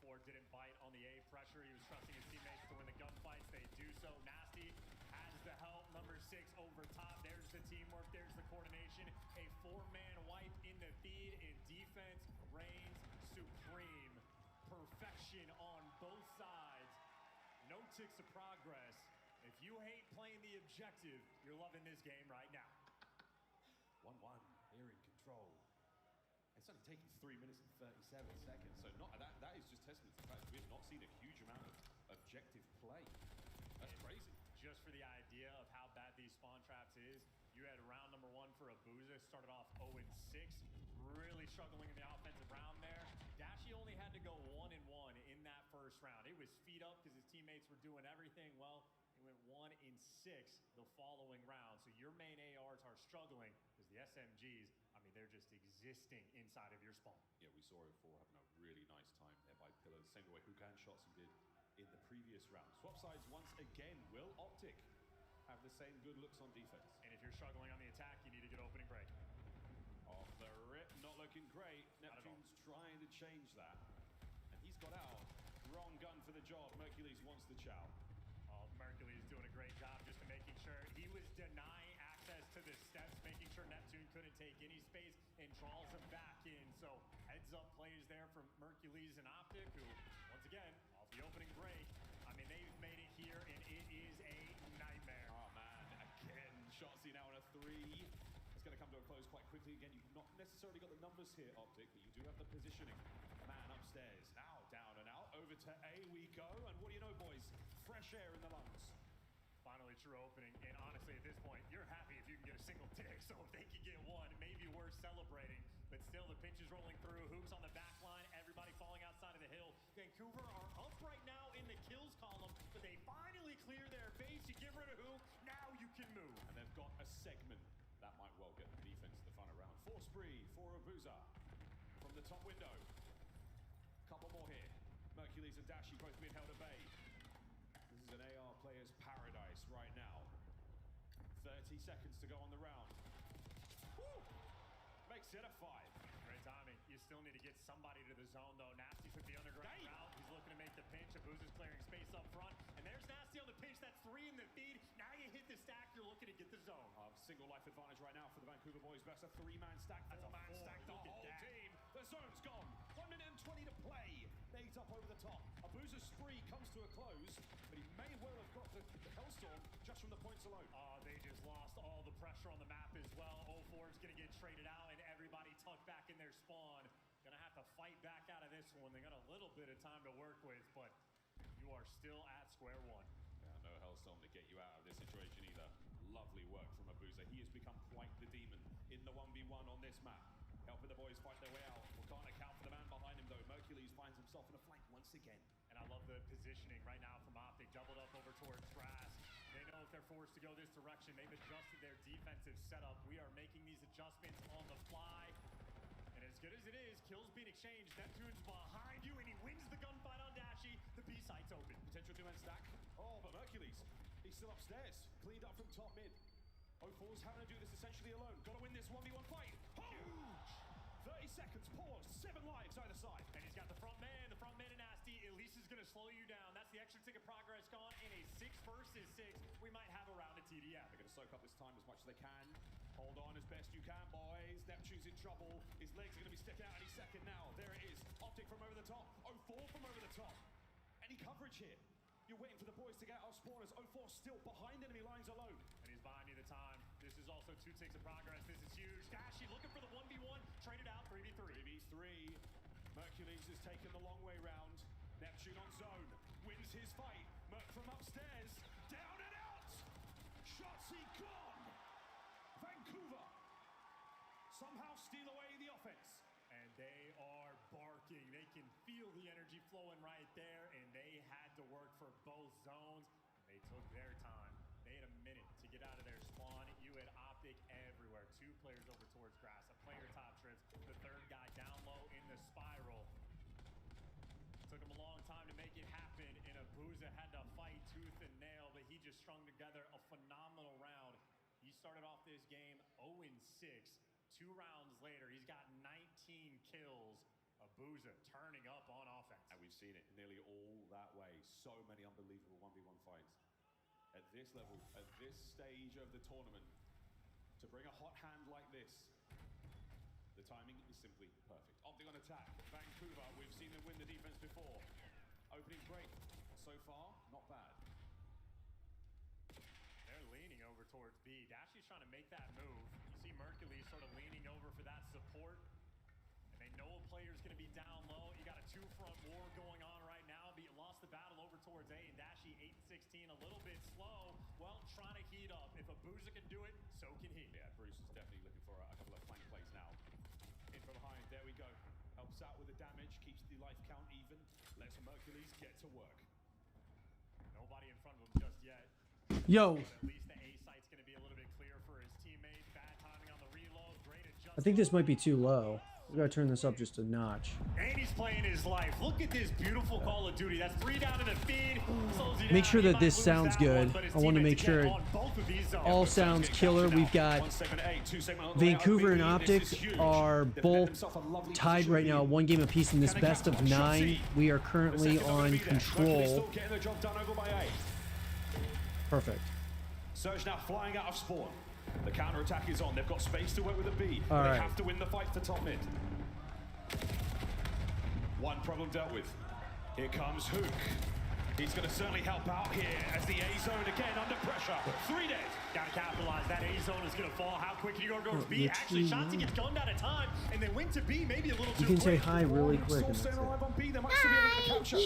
O4 didn't bite on the A pressure. He was trusting his teammates to win the gunfights. They do so. Nasty has the help. Number 6 over top. There's the teamwork. There's the coordination. A 4-man wipe in the feed. In defense reigns supreme. Perfection on both sides. No ticks of progress. If you hate playing the objective, you're loving this game right now. 1-1 here in control. It's only taken 3 minutes and 37 seconds, so that is just testament to the fact that we have not seen a huge amount of objective play. That's crazy. Just for the idea of how bad these spawn traps is, you had round number 1 for Abuza, started off 0-6, really struggling in the offensive round there. Dashi only had to go 1-1 in that first round. It was feet up because his teammates were doing everything well. He went 1-6 the following round. So your main ARs are struggling because the SMGs, I mean, they're just existing inside of your spawn. Yeah, we saw O4 having a really nice time there by Pillar, the same way Hukan shots he did in the previous round. Swap sides once again. Will OpTic have the same good looks on defense? And if you're struggling on the attack, you need to get opening break. Off the rip, not looking great. Neptune's trying to change that. And he's got out. Wrong gun for the job. Mercules wants the chow. Oh, Mercules doing a great job just to making sure he was denying access to the steps, making sure Neptune couldn't take any space and draws him back in. So heads up plays there from Mercules and OpTic, who, once again, off the opening break, I mean, they've made it here, and it is a nightmare. Oh, man, again, Shotzzy now on a 3. It's going to come to a close quite quickly. Again, you've not necessarily got the numbers here, OpTic, but you do have the positioning. Man upstairs, now down and out. Over to A we go, and what do you know, boys? Fresh air in the lungs. Finally true opening, and honestly at this point, you're happy if you can get a single tick, so if they can get one, maybe worth celebrating, but still the pinch is rolling through, Hoops on the back line, everybody falling outside of the hill. Vancouver are up right now in the kills column, but they finally clear their base. You get rid of Hoop, now you can move. And they've got a segment that might well get the defense to the final round. 4 spree for Abuza from the top window. Couple more here. Mercules and Dashi both being held at bay. This is an AR player's paradise right now. 30 seconds to go on the round. Woo! Makes it a 5. Great timing. You still need to get somebody to the zone, though. Nasty took the underground route. He's looking to make the pinch. Abuza's clearing space up front. And there's Nasty on the pinch. That's 3 in the feed. Now you hit the stack. You're looking to get the zone. Single life advantage right now for the Vancouver boys. That's a 3-man stack. That's a man stack. The whole team. The zone's gone. 1 minute and 20 to play. Nades up over the top. Abuza's spree comes to a close, but he may well have got the Hellstorm just from the points alone. Oh, they just lost all the pressure on the map as well. O4 is going to get traded out, and everybody tucked back in their spawn. Gonna have to fight back out of this one. They got a little bit of time to work with, but you are still at square one. Yeah, no Hellstorm to get you out of this situation either. Lovely work from Abuza. He has become quite the demon in the 1v1 on this map. Helping the boys fight their way out. We can't account for the man behind him though. Mercules finds himself in a flank once again. And I love the positioning right now from OpTic. Doubled up over towards grass. They know if they're forced to go this direction, they've adjusted their defensive setup. We are making these adjustments on the fly. And as good as it is, kills being exchanged. Neptune's behind you, and he wins the gunfight on Dashi. The B site's open. Potential 2-man stack. Oh, but Mercules, he's still upstairs. Cleaned up from top mid. O4's having to do this essentially alone. Got to win this 1v1 fight. Huge! 30 seconds, pause, 7 lives either side. And he's got the front man and Nasty. Elise is gonna slow you down. That's the extra tick of progress gone. In a 6 versus 6, we might have a round of TDM. They're gonna soak up this time as much as they can. Hold on as best you can, boys. Neptune's in trouble. His legs are gonna be sticking out any second now. There it is, OpTic from over the top. O4 from over the top. Any coverage here? You're waiting for the boys to get out of spawners. O4 still behind enemy lines alone. And he's buying you the time. This is also 2 ticks of progress. This is huge. Dashi looking for the 1v1. Traded out 3v3. 3v3. Mercules has taken the long way round. Neptune on zone. Wins his fight. Merc from upstairs. Down and out. Shotzzy gone. Vancouver somehow steal away the offense. And they are barking. They can feel the energy flowing right there, and they had to work for both zones. They took their time. They had a minute to get out of their spawn. You had OpTic everywhere. 2 players over towards grass, a player top trips, the 3rd guy down low in the spiral. Took him a long time to make it happen, and Abuza had to fight tooth and nail, but he just strung together a phenomenal round. He started off this game 0-6. 2 rounds later, he's got 19 kills. Abuza turning up on offense. And we've seen it nearly all that way. So many unbelievable 1v1 fights. At this level, at this stage of the tournament, to bring a hot hand like this, the timing is simply perfect. OpTic on attack. Vancouver, we've seen them win the defense before. Opening break, so far, not bad. They're leaning over towards B. Dashy's trying to make that move. You see Mercules sort of leaning over for that support. And they know a player's going to be down low. You got a two-front war going on right now. But you lost the battle over towards A, and Dashy 8-16, a little bit slow. Well, trying to heat up. If Abuza can do it, so can he. Yeah, Bruce is definitely looking for a couple of flank plays now. In from behind, there we go. Helps out with the damage, keeps the life count even. Let's Mercules get to work. Nobody in front of him just yet. Yo. At least the A site's going to be a little bit clear for his teammate. Bad timing on the reload. Great adjustment. I think this might be too low. We gotta turn this up just a notch. And he's playing his life. Look at this beautiful Call of Duty. That's 3 down in the feed. Make sure that this sounds good. I want to make sure all sounds killer. We've got Vancouver and OpTic are both tied right now, 1 game apiece in this best of 9. We are currently on control. Perfect. Surge now flying out of spawn. The counter-attack is on. They've got space to work with a B. All right. They have to win the fight for top mid. One problem dealt with. Here comes Hook. He's going to certainly help out here as the A zone again under pressure. 3 dead. Got to capitalize. That A zone is going to fall. How quick can you go towards B? Actually, Shanti gets gunned out of time, and they went to B maybe a little too quick. You can say hi really quick. And Staying alive on B. They might still be able to capture.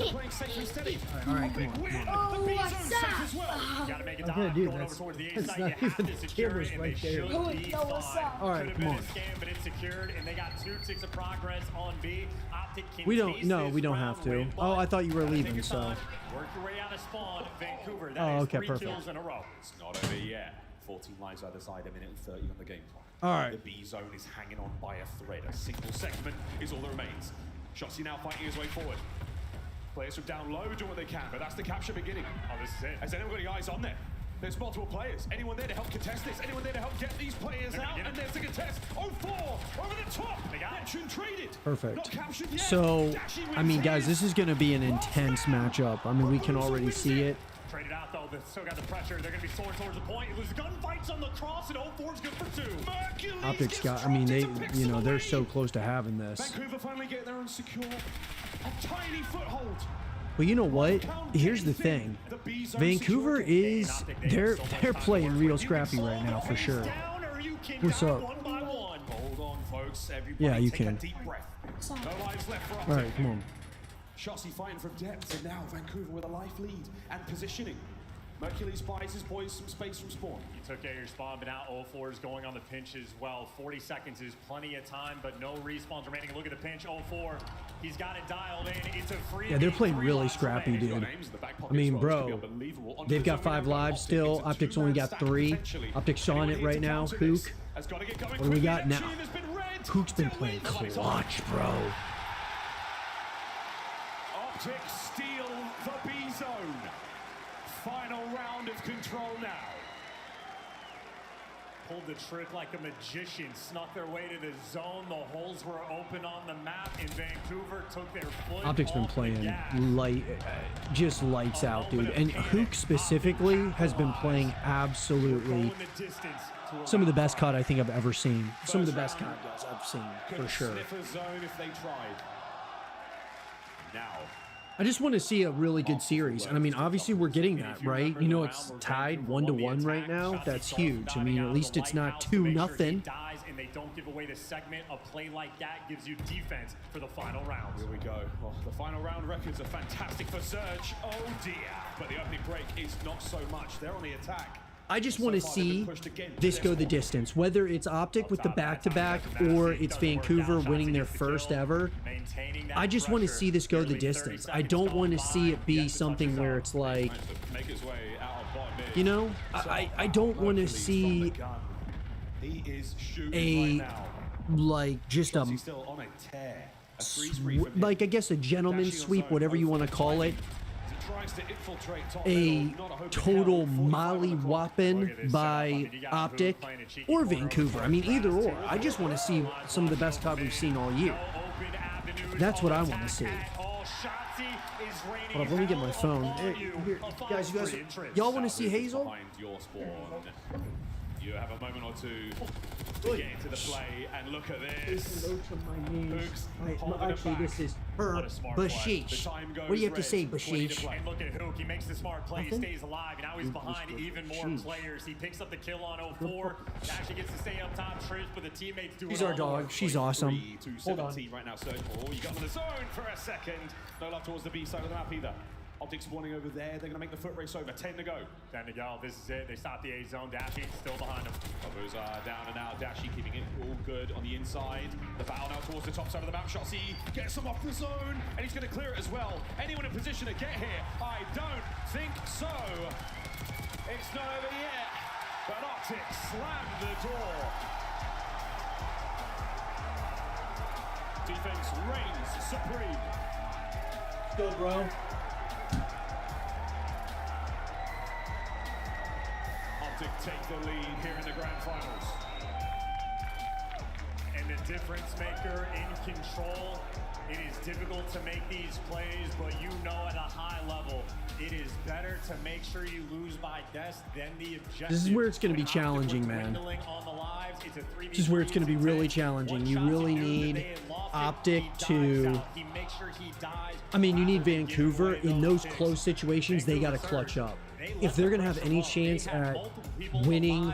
They're playing safe and steady. All right, come on. The B zone safe as well. Got to make a dive. Dude, Going that's, over towards the A that's site. not You have even to the secure cameras it, and right they there. should be fine. All right, Could have come been on. a scam, but it's secured, and they got 2 ticks of progress on B. OpTic can We don't. chase No, this we don't round have to. win, Oh, I but thought you were gotta take leaving. your So. time. Work your way out of spawn, Vancouver. That Oh, is okay, 3 perfect. kills in a row. It's not over yet. 14 lives either side, 1 minute and 30 on the game clock. All right. The B zone is hanging on by a thread. A single segment is all that remains. Shotzi now fighting his way forward. Players from down low do what they can, but that's the capture beginning. Oh, this is it. Has anyone got any eyes on there? There's multiple players. Anyone there to help contest this? Anyone there to help get these players out? And there's the contest. 0-4 over the top. They got it. Veteran traded. Perfect. Not captured yet. So, Dashi I mean, wins guys, his. this is going to be an intense matchup. I mean, we can already see it. Traded out though. They still got the pressure. They're going to be soaring towards the point. It was gunfights on the cross, and 0-4 is good for 2. Mercules OpTic's gets got. I mean, they. dropped into You know, they're pixel so lead. close to having this. Vancouver finally get there and secure a tiny foothold. But you know what? Here's the thing. Vancouver is. They're playing real scrappy right now for sure. What's up? Hold on, folks. Everybody Yeah, you take can. a deep breath. No lives left for All right, come on. Shotzi fighting from depth, and now Vancouver with a life lead and positioning. Mercules buys his boys some space from spawn. You took care of your spawn, but now 0-4 is going on the pinch as well. 40 seconds is plenty of time, but no respawns remaining. Look at the pinch. 0-4. He's got it dialed in. It's a free. Yeah, they're playing 3 really lives scrappy, remaining. dude. Names in the back pocket I mean, as well. This bro, could be unbelievable. Onto they've the got zone 5 now. lives OpTic still. into OpTic's 2-man only got stack 3. potentially. OpTic's on it Anyone right here to now. counter this? Hook. Has got to get going What do we quickly. got now? Neptune has been red. Hook's been Still playing wins. clutch, bro. OpTic steal the B zone. Final round of control now. Pulled the trick like a magician. Snuck their way to the zone. The holes were open on the map, and Vancouver took their foot OpTic's been off the playing gas. just lights out, dude. And Hook specifically has been playing absolutely Going the distance to some of the best COD I think I've ever seen. Some of the best COD guys I've seen, for Could sure. sniff a zone if they tried. Now, I just want to see a really good series. And I mean, obviously we're getting that, right? You know, it's tied 1-1 right now. That's huge. I mean, at least it's not 2-0. Dies and they don't give away the segment. A play like that gives you defense for the final round. here we go. Well, the final round records are fantastic for Surge. Oh dear. But the opening break is not so much. They're on the attack. I just So want to far, they've been see pushed again to this their go the spawn. distance, whether it's OpTic with the back-to-back or it's Vancouver winning their first ever. I just want to see this go the distance. I don't want to see it be something where it's like, Make his way out of bottom mid. you know, I don't want to see He is shooting a, right now. like, just a, He's still on a tear. A freeze free from him. like, I guess a gentleman's sweep, whatever you want to call it. He tries to infiltrate top A middle, not a hope in total hell. 45 molly on the clock. whopping by OpTic or Vancouver. I mean, either or. I just want to see some of the best COD we've seen all year. That's what I want to see. Hold up, let me get my phone. Hey, here, guys, y'all want to see Hazel? Behind your spawn. You have a moment or two to get into the play, and look at this. Actually, this is her Bashish. What do you have to say, Bashish? And look at Hook. He makes the smart play. He stays alive. Now he's behind even more players. He picks up the kill on 04. Actually gets to stay up top. Trips, but the teammates do it. She's our dog. She's awesome. Hold on. Right now, Surge. Oh, you got him in the zone for a second. No love towards the B side of the map either. OpTic spawning over there. They're going to make the foot race over. 10 to go. 10 to go. This is it. They stop the A zone. Dashy still behind them. Others are down and out. Dashy keeping it all good on the inside. The battle now towards the top side of the map. Shotzi gets him off the zone, and he's going to clear it as well. Anyone in position to get here? I don't think so. It's not over yet, but OpTic slammed the door. Defense reigns supreme. Go, bro. OpTic take the lead here in the grand finals. And the difference maker in control. It is difficult to make these plays, but you know at a high level, it is better to make sure you lose by death than the objective. This is where it's going to be challenging, man. This is where it's going to be really challenging. You really need OpTic to... I mean, you need Vancouver. In those close situations, they got to clutch up. If they're going to have any chance at winning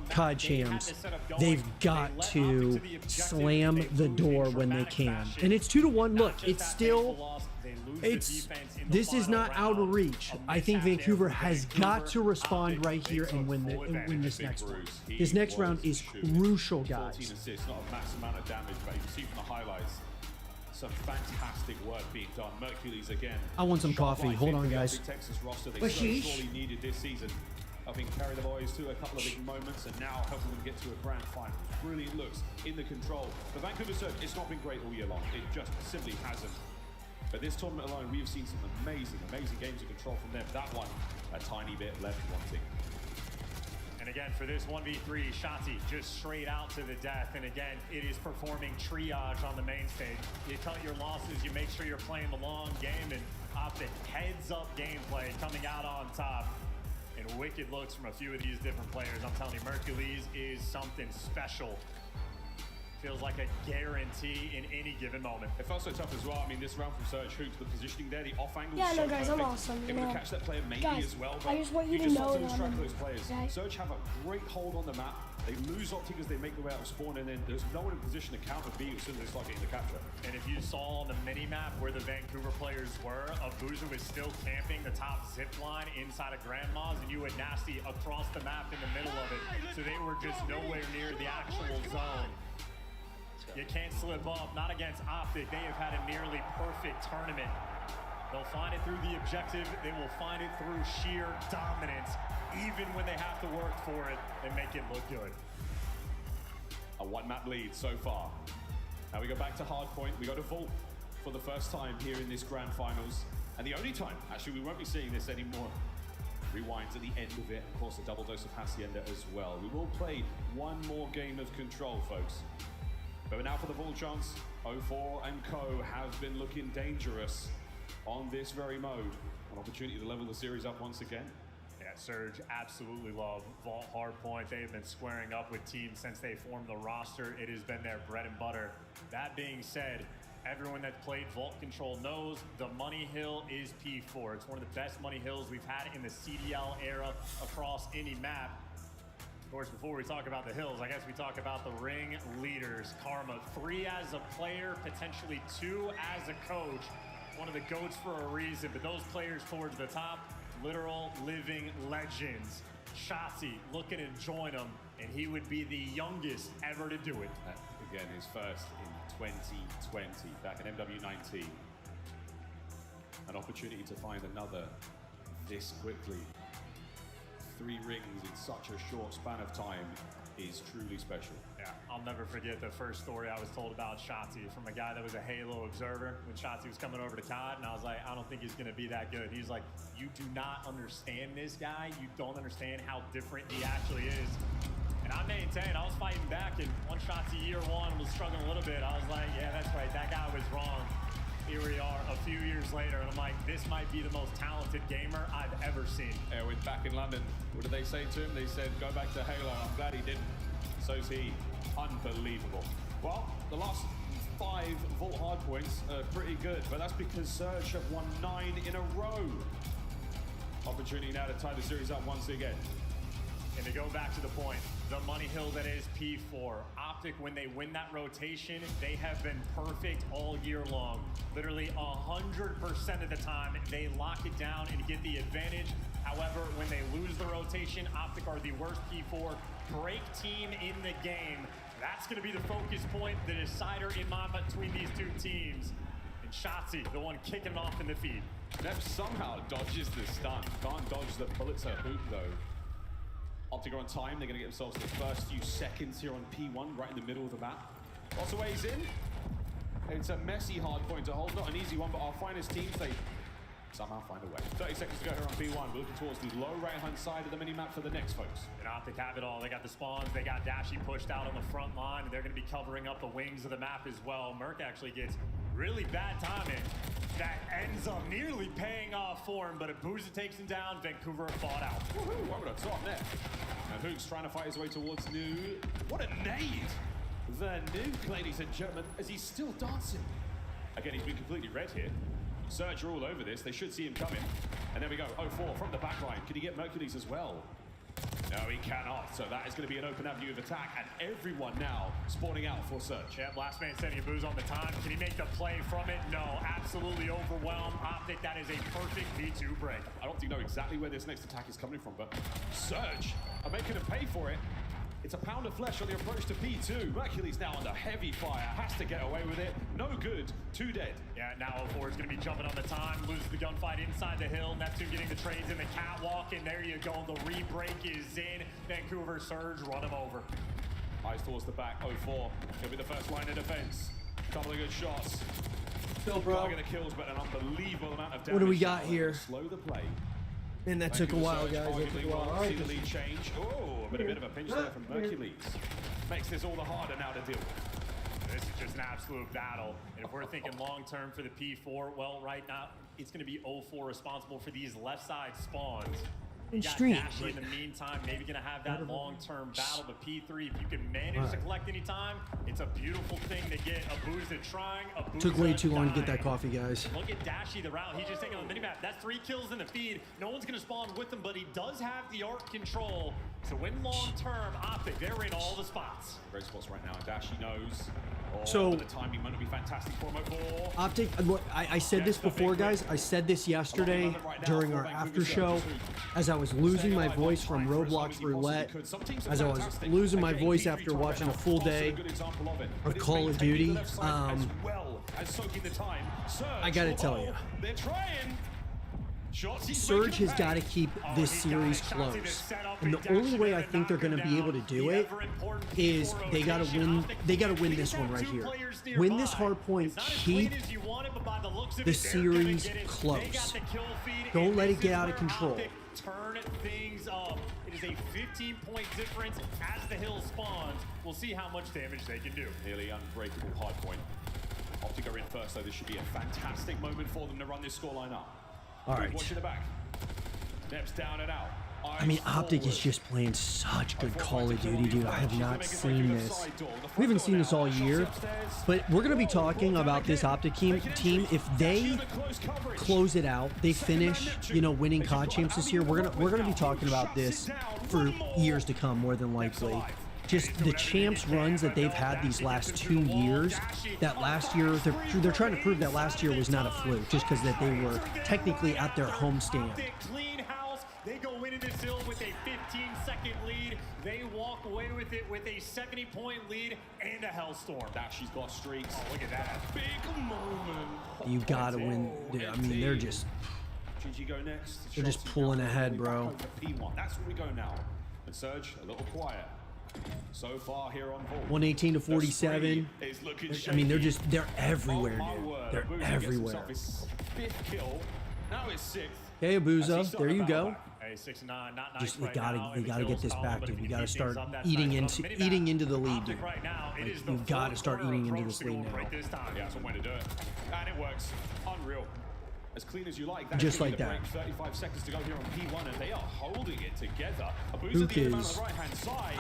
COD Champs, they've got to slam the door when they can. And it's 2-1. Look, it's still... This is not out of reach. I think Vancouver has got to respond right here and win this next round. This next round is crucial, guys. 14 assists, not a massive amount of damage, but you can see from the highlights, some fantastic work being done. Mercules again. I want some coffee. Hold on, guys. Texas roster they so sorely needed this season. Helping carry the boys to a couple of big moments, and now helping them get to a grand final. Brilliant looks in the control. The Vancouver Surge, it's not been great all year long. It just simply hasn't. But this tournament alone, we've seen some amazing, amazing games of control from them. That one, a tiny bit left wanting. And again, for this 1v3, Shotzi just straight out to the death. And again, it is performing triage on the main stage. You cut your losses, you make sure you're playing the long game, and OpTic heads-up gameplay coming out on top. And wicked looks from a few of these different players. I'm telling you, Mercules is something special. Feels like a guarantee in any given moment. It felt so tough as well. I mean, this round from Surge, Hoops, the positioning there, the off angle. Yeah, so no, guys, perfect. I'm awesome. Able to catch that player maybe guys, as well. But I just want you to just know have to that distract those players. guys. Surge have a great hold on the map. They lose OpTic as they make their way out of spawn, and then there's no one in position to counter B as soon as they start getting the capture. And if you saw on the mini-map where the Vancouver players were, Abuja was still camping the top zip line inside of Grandma's, and you had Nasty across the map in the middle of it. So they were just nowhere near the actual zone. You can't slip up, not against OpTic. They have had a nearly perfect tournament. They'll find it through the objective. They will find it through sheer dominance, even when they have to work for it and make it look good. A one-map lead so far. Now we go back to Hardpoint. We go to Vault for the first time here in this grand finals. And the only time, actually, we won't be seeing this anymore. Rewinds at the end of it. Of course, a double dose of Hacienda as well. We will play one more game of control, folks. But now for the Vault chance, 04 and Co have been looking dangerous on this very mode. An opportunity to level the series up once again. Yeah, Surge absolutely love Vault Hardpoint. They have been squaring up with teams since they formed the roster. It has been their bread and butter. That being said, everyone that's played Vault Control knows the money hill is P4. It's one of the best money hills we've had in the CDL era across any map. Of course, before we talk about the hills, I guess we talk about the ring leaders. Karma, 3 as a player, potentially 2 as a coach. One of the GOATs for a reason, but those players towards the top, literal living legends. Shotzi looking to join him, and he would be the youngest ever to do it. Again, his first in 2020, back in MW19. An opportunity to find another this quickly. 3 rings in such a short span of time is truly special. Yeah, I'll never forget the first story I was told about Shotzi from a guy that was a Halo observer when Shotzi was coming over to COD, and I was like, I don't think he's going to be that good. He's like, you do not understand this guy. You don't understand how different he actually is. And I maintain, I was fighting back, and one Shotzi year 1 was struggling a little bit. I was like, yeah, that's right, that guy was wrong. Here we are a few years later, and I'm like, this might be the most talented gamer I've ever seen. Erwin back in London. What did they say to him? They said, go back to Halo. I'm glad he didn't. So's he. Unbelievable. Well, the last 5 Vault hardpoints are pretty good, but that's because Surge have won 9 in a row. Opportunity now to tie the series up once again. And to go back to the point, the money hill that is P4. OpTic, when they win that rotation, they have been perfect all year long. Literally 100% of the time, they lock it down and get the advantage. However, when they lose the rotation, OpTic are the worst P4 break team in the game. That's going to be the focus point, the decider in mind between these two teams. And Shotzi, the one kicking it off in the feed. Nev somehow dodges the stun. Can't dodge the bullets at Hoop, though. OpTic are on time. They're going to get themselves the first few seconds here on P1, right in the middle of the map. Lots of ways in. It's a messy hard point to hold. Not an easy one, but our finest teams, they somehow find a way. 30 seconds to go here on P1. We're looking towards the low right-hand side of the minimap for the next folks. And OpTic have it all. They got the spawns. They got Dashy pushed out on the front line, and they're going to be covering up the wings of the map as well. Merc actually gets really bad timing. That ends up nearly paying off for him, but Abuza takes him down. Vancouver fought out. Woohoo! Over the top net. And Hook's trying to fight his way towards Nuke. What a nade! The Nuke, ladies and gentlemen, as he's still dancing. Again, he's been completely red here. Surge are all over this. They should see him coming. And there we go. 0-4 from the back line. Can he get Mercules as well? No, he cannot. So that is going to be an open avenue of attack, and everyone now spawning out for Surge. Yeah, last man sending Abuza on the time. Can he make the play from it? No, absolutely overwhelmed. OpTic, that is a perfect V2 break. I don't think know exactly where this next attack is coming from, but Surge are making him pay for it. It's a pound of flesh on the approach to P2. Mercules now under heavy fire. Has to get away with it. No good. 2 dead. Yeah, now 0-4 is going to be jumping on the time. Loses the gunfight inside the hill. Neptune getting the trades in the catwalk. And there you go. The re-break is in. Vancouver Surge run him over. Eyes towards the back. 0-4. He'll be the first line of defense. Couple of good shots. Still, bro. Target the kills, but an unbelievable amount of damage. What do we got here? Slow the play. And that took a while, guys. That took a while. See the lead change. Oh, a bit of a pinch there from Mercules. Makes this all the harder now to deal with. This is just an absolute battle. And if we're thinking long-term for the P4, well, right now, it's going to be 0-4 responsible for these left side spawns. In got stream. Dashy in the meantime, maybe going to have that long-term battle. But P3, if you can manage to collect any time, it's a beautiful thing to get. Abuza trying, Abuza Took way too long to get dying. that coffee, guys. Look at Dashy, the route. He's just taking on the minimap. That's 3 kills in the feed. No one's going to spawn with him, but he does have the arc control. So win long-term, OpTic, they're in all the spots. Great spots right now. Dashy knows. Oh, So the timing might be fantastic for him. OpTic, I said this before, guys. I said this yesterday during our after show as I was losing my voice from Roblox Roulette, as I was losing my voice after watching a full day of Call of Duty. I gotta tell you, Surge has got to keep this series close, and the only way I think they're going to be able to do it is they got to win. They got to win this one right here. Win this hard point. Keep the series close. Don't let it get out of control. Turn things up. It is a 15-point difference as the hill spawns. We'll see how much damage they can do. Nearly unbreakable hard point. OpTic are in first, though. This should be a fantastic moment for them to run this scoreline up. All right. Watching the back. Neps down and out. I mean, OpTic is just playing such good Call of Duty, dude. I have not seen this. We haven't seen this all year, but we're going to be talking about this OpTic team. If they close it out, they finish, you know, winning COD Champs this year, we're gonna be talking about this for years to come, more than likely. Just the Champs runs that they've had these last 2 years, that last year, they're trying to prove that last year was not a fluke, just because that they were technically at their home stand. Clean house. They go into this hill with a 15-second lead. They walk away with it with a 70-point lead and a hellstorm. Dashy's got streaks. Oh, look at that. Big moment. You gotta win. I mean, they're just GG go next. They're just pulling ahead, bro. P1. That's where we go now. And Surge a little quiet. So far here on Vault. 118 to 47. I mean, they're everywhere, dude. They're everywhere. 5th kill. Now it's 6th. Hey, Abuza, there you go. Hey, 6-9, not nice Just right we now in the gotta get kills this column, back, but dude. if We you gotta keep start things up, that's eating nice. into On the minimap, eating into the lead, OpTic dude. right now, it Like, is the we've gotta fourth start quarter eating into approach this to go lead now. right this time. Yeah, that's one way to do it. And it works. Unreal. As clean as you like. Just like that. 35 seconds to go here on P1, and they are holding it together. Luke is.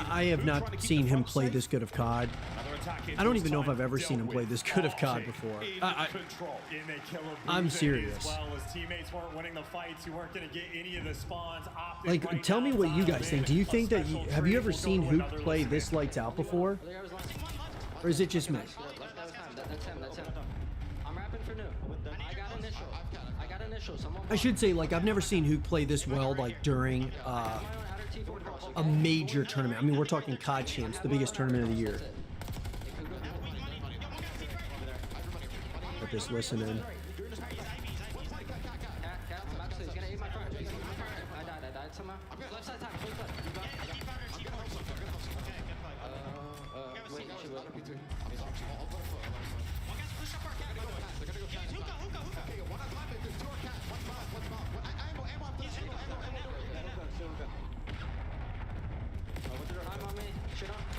I have not seen him play this good of COD. I don't even know if I've ever seen him play this good of COD before. I'm serious. Well, his teammates weren't winning the fights. You weren't going to get any of the spawns. Like, tell me what you guys think. Do you think that have you ever seen Hoop play this lights out before, or is it just me? That's him. I'm rapping for new. I got initial. I should say, like, I've never seen Hoop play this well, like, during a major tournament. I mean, we're talking COD Champs, the biggest tournament of the year. Let this listen in.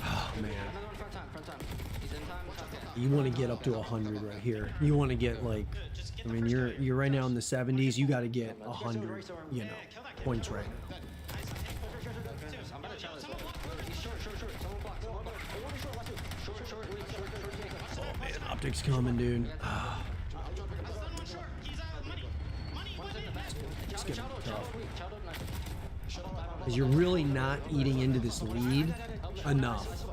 Oh, man. You want to get up to 100 right here. You want to get, like, I mean, you're right now in the 70s. You got to get 100, you know, points right now. Oh, man, OpTic's coming, dude. It's getting tough. Because you're really not eating into this lead enough.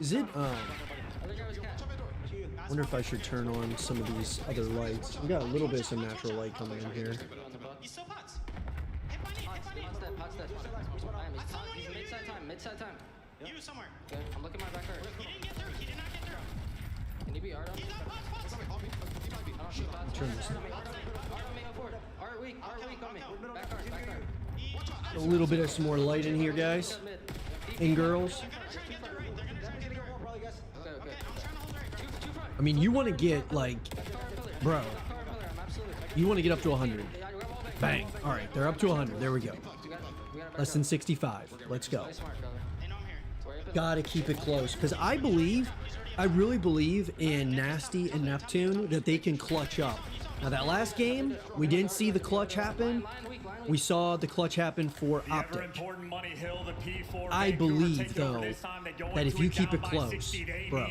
Is it, wonder if I should turn on some of these other lights. We got a little bit of some natural light coming in here. Mid-side time. You somewhere. Okay, I'm looking at my back card. He didn't get through. He did not get through. Can he be Art on? He's not bots. I don't shoot bots. Turn this on. Art on me, go forward. Art weak on me. Back card. A little bit of some more light in here, guys and girls. I mean, you want to get, like, bro, you want to get up to 100. Bang. All right, they're up to 100. There we go. Less than 65. Let's go. Gotta keep it close, because I really believe in Nasty and Neptune that they can clutch up. Now, that last game, we didn't see the clutch happen. We saw the clutch happen for OpTic. I believe, though, that if you keep it close, bro.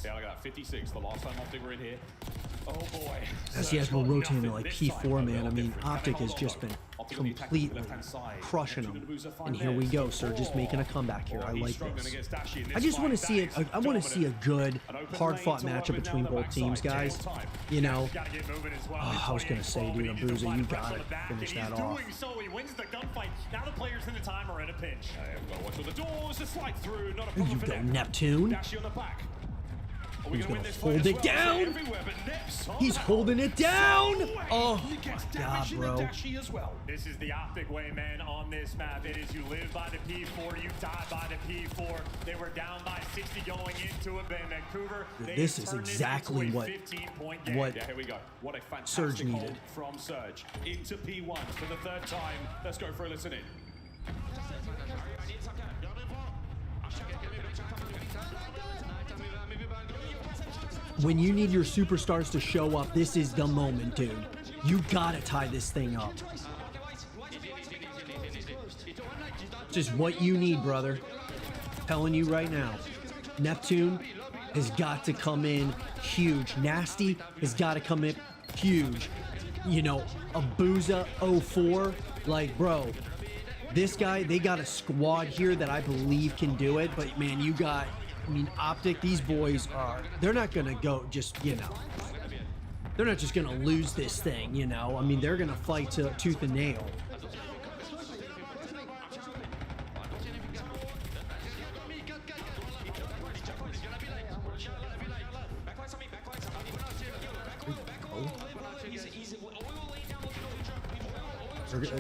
Yeah, I got 56 the last time OpTic were in here. Oh boy. SCS will rotate to like P4, man. I mean, OpTic has just been completely crushing them. And here we go. Surge is making a comeback here. I like this. I just want to see it. I want to see a good, hard-fought matchup between both teams, guys. You know, I was gonna say, dude, Abuza, you gotta finish that off. So he wins the gunfight. Now the players in the time are in a pinch. Watch the doors. A slide through. Not a There you problem for go, them. Neptune. Dashy on the back. He's gonna hold it down. He's holding it down. Oh my God, bro. This is the OpTic way, man, on this map. It is you live by the P4, you die by the P4. They were down by 60 going into it, but in Vancouver, This is exactly what Yeah, here we go. What a fantastic Surge needed. hold from Surge into P1 for the third time. Let's go for a listen in. When you need your superstars to show up, this is the moment, dude. You gotta tie this thing up. Just what you need, brother. Telling you right now. Neptune has got to come in huge. Nasty has got to come in huge. You know, Abuza 04, like, bro, this guy, they got a squad here that I believe can do it, but man, you got, I mean, OpTic, these boys are, they're not gonna go just, you know, they're not just gonna lose this thing, you know, I mean, they're gonna fight to tooth and nail.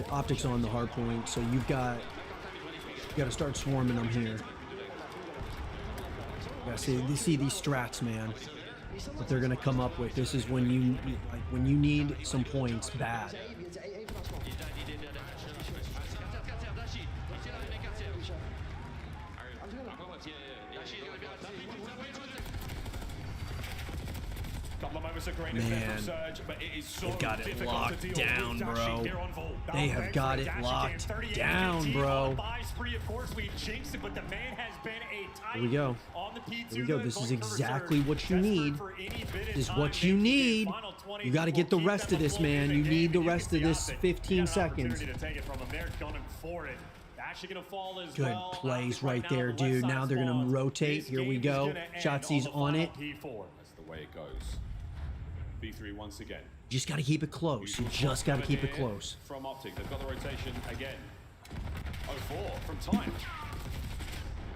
OpTic's on the hard point, so you got to start swarming them here. Yeah, see these strats, man. What they're gonna come up with. This is when you need some points bad. Man, they've got it locked down, bro. They have got it locked down, bro. Here we go. Here we go. This is exactly what you need. This is what you need. You got to get the rest of this, man. You need the rest of this 15 seconds. Good plays right there, dude. Now they're going to rotate. Here we go. Shotzi's on it. That's the way it goes. B3 once again. You just got to keep it close. You just got to keep it close. From OpTic, they've got the rotation again. 0-4 from time.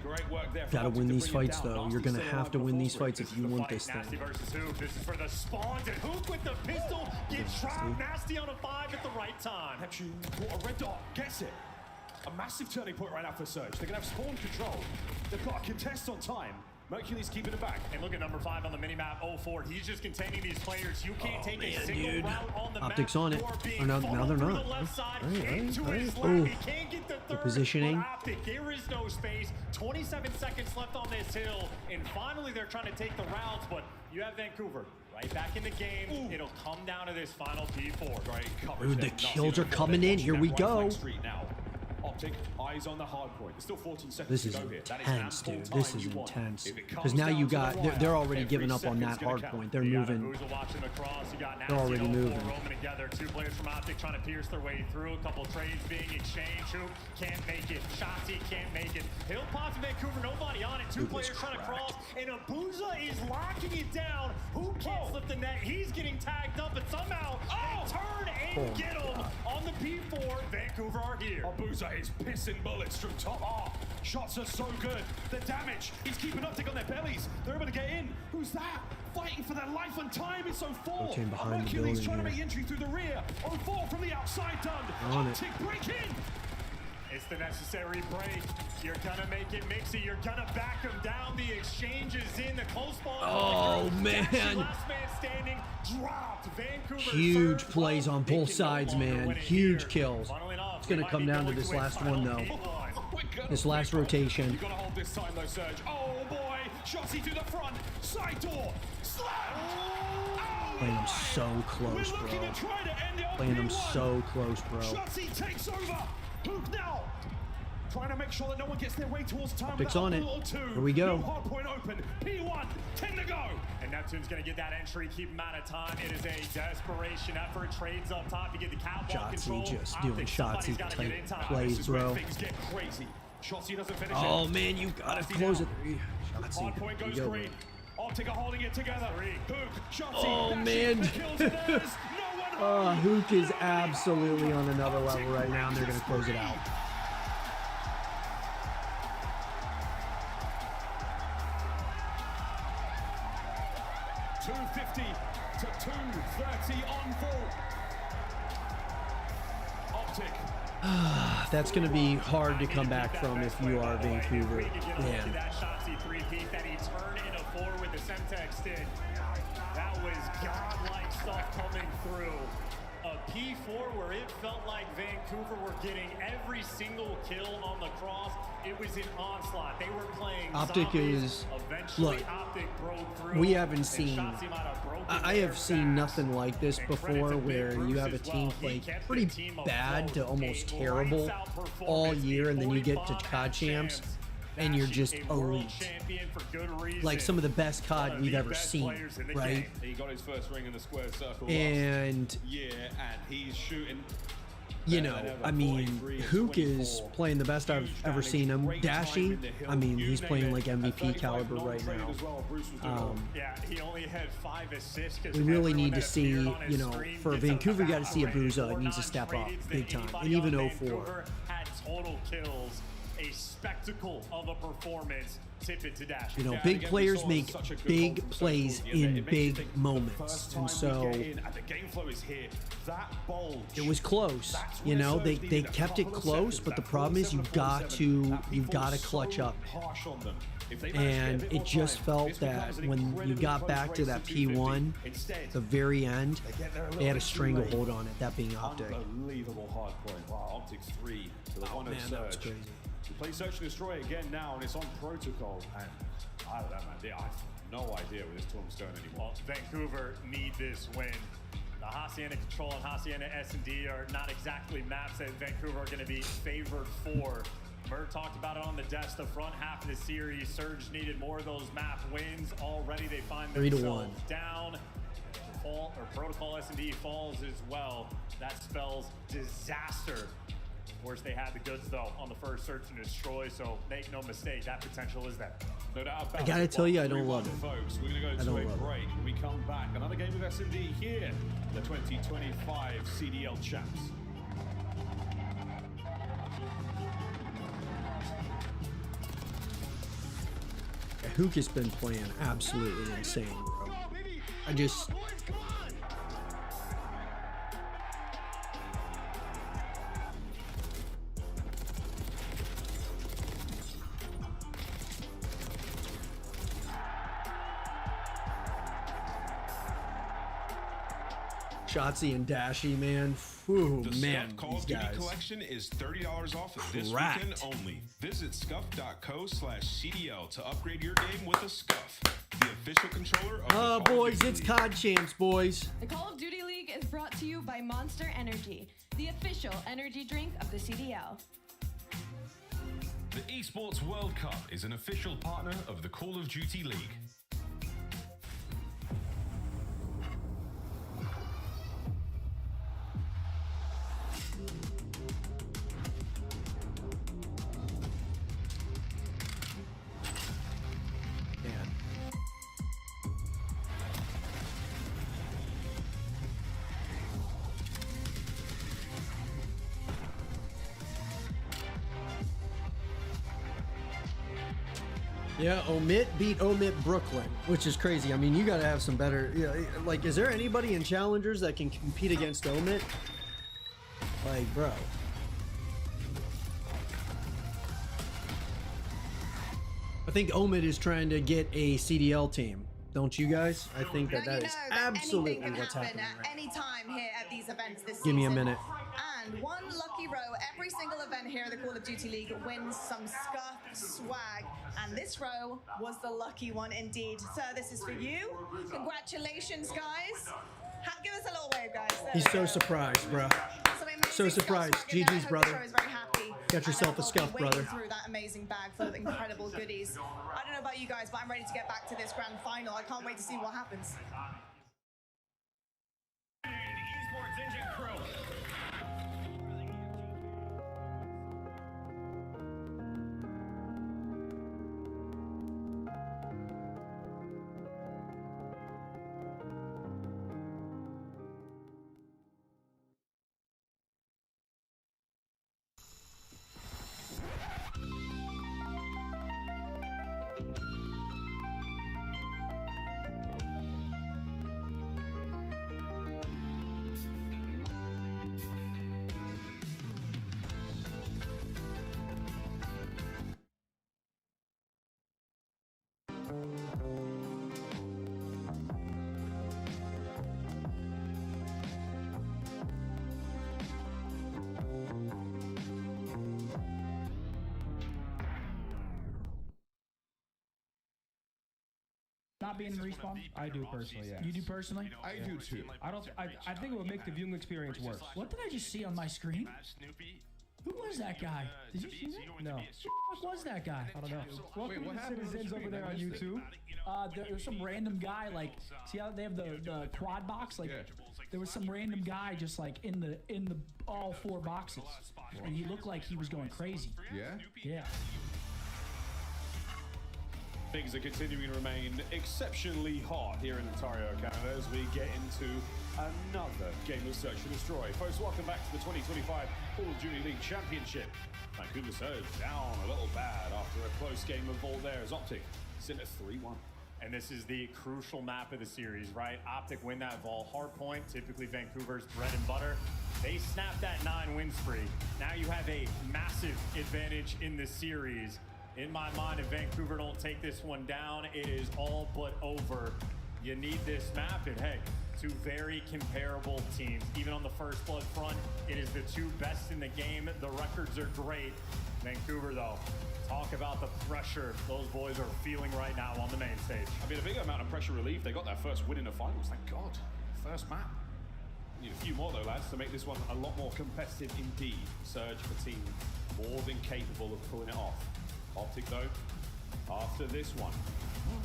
Great work there. Got to win these fights, though. You're going to have to win these fights if you want this thing. Nasty versus Hook. This is for the spawns, and Hook with the pistol gets trapped. Nasty on a 5 at the right time. Neptune caught a red dot, gets it. A massive turning point right now for Surge. They're going to have spawn control. They've got a contest on time. Mercury's keeping it back. And look at number 5 on the minimap, 0-4. He's just containing these players. You can't take a single route on the OpTic's map. on it. Or no, now they're not. All right. Oh, the positioning. There is no space. 27 seconds left on this hill. And finally, they're trying to take the routes, but you have Vancouver right back in the game. Ooh. It'll come down to this final P4. Great coverage. Dude, the kills are coming in. Here we go. OpTic, eyes on the hard point. There's still 14 seconds this is to go here. Intense, dude. This is intense. Because now you got, they're already giving up on that hard point. They're moving. They're already moving. Together. 2 players from OpTic trying to pierce their way through. A couple trades being exchanged. Who can't make it? Shotzi can't make it. Hill pops Vancouver, nobody on it. 2 players trying to cross. And Abuza is locking it down. Who can't slip the net? He's getting tagged up, but somehow they turn and get him on the P4. Vancouver are here. Abuza is pissing bullets from top off. Shots are so good. The damage, he's keeping OpTic on their bellies. They're able to get in. Who's that? Fighting for their life and time. It's 0-4. Mercury's trying to make entry through the rear. 0-4 from the outside done. OpTic break in. It's the necessary break. You're gonna make it mixy. You're gonna back them down. The exchange is in. The close ball. Oh, man. Last man standing dropped. Vancouver huge plays on both sides, man. Huge kills. It's gonna come down to this last one, though. This last rotation. You gotta hold this time, though, Surge. Oh boy, Shotzi to the front. Side door. Slam. Playing them so close, bro. Playing them so close, bro. Shotzi takes over. Hook now. Trying to make sure that no one gets their way towards time. OpTic's on it. Here we go. Hard point open. P1. 10 to go. And Neptune's going to get that entry, keep him out of time. It is a desperation effort. Trades up top to get the catwalk control. Shotzi just doing Shotzi type plays, bro. Things get crazy. Shotzi doesn't finish oh, man, you got to close it. Shotzi. Hard point goes green. OpTic are holding it together. Hook, Shotzi. Oh, man. Hook is absolutely on another level right now, and they're going to close it out. .250 to 230 on full. OpTic. That's going to be hard to come back from if you are Vancouver. Man. That Shotzi 3-peat that he turned in a 4 with the Semtex did. That was godlike stuff coming through. A P4 where it felt like Vancouver were getting every single kill on the cross. It was an onslaught. They were playing OpTic zombies. is, Eventually, look, OpTic broke through. we haven't seen, I have seen fast. nothing like this before where you have a team play pretty bad to almost terrible all year, and then you get to COD Champs and you're just elite. Like some of the best COD we've ever seen, right? He got his first ring in the square circle. And yeah, and he's shooting. You know, I mean, Hook is playing the best I've ever seen him. Dashy, I mean, he's playing like MVP caliber right now. Yeah, he only had 5 assists. We really need to see, you know, for Vancouver, you got to see Abuza. It needs to step up big time. And even 0-4. Had total kills a spectacle of a performance. Tip it to Dash. You know, big players make big plays in big moments, and so it was close. You know, they kept it close, but the problem is you've got to clutch up. And it just felt that when you got back to that P1, the very end, they had a stranglehold on it, that being OpTic. Unbelievable hard point. Wow, OpTic's 3 to the 1 of Man, that was Surge. crazy. We play Search and Destroy again now, and it's on protocol. And I don't know, man. I have no idea where this tournament's going anymore. Well, Vancouver need this win. The Hacienda Control and Hacienda S&D are not exactly maps that Vancouver are going to be favored for. Mert talked about it on the desk. The front half of the series, Surge needed more of those map wins. Already they find 3-1 themselves down. Protocol S&D falls as well. That spells disaster. Of course, they had the goods, though, on the first Search and Destroy, so make no mistake, that potential is there. No doubt about I gotta tell you, I don't 3-1, love it. Folks, we're going to go to a break. When we come back, another game of S&D here, the 2025 CDL Champs. Hook has been playing absolutely insane, bro. I just... Shotzi and Dashy, man. Whew, The man, Scuff Call these of Duty guys. collection is $30 off this Cracked. weekend only. Visit scuff.co/CDL to upgrade your game with a Scuff, the official controller of the Call of Boys, Duty it's League. COD Champs, boys. The Call of Duty League is brought to you by Monster Energy, the official energy drink of the CDL. The Esports World Cup is an official partner of the Call of Duty League. Man. Yeah, Omit beat Omit Brooklyn, which is crazy. I mean, you got to have some better... Yeah, like, is there anybody in Challengers that can compete against Omit? Like, bro. I think Omid is trying to get a CDL team. Don't you guys? I think that that is absolutely what's happening at right any time here at these events this Give me a season. minute. And one lucky row, every single event here at the Call of Duty League wins some scuff swag. And this row was the lucky one indeed. Sir, this is for you. Congratulations, guys. Give us a little wave, guys. There He's we so go. surprised, bro. Some amazing So scuff surprised. swag in there. I GG's, hope brother. the show is very happy. Got yourself a And scuff, we'll be wading brother. through that amazing bag full of incredible goodies. I don't know about you guys, but I'm ready to get back to this grand final. I can't wait to see what happens. Esports Engine Crew. Not being in respawn? I do personally, yeah. You do personally? I do too. I think it would make the viewing experience worse. What did I just see on my screen? Who was that guy? Did you see that? No. Who was that guy? I don't know. Welcome what to happened on the Citizens over screen? there I on missed it. YouTube. There's some random guy, like, see how they have the quad box? Like, Yeah. there was some random guy just like in the all four boxes, and he looked like he was going crazy. Yeah? Yeah. Things are continuing to remain exceptionally hot here in Ontario, Canada, as we get into another game of Search and Destroy. Folks, welcome back to the 2025 Call of Duty League Championship. Vancouver Surge down a little bad after a close game of Vault there as OpTic sitting at 3-1. And this is the crucial map of the series, right? OpTic win that Vault hardpoint, typically Vancouver's bread and butter. They snapped that 9-win spree. Now you have a massive advantage in the series. In my mind, if Vancouver don't take this one down, it is all but over. You need this map, and hey, two very comparable teams. Even on the first blood front, it is the two best in the game. The records are great. Vancouver, though, talk about the pressure those boys are feeling right now on the main stage. I mean, a big amount of pressure relief. They got that first win in the finals, thank God. First map. Need a few more, though, lads, to make this one a lot more competitive indeed. Surge, the team, more than capable of pulling it off. OpTic, though, after this one,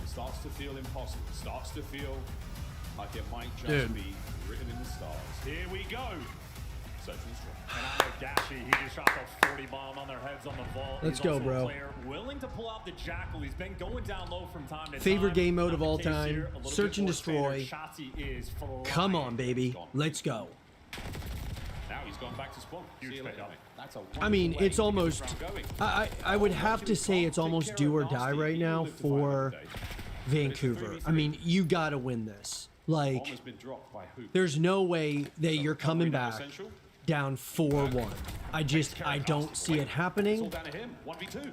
it starts to feel impossible. It starts to feel like it might just be written in the stars. Here we go. Search and Destroy. And I know Dashi, he just shot a 40 bomb on their heads on the vault. Let's He's go, also bro. A player willing to pull out the Jackal. He's been going down low from time to time. Favorite game mode of Not all the case time. here. A little Search bit and more Destroy. standard. Shotzi is flying. Come on, baby. Let's go. Now he's gone back to spawn. Huge See you later, pickup. mate. That's a I mean, wonderful way it's to get almost, this round going. I would have to say it's almost do or die right now for Vancouver. I mean, you gotta win this. Like, Bomb has been dropped by Hoop. there's no way that you're coming Covering back essential. down 4-1. I don't see it It's all happening. down to him. 1v2.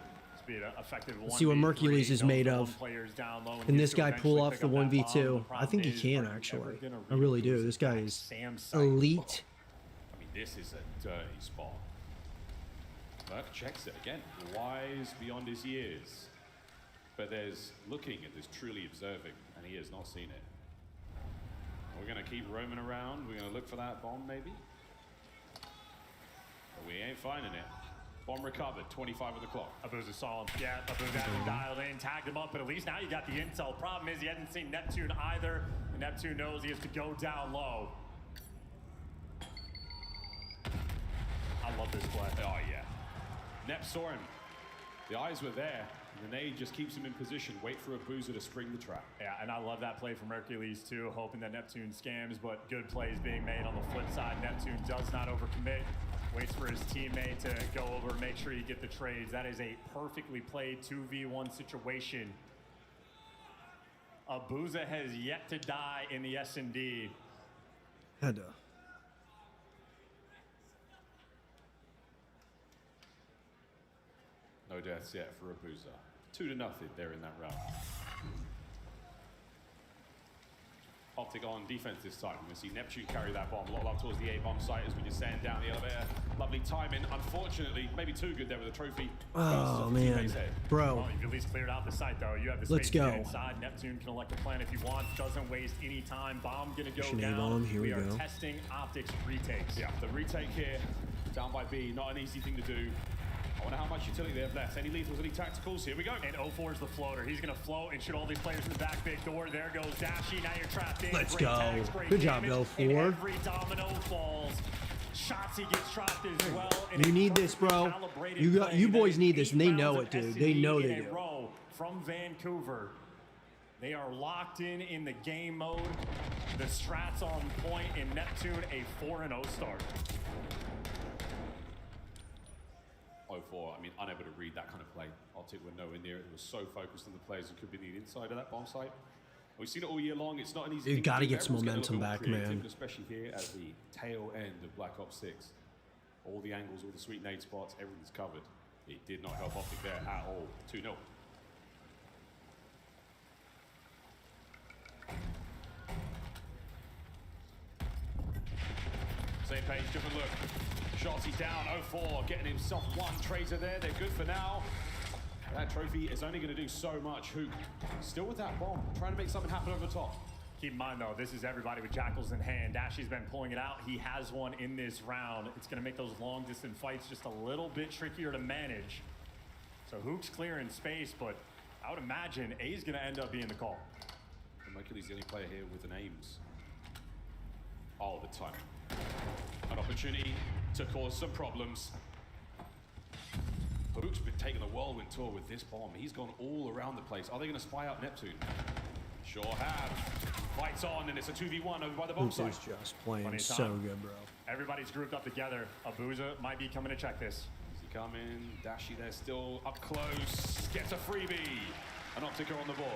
Let's see what Mercules is made of. Can this guy pull off the 1v2? I think he can, actually. I really do. This guy is elite. I mean, this is a dirty spot. Merc checks it again. Wise beyond his years. But there's looking at this, truly observing, and he has not seen it. We're going to keep roaming around. We're going to look for that bomb, maybe. But we ain't finding it. Bomb recovered, 25 of the clock. Abuza saw him. Yeah, Abuza had him dialed in, tagged him up, but at least now you got the intel. Problem is he hadn't seen Neptune either, and Neptune knows he has to go down low. I love this play. Oh, yeah. Nep saw him. The eyes were there. The nade just keeps him in position. Wait for Abuza to spring the trap. Yeah, and I love that play from Hercules too, hoping that Neptune scams, but good plays being made on the flip side. Neptune does not overcommit. Waits for his teammate to go over, make sure you get the trades. That is a perfectly played 2v1 situation. Abuza has yet to die in the S&D. Had to. No deaths yet for Abuza. 2-0 there in that round. OpTic on defense this time. We're going to see Neptune carry that bomb. A lot of love towards the A-bomb site as we descend down the elevator. Lovely timing. Unfortunately, maybe too good there with the trophy. Oh, man. Bro. Well, you've at least cleared out the site, though. You have the Let's space to go. get inside. Neptune can elect a plan if he wants. Doesn't waste any time. Bomb going to go Pushing down. A-bomb. Here we are go. testing OpTic's retakes. Yeah, the retake here, down by B. Not an easy thing to do. I wonder how much utility they have left. Any lethals, any tacticals? Here we go. And 04 is the floater. He's going to float and shoot all these players in the back big door. There goes Dashi. Now you're trapped in. Let's Great go. tags, great Good job, damage, 04. and every domino falls. Shotzi gets trapped as well. You need this, bro. You boys need this, and they know it, dude. They know they do. Row from Vancouver. They are locked in the game mode. The strats on point, and Neptune a 4-0 start. 04, I mean, unable to read that kind of play. OpTic were nowhere near it. It was so focused on the players who could be the inside of that bomb site. We've seen it all year long. It's not an easy You thing gotta to do. get some Everyone's getting a momentum little back, creative, man. Especially here at the tail end of Black Ops 6. All the angles, all the sweet nade spots, everything's covered. It did not help OpTic there at all. 2-0. Same page, different look. Shotzi down, 04, getting himself one tracer there. They're good for now. That trophy is only going to do so much. Hook still with that bomb, trying to make something happen over the top. Keep in mind, though, this is everybody with Jackals in hand. Dashi's been pulling it out. He has one in this round. It's going to make those long-distance fights just a little bit trickier to manage. So Hook's clearing space, but I would imagine A's going to end up being the call. And Mercury's the only player here with an aims. All the time. An opportunity to cause some problems. Boot's been taking a whirlwind tour with this bomb. He's gone all around the place. Are they going to spy out Neptune? Sure have. Fights on, and it's a 2v1 over by the bomb site. Boot is just playing so good, bro. Everybody's grouped up together. Abuza might be coming to check this. Is he coming? Dashy there still up close. Gets a freebie. An OpTic on the board.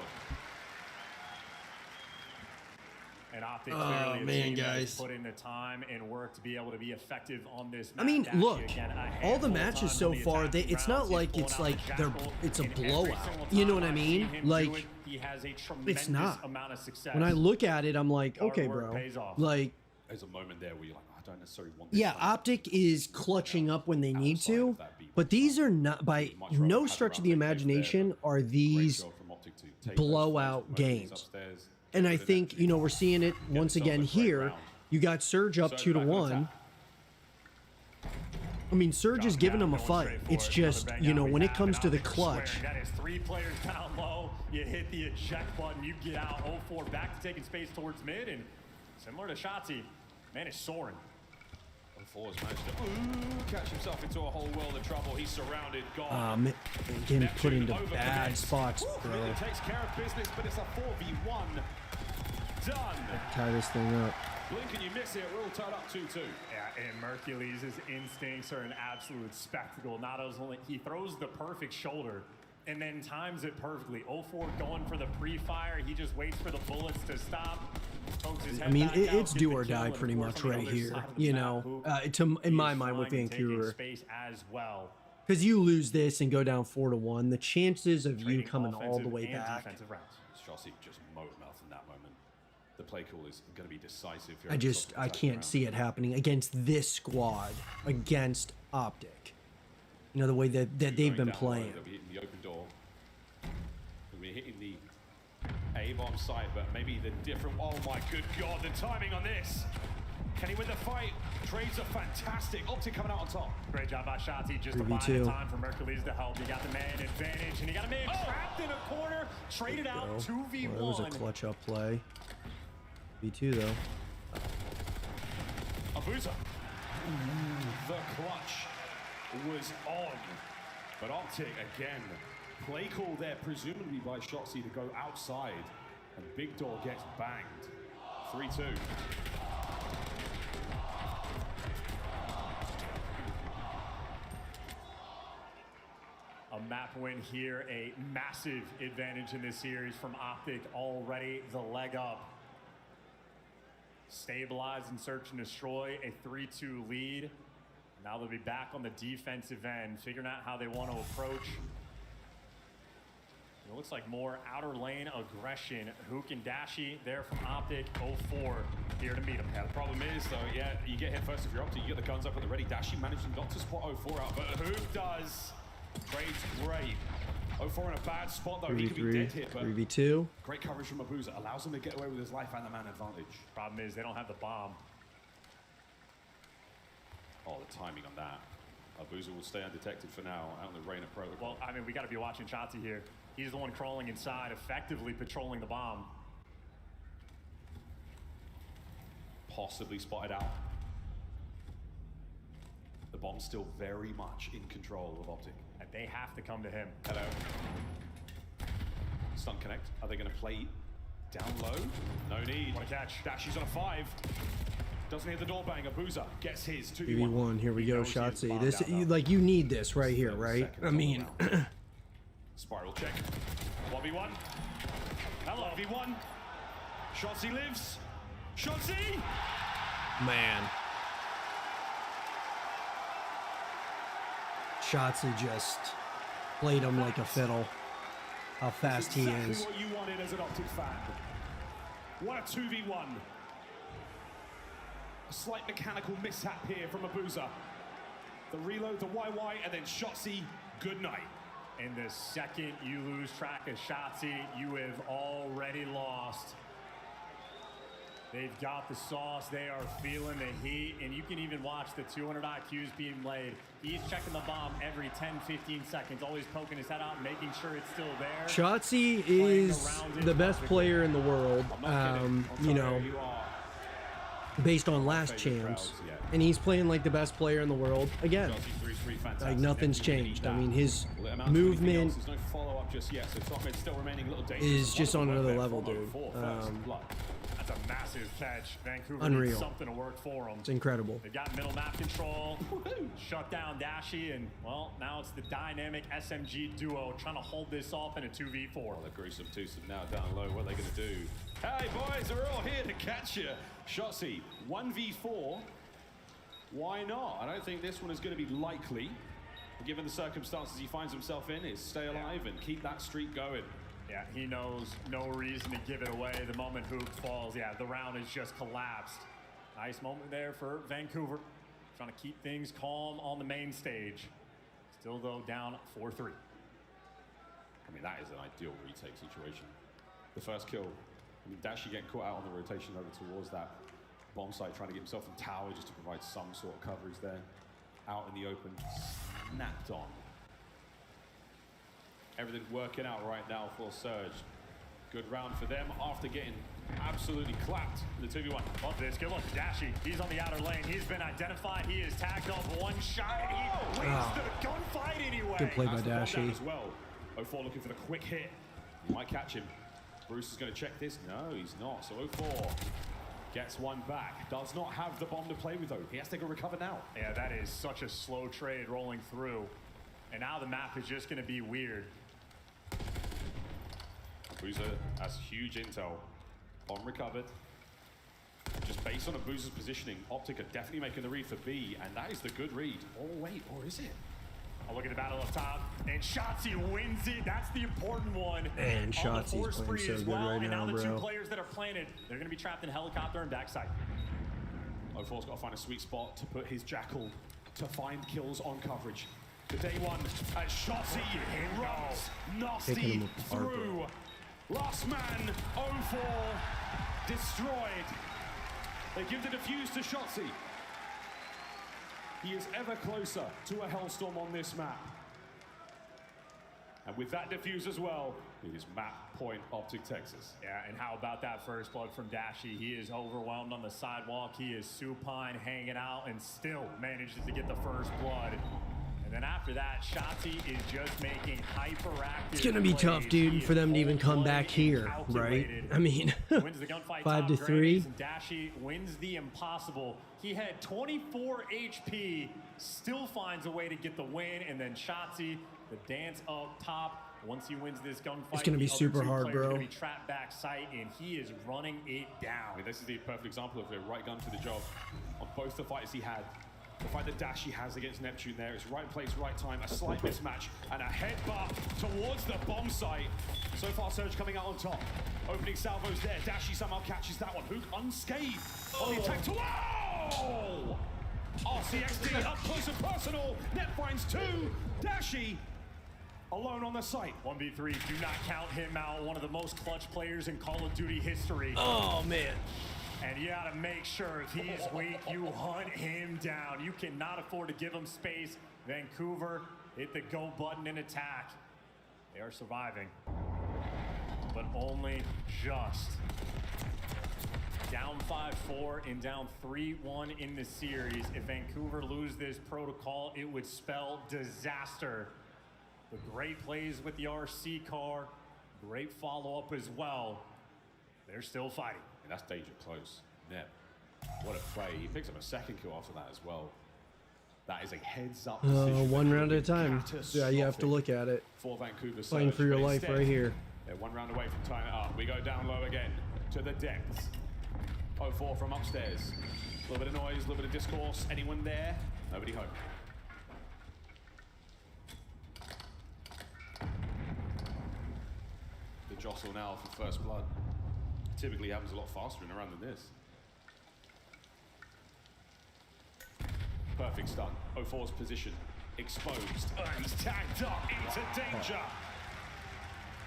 And OpTic Oh, clearly man, guys. put in the time and work to be able to be effective on this I mean, map. look, Again, all the matches so far, it's not like it's like it's a blowout. You know what I mean? Like, it's not. When I look at it, I'm like, okay, bro. Like, there's a moment there where you're like, I don't necessarily want this. yeah, OpTic is clutching up when they need to, but these are not, by no stretch of the imagination, are these blowout games. And I think, you know, we're seeing it once again here. You got Surge up 2-1. I mean, Surge is giving them a fight. It's just, you know, when it comes to the clutch. That is 3 players down low. You hit the eject button, you get out. 0-4 back to taking space towards mid, and similar to Shotzi, man is soaring. 0-4 has managed to catch himself into a whole world of trouble. He's surrounded, gone. Getting put into bad spots, bro. Really takes care of business, but it's a 4v1. Done. Tie this thing up. Blink and you miss it. We're all tied up 2-2. Yeah, and Mercules' instincts are an absolute spectacle. Not only he throws the perfect shoulder and then times it perfectly. 0-4 going for the pre-fire. He just waits for the bullets to stop. I mean, it's do or die pretty much right here. You know, in my mind with Vancouver. Because you lose this and go down 4-1, the chances of you coming all the way back. Shotzi just motor mouth in that moment. The play call is going to be decisive. I can't see it happening against this squad, against OpTic. You know, the way that they've been playing. They'll be hitting the open door. They'll be hitting the A-bomb site, but maybe the different... Oh my good God, the timing on this. Can he win the fight? Trades are fantastic. OpTic coming out on top. Great job by Shotzi, just to buy the time for Mercules to help. He got the man advantage, and he got a man trapped in a corner, traded out 2v1. That was a clutch up play. V2 though. Abuza. The clutch was on. But OpTic again. Play call there, presumably by Shotzi to go outside. And Big Door gets banged. 3-2. A map win here, a massive advantage in this series from OpTic already. The leg up. Stabilize and search and destroy, a 3-2 lead. Now they'll be back on the defensive end, figuring out how they want to approach. It looks like more outer lane aggression. Hook and Dashy there from OpTic. 0-4 here to meet them. Yeah, the problem is, though, yeah, you get hit first if you're OpTic. You get the guns up at the ready. Dashy managed not to spot 0-4 out, but Hook does. Trade's great. 0-4 in a bad spot, though. He could be dead here, but 3v2. Great coverage from Abuza. Allows him to get away with his life and the man advantage. Problem is, they don't have the bomb. Oh, the timing on that. Abuza will stay undetected for now, out in the rain of protocol. Well, I mean, we got to be watching Shotzi here. He's the one crawling inside, effectively patrolling the bomb. Possibly spotted out. The bomb's still very much in control of OpTic. And they have to come to him. Hello. Stun connect. Are they going to play down low? No need. What a catch. Dashy's on a 5. Doesn't hit the door bang. Abuza gets his 2v1. Here we go, Shotzi. This, you need this right here, right? I mean... Spiral check. 1v1. Hello. 1v1. Shotzi lives. Shotzi! Man. Shotzi just played him like a fiddle. How fast he is. What you wanted as an OpTic fan. What a 2v1. A slight mechanical mishap here from Abuza. The reload, the YY, and then Shotzi, good night. And the second you lose track of Shotzi, you have already lost. They've got the sauce, they are feeling the heat, and you can even watch the 200 IQs being laid. He's checking the bomb every 10, 15 seconds, always poking his head out, making sure it's still there. Shotzi is the best player in the world. You know, based on last champs, and he's playing like the best player in the world again. Like nothing's changed. I mean, his movement is just on another level, dude. That's a massive catch. Vancouver Unreal. needs something to work for them. It's incredible. They've got middle map control, shut down Dashy, and well, now it's the dynamic SMG duo trying to hold this off in a 2v4. Well, the gruesome twosome now down low. What are they going to do? Hey, boys, we're all here to catch you. Shotzzy, 1v4. Why not? I don't think this one is going to be likely, given the circumstances he finds himself in, is stay alive and keep that streak going. Yeah, he knows no reason to give it away. The moment Hoop falls, yeah, the round has just collapsed. Nice moment there for Vancouver. Trying to keep things calm on the main stage. Still, though, down 4-3. I mean, that is an ideal retake situation. The first kill, I mean, Dashy getting caught out on the rotation over towards that bomb site, trying to get himself in tower just to provide some sort of coverage there. Out in the open, snapped on. Everything's working out right now for Surge. Good round for them after getting absolutely clapped in the 2v1. Love this. Good luck to Dashy. He's on the outer lane. He's been identified. He is tagged off one shot. And he wins the gunfight anyway. Good play by Dashy. As well. 04 looking for the quick hit. He might catch him. Bruce is going to check this. No, he's not. So 04 gets one back. Does not have the bomb to play with, though. He has to go recover now. Yeah, that is such a slow trade rolling through. And now the map is just going to be weird. Boozer has huge intel. Bomb recovered. Just based on Boozer's positioning, OpTic are definitely making the read for B, and that is the good read. Oh, wait, or is it? I'll look at the battle up top, and Shotzzy wins it. That's the important one. And Shotzi's playing so good right now, the bro. two players that are planted, they're going to be trapped in helicopter and backside. 04's got to find a sweet spot to put his Jackal to find kills on coverage. The day one, as Shotzzy runs nasty through. Last man, 04, destroyed. They give the defuse to Shotzzy. He is ever closer to a hellstorm on this map. And with that defuse as well, it is map point OpTic Texas. Yeah, and how about that first blood from Dashy? He is overwhelmed on the sidewalk. He is supine, hanging out, and still manages to get the first blood. And then after that, Shotzzy is just making hyperactive. It's gonna be tough, dude, for them to even come back here, right? I mean, wins the gunfight 5-3. And Dashy wins the impossible. He had 24 HP, still finds a way to get the win, and then Shotzzy, the dance up top. Once he wins this gunfight, it's gonna be super hard, bro. Gonna be trapped back sight, and he is running it down. I mean, this is the perfect example of the right gun for the job on both the fighters he had. The fight that Dashy has against Neptune there is right place, right time, a slight mismatch, and a headbutt towards the bomb site. So far, Surge coming out on top. Opening salvos there. Dashy somehow catches that one. Hook unscathed on the attack to... Whoa! RCXD up close and personal. Net finds two. Dashy alone on the site. 1v3, do not count him out. One of the most clutch players in Call of Duty history. Oh, man. And you gotta make sure if he's weak, you hunt him down. You cannot afford to give him space. Vancouver, hit the go button and attack. They are surviving, but only just. Down 5-4 and down 3-1 in the series. If Vancouver lose this protocol, it would spell disaster. But great plays with the RC car, great follow-up as well. They're still fighting. And that's danger close. Nep, what a play. He picks up a second kill after that as well. That is a heads-up decision. One round at a time. Yeah, you have to look at it. For Vancouver Surge. Playing for your life right here. They're one round away from tying it up. We go down low again to the depths. 04 from upstairs. A little bit of noise, a little bit of discourse. Anyone there? Nobody home. The jostle now for first blood. Typically happens a lot faster in a round than this. Perfect stun. 04's position exposed. He's tagged up into danger.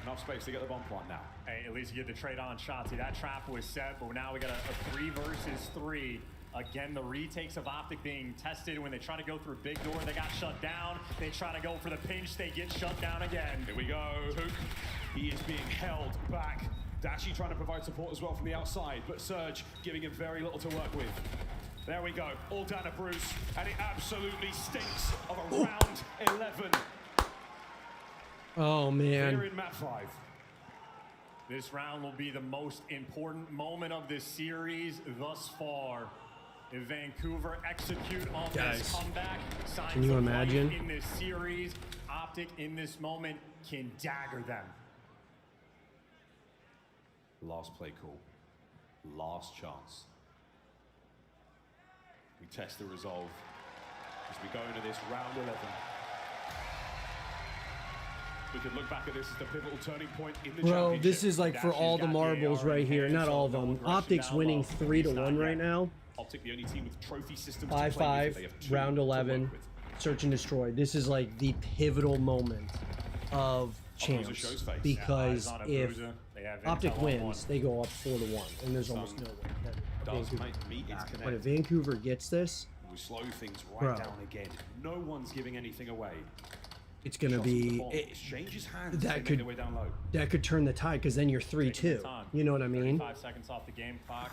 Enough space to get the bomb plant now. Hey, at least you get the trade on Shotzzy. That trap was set, but now we got a 3 versus 3. Again, the retakes of OpTic being tested. When they try to go through big door, they got shut down. They try to go for the pinch, they get shut down again. Here we go. He is being held back Dashi trying to provide support as well from the outside, but Surge giving him very little to work with. There we go, all down to Bruce, and it absolutely stinks of a round 11. Oh, man. Here in map 5. This round will be the most important moment of this series thus far. If Vancouver execute on this comeback, can you imagine? In this series, OpTic in this moment can dagger them. Last play call, last chance. We test the resolve as we go into this round 11. We could look back at this as the pivotal turning point in the championship. This is like for all the marbles right here. Not all of them. OpTic's winning 3-1 right now. OpTic, the only team with trophy systems. 5-5, round 11, search and destroy. This is like the pivotal moment of champs, because if OpTic wins, they go up 4-1, and there's almost no way. But if Vancouver gets this, we slow things right down again. No one's giving anything away. It's gonna be that could turn the tide, because then you're 3-2. You know what I mean? 5 seconds off the game clock.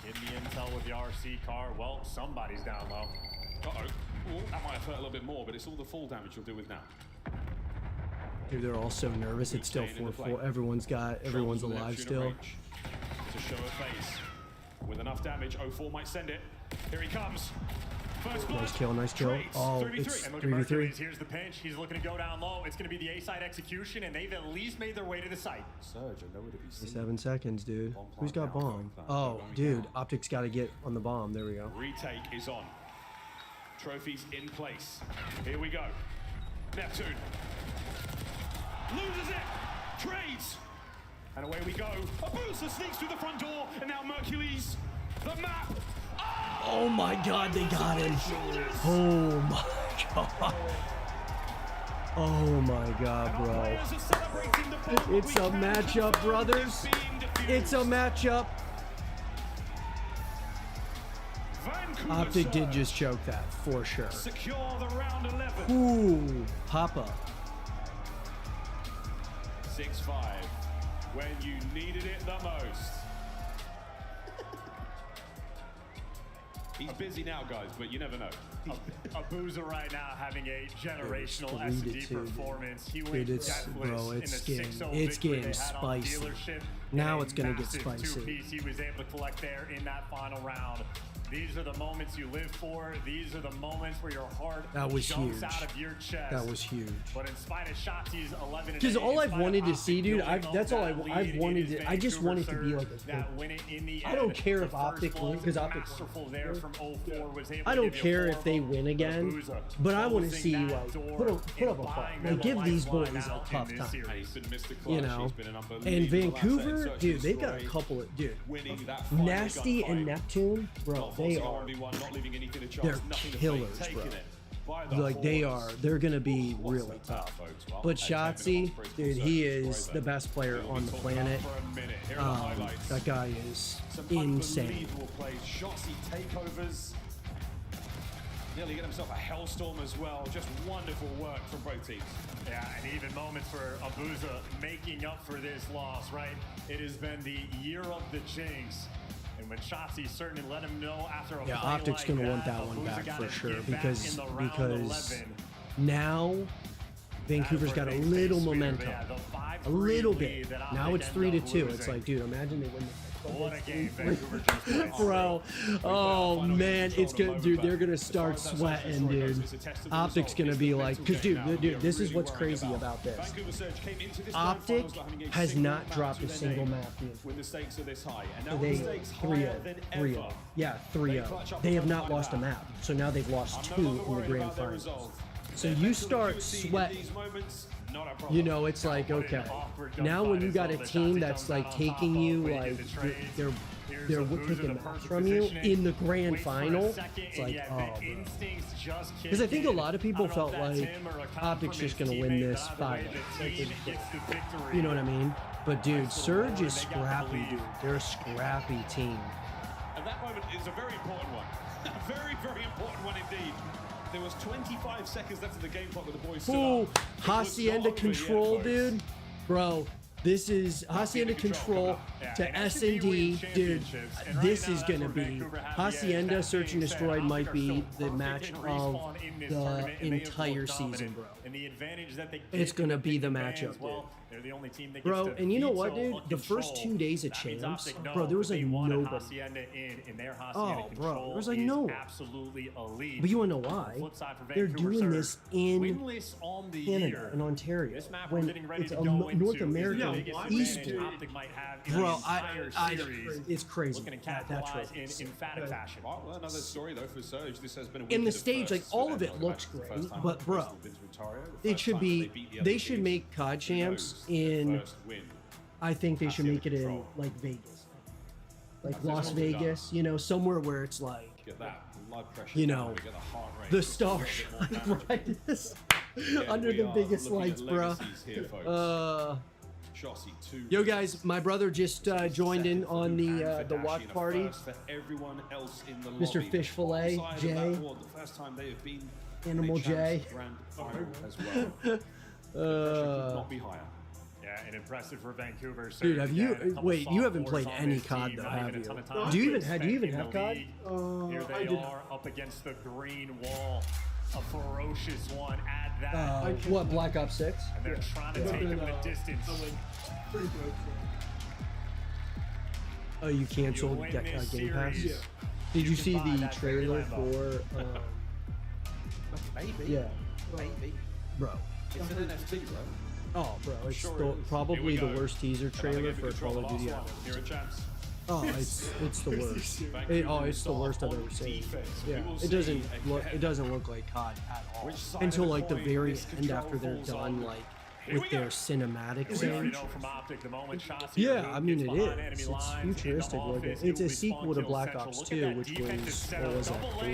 Give me intel with the RC car. Well, somebody's down low. Uh-oh. That might have hurt a little bit more, but it's all the fall damage you'll do with now. Dude, they're all so nervous. It's still 4-4. Everyone's alive still. To show a face. With enough damage, 04 might send it. Here he comes. Nice kill, nice kill. Oh, it's 3v3. Here's the pinch. He's looking to go down low. It's going to be the A-side execution, and they've at least made their way to the site. Surge, I know it to be seen. 7 seconds, dude. Who's got bomb? Oh, dude, OpTic's got to get on the bomb. There we go. Retake is on. Trophies in place. Here we go. Neptune. Loses it. Trades. And away we go. Abusa sneaks through the front door, and now Mercules. The map. Oh my god, they got him. Oh my god. Oh my god, bro. It's a matchup, brothers. It's a matchup. OpTic did just choke that, for sure. Secure the round 11. Ooh, Papa. 6-5. When you needed it the most. He's busy now, guys, but you never know. Abusa right now having a generational SD performance. He went it's getting spicy. Now it's gonna get spicy. He was able to collect there in that final round. These are the moments you live for. These are the moments where your heart jumps out of your chest. That was huge. But in spite of Shotzi's 11, because all I've wanted to see, dude, that's all I've wanted to. I just want it to be like a. I don't care if OpTic wins, because OpTic. I don't care if they win again, but I want to see like put up a fight. Like, give these boys a tough time. You know. And Vancouver, dude, they've got a couple of Nasty and Neptune, bro. They're killers, bro. Like they're gonna be really tough. But Shotzi, dude, he is the best player on the planet. That guy is insane. Shotzi takeovers. Nearly get himself a hellstorm as well. Just wonderful work from both teams. Yeah, and even moments for Abusa making up for this loss, right? It has been the year of the Jinx. And when Shotzi certainly let him know after a OpTic's gonna want that one back for sure, because now Vancouver's got a little momentum, a little bit. Now it's 3-2. It's like, dude, imagine they win this. What a game Vancouver just played. Bro, oh man, it's good, dude. They're gonna start sweating, dude. OpTic's gonna be like, because dude, this is what's crazy about this. OpTic has not dropped a single map yet. When the stakes are this high, and now they the stakes higher than ever. Yeah, 3-0. They have not lost a map, so now they've lost 2 in the grand finals. So you start sweating. You know, it's like, okay, now when you got a team that's like taking you, like they're taking maps from you in the grand final, it's like, oh, because I think a lot of people felt like OpTic's just gonna win this 5-0. You know what I mean? But dude, Surge is scrappy, dude. They're a scrappy team. And that moment is a very important one. A very, very important one indeed. There was 25 seconds left of the game clock with the boys still up. Hacienda control, dude. Bro, This is Hacienda Control to S&D. Dude, this is going to be... Hacienda Search and Destroy might be the match of the entire season, bro. It's going to be the matchup, dude. Bro, and you know what, dude? The first 2 days of Champs, bro, there was like nobody. Oh, bro, there was like no one. But you want to know why? They're doing this in Canada and Ontario. When it's a North American esport. Bro, it's crazy. That's right. In emphatic fashion. Well, another story though for Surge. This has been a in the stage, like all of it looks great, but bro, it should be. They should make COD Champs in. I think they should make it in like Vegas, like Las Vegas. You know, somewhere where it's like, you know, the stars shine brightest under the biggest lights, bro. Yo guys, my brother just joined in on the watch party. Mr. Fish Fillet, Jay, Animal J. Yeah, and impressive for Vancouver. Dude, have you? Wait, you haven't played any COD though, have you? Do you even have COD? Here they are up against the green wall. A ferocious one. Add that. What, Black Ops 6? And they're trying to take him the distance. Oh, you canceled Game Pass? Yeah. Did you see the trailer for? Maybe. Yeah. Maybe. Bro. It's an NFT, bro. Oh, bro, it's probably the worst teaser trailer for Call of Duty ever. Oh, it's the worst. It's the worst I've ever seen. Yeah, it doesn't look like COD at all until like the very end after they're done like with their cinematic stage. Yeah, I mean it is. It's futuristic looking. It's a sequel to Black Ops 2, which was what was that, Cold War?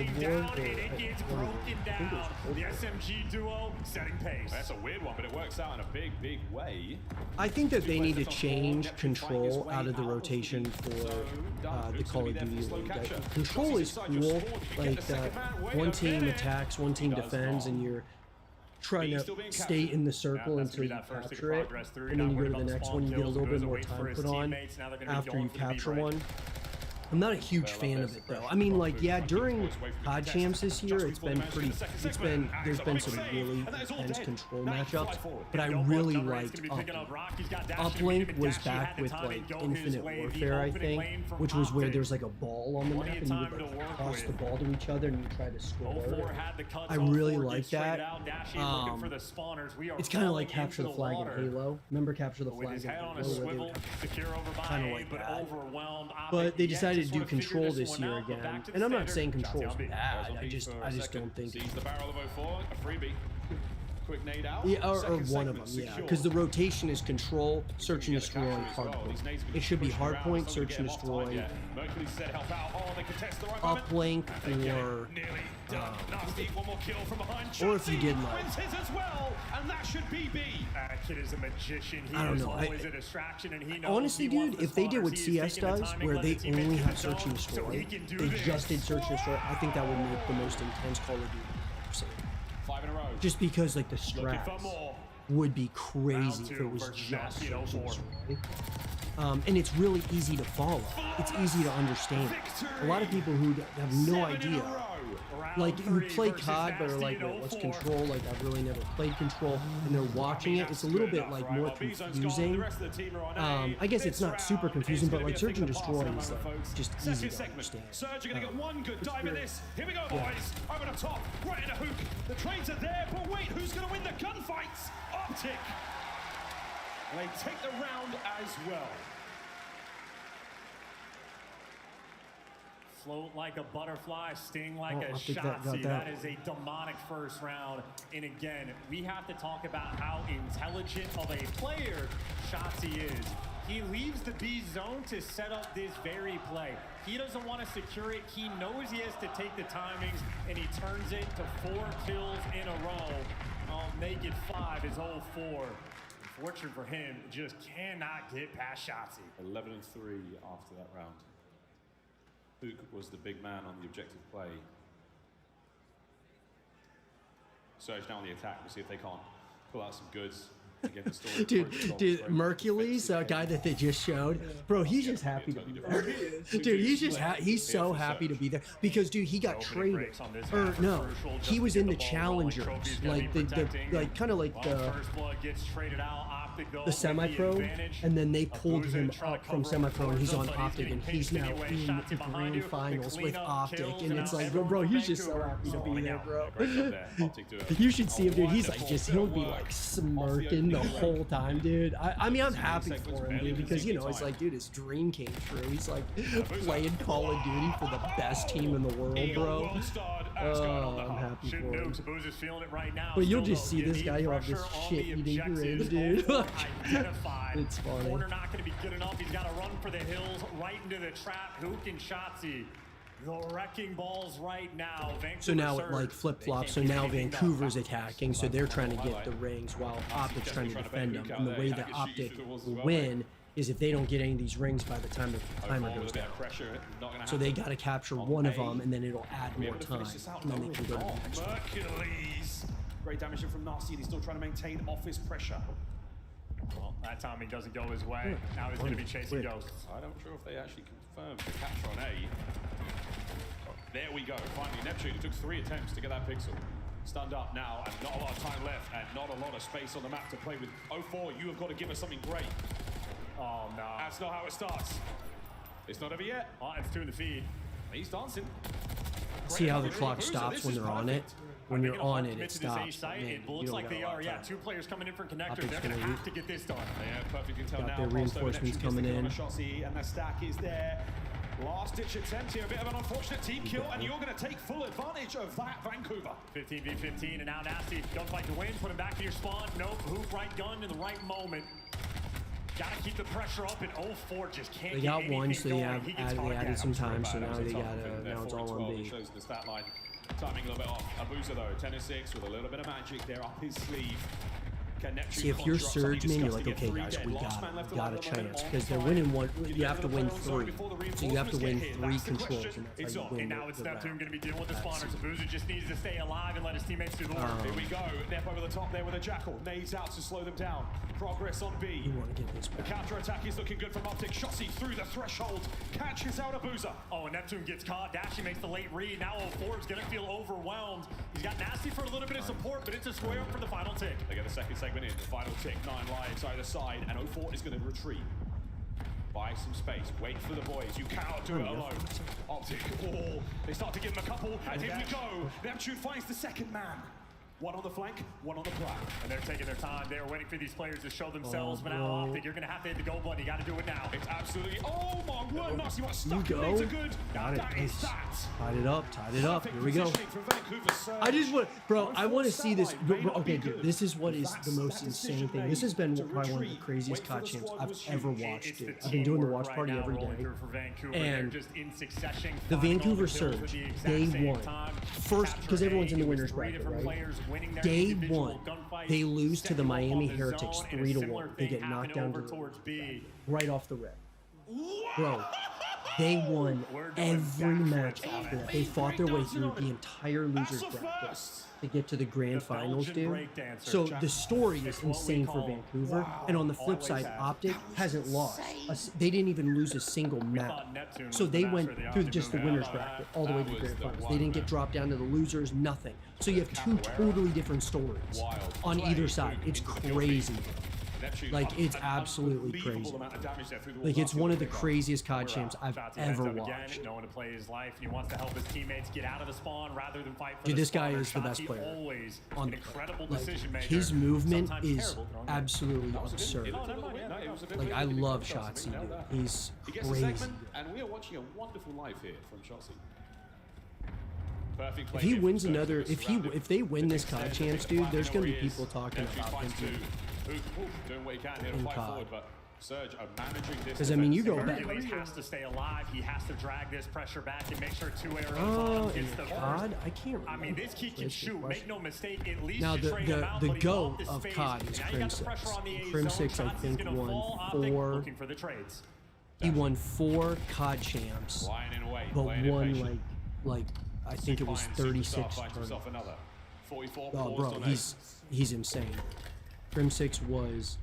The SMG duo setting pace. That's a weird one, but it works out in a big way. I think that they need to change Control out of the rotation for the Call of Duty League. Control is cool, like that one team attacks, one team defends, and you're trying to stay in the circle until you capture it, and then you go to the next one, you get a little bit more time put on after you capture one. I'm not a huge fan of it though. I mean, like, yeah, during COD Champs this year, there's been some really intense Control matchups, but I really liked Uplink. Uplink was back with like Infinite Warfare, I think, which was where there's like a ball on the map and you would like toss the ball to each other and you try to score. I really like that. It's kind of like Capture the Flag in Halo. Remember Capture the Flag in Halo? Kind of like that. But they decided to do Control this year again, and I'm not saying Control's bad. I just don't think. Sees the barrel of 04, a freebie. Quick nade out. Yeah, or one of them, yeah. Because the rotation is Control, Search and Destroy, Hardpoint. It should be Hardpoint, Search and Destroy, Uplink, or if you did like, I don't know. Honestly, dude, if they did what CS does, where they only have Search and Destroy, they just did Search and Destroy, I think that would make the most intense Call of Duty I've seen. 5 in a row. Just because like the strats would be crazy if it was just Search and Destroy. And it's really easy to follow. It's easy to understand. A lot of people who have no idea, like who play COD but are like, well, what's Control? Like I've really never played Control, and they're watching it. It's a little bit like more confusing. I guess it's not super confusing, but like Search and Destroy is like just easy to understand. Surge are gonna get one good dive at this. Here we go, boys. Over the top, right in the hook. The trains are there, but wait, who's gonna win the gunfights? OpTic. And they take the round as well. Float like a butterfly, sting like a Shotzi. That is a demonic first round. And again, we have to talk about how intelligent of a player Shotzi is. He leaves the B zone to set up this very play. He doesn't want to secure it. He knows he has to take the timings, and he turns it to 4 kills in a row. Make it 5 is 0-4. Unfortunate for him, just cannot get past Shotzi. 11-3 after that round. Hook was the big man on the objective play. Surge now on the attack. We'll see if they can't pull out some goods. Again, the story Dude, Mercules, a guy that they just showed, bro, he's just happy to be there. Dude, he's so happy to be there because, dude, he got traded. Or no, he was in the Challengers, like like kind of like the semi-pro, and then they pulled him up from semi-pro, and he's on OpTic, and he's now in the grand finals with OpTic, and it's like, bro, he's just so happy to be there, bro. You should see him, dude. He's like he'll be like smirking the whole time, dude. I mean, I'm happy for him, dude, because, you know, it's like, dude, his dream came true. He's like playing Call of Duty for the best team in the world, bro. I'm happy for him. But you'll just see this guy, he'll have this shit-eating grin, dude. It's funny. Corner not going to be good enough. He's got to run for the hills, right into the trap. Hook and Shotzi. The wrecking balls right now. So now it like flip-flops. So now Vancouver's attacking, so they're trying to get the rings while OpTic's trying to defend them. And the way that OpTic will win is if they don't get any of these rings by the time the timer goes down. So they got to capture one of them, and then it'll add more time, and then they can go to the next one. Mercules. Great damage from Nasty, and he's still trying to maintain office pressure. Well, that timing doesn't go his way. Now he's going to be chasing ghosts. I'm not sure if they actually confirmed the capture on A. There we go. Finally, Neptune. It took 3 attempts to get that pixel. Stunned up now, and not a lot of time left, and not a lot of space on the map to play with. 04, you have got to give us something great. Oh, no. That's not how it starts. It's not over yet. Oh, it's 2 in the feed. He's dancing. See how the clock stops when they're on it? When you're on it, it stops. It looks like they are. Yeah, 2 players coming in for connectors. They're going to have to get this done. Yeah, perfectly tell now. Got their reinforcements coming in. And the stack is there. Last ditch attempt here, a bit of an unfortunate team kill, and you're going to take full advantage of that, Vancouver. 15v15, and now Nasty. Gunfight to win, put him back to your spawn. Nope, hoop right gun in the right moment. Gotta keep the pressure up, and 04 just can't. They got one, so they added some time, so now they got now it's all on B. Shows the stat line. Timing a little bit off. Abusa though, 10-6 with a little bit of magic there up his sleeve. See, if you're Surge, man, you're like, okay, guys, we got a chance because they're winning one. You have to win 3, so you have to win 3 controls, and that's how you win. And now it's Neptune going to be dealing with the spawners. Abusa just needs to stay alive and let his teammates do the work. Here we go. Nep over the top there with a Jackal. Nades out to slow them down. Progress on B. You want to get this back. The counter attack is looking good from OpTic. Shotzi through the threshold. Catches out Abusa. Oh, and Neptune gets caught. Dashy makes the late read. Now 04 is going to feel overwhelmed. He's got Nasty for a little bit of support, but it's a square up for the final tick. They get the second segment in. The final tick. 9 lives either side, and 04 is going to retreat. Buy some space. Wait for the boys. You cannot do it alone. OpTic. Oh, they start to give him a couple, and here we go. Neptune finds the second man. One on the flank, one on the flank. And they're taking their time. They're waiting for these players to show themselves. But now OpTic, you're going to have to hit the goal button. You got to do it now. It's absolutely. Oh my word, Nasty. What stuck go. Are good. Got that it. is that. Tied it up. Tied it up. Here we go. I just want, bro. I want to see this. Okay, dude. This is what is the most insane thing. This has been probably one of the craziest COD champs I've ever watched, dude. I've been doing the watch party every day, and the Vancouver Surge, day 1, first because everyone's in the winners bracket, right? Day 1, they lose to the Miami Heretics 3-1. They get knocked down to right off the rip. Bro, they won every match after that. They fought their way through the entire losers bracket to get to the grand finals, dude. So the story is insane for Vancouver. And on the flip side, OpTic hasn't lost. They didn't even lose a single map. So they went through just the winners bracket all the way to the grand finals. They didn't get dropped down to the losers, nothing. So you have 2 totally different stories on either side. It's crazy. Like, it's absolutely crazy. Like, it's one of the craziest COD champs I've ever watched. Knowing to play his life, and he wants to help his teammates get out of the spawn rather than fight for Dude, this guy is the best player on the incredible like, decision maker. his movement is absolutely absurd. Like, I love Shotzi, dude. He's crazy. And we are watching a wonderful life here from Shotzi. If he wins another, if they win this COD champs, dude, there's gonna be people talking about him doing what he can here to fight forward, but Surge are managing this. Because I mean, you go back. He has to stay alive. He has to drag this pressure back and make sure 2 arrows gets the COD, I can't remember. I mean, this kid can shoot. Make no mistake. At least now the GOAT of COD is Crim6. Crim6, I think, won 4. He won 4 COD champs, but won like I think it was 36. Oh, bro, he's insane. Prim 6 was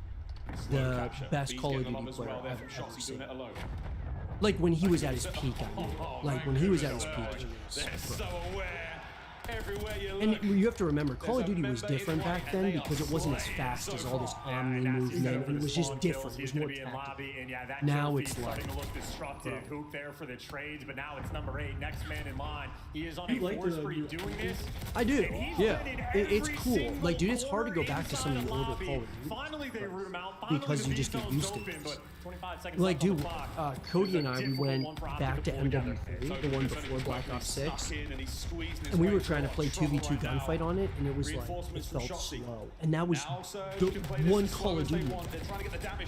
the best Call of Duty player well I've from ever Shotzi seen. doing it alone. Like when he was at his peak, I mean. Like when he was at his peak, it They're was, so aware. Everywhere you look. and you have to remember, Call of Duty was different back then because it wasn't as fast as all this Omni movement. It was just different. It was more tactical. Now it's like, starting to look destructive. Hoop there for the trades, but now it's number 8, next man in line. He is on a force spree doing this. I do, yeah. It's cool. Like, dude, it's hard to go back to some of the older Call of Duty Finally, they root him out. because you just get used to it. Like, dude, Cody and I, we went back to MW3, the one before Black Ops 6, and we were trying to play 2v2 gunfight on it, and it was like, it felt slow. And that was the one Call of Duty,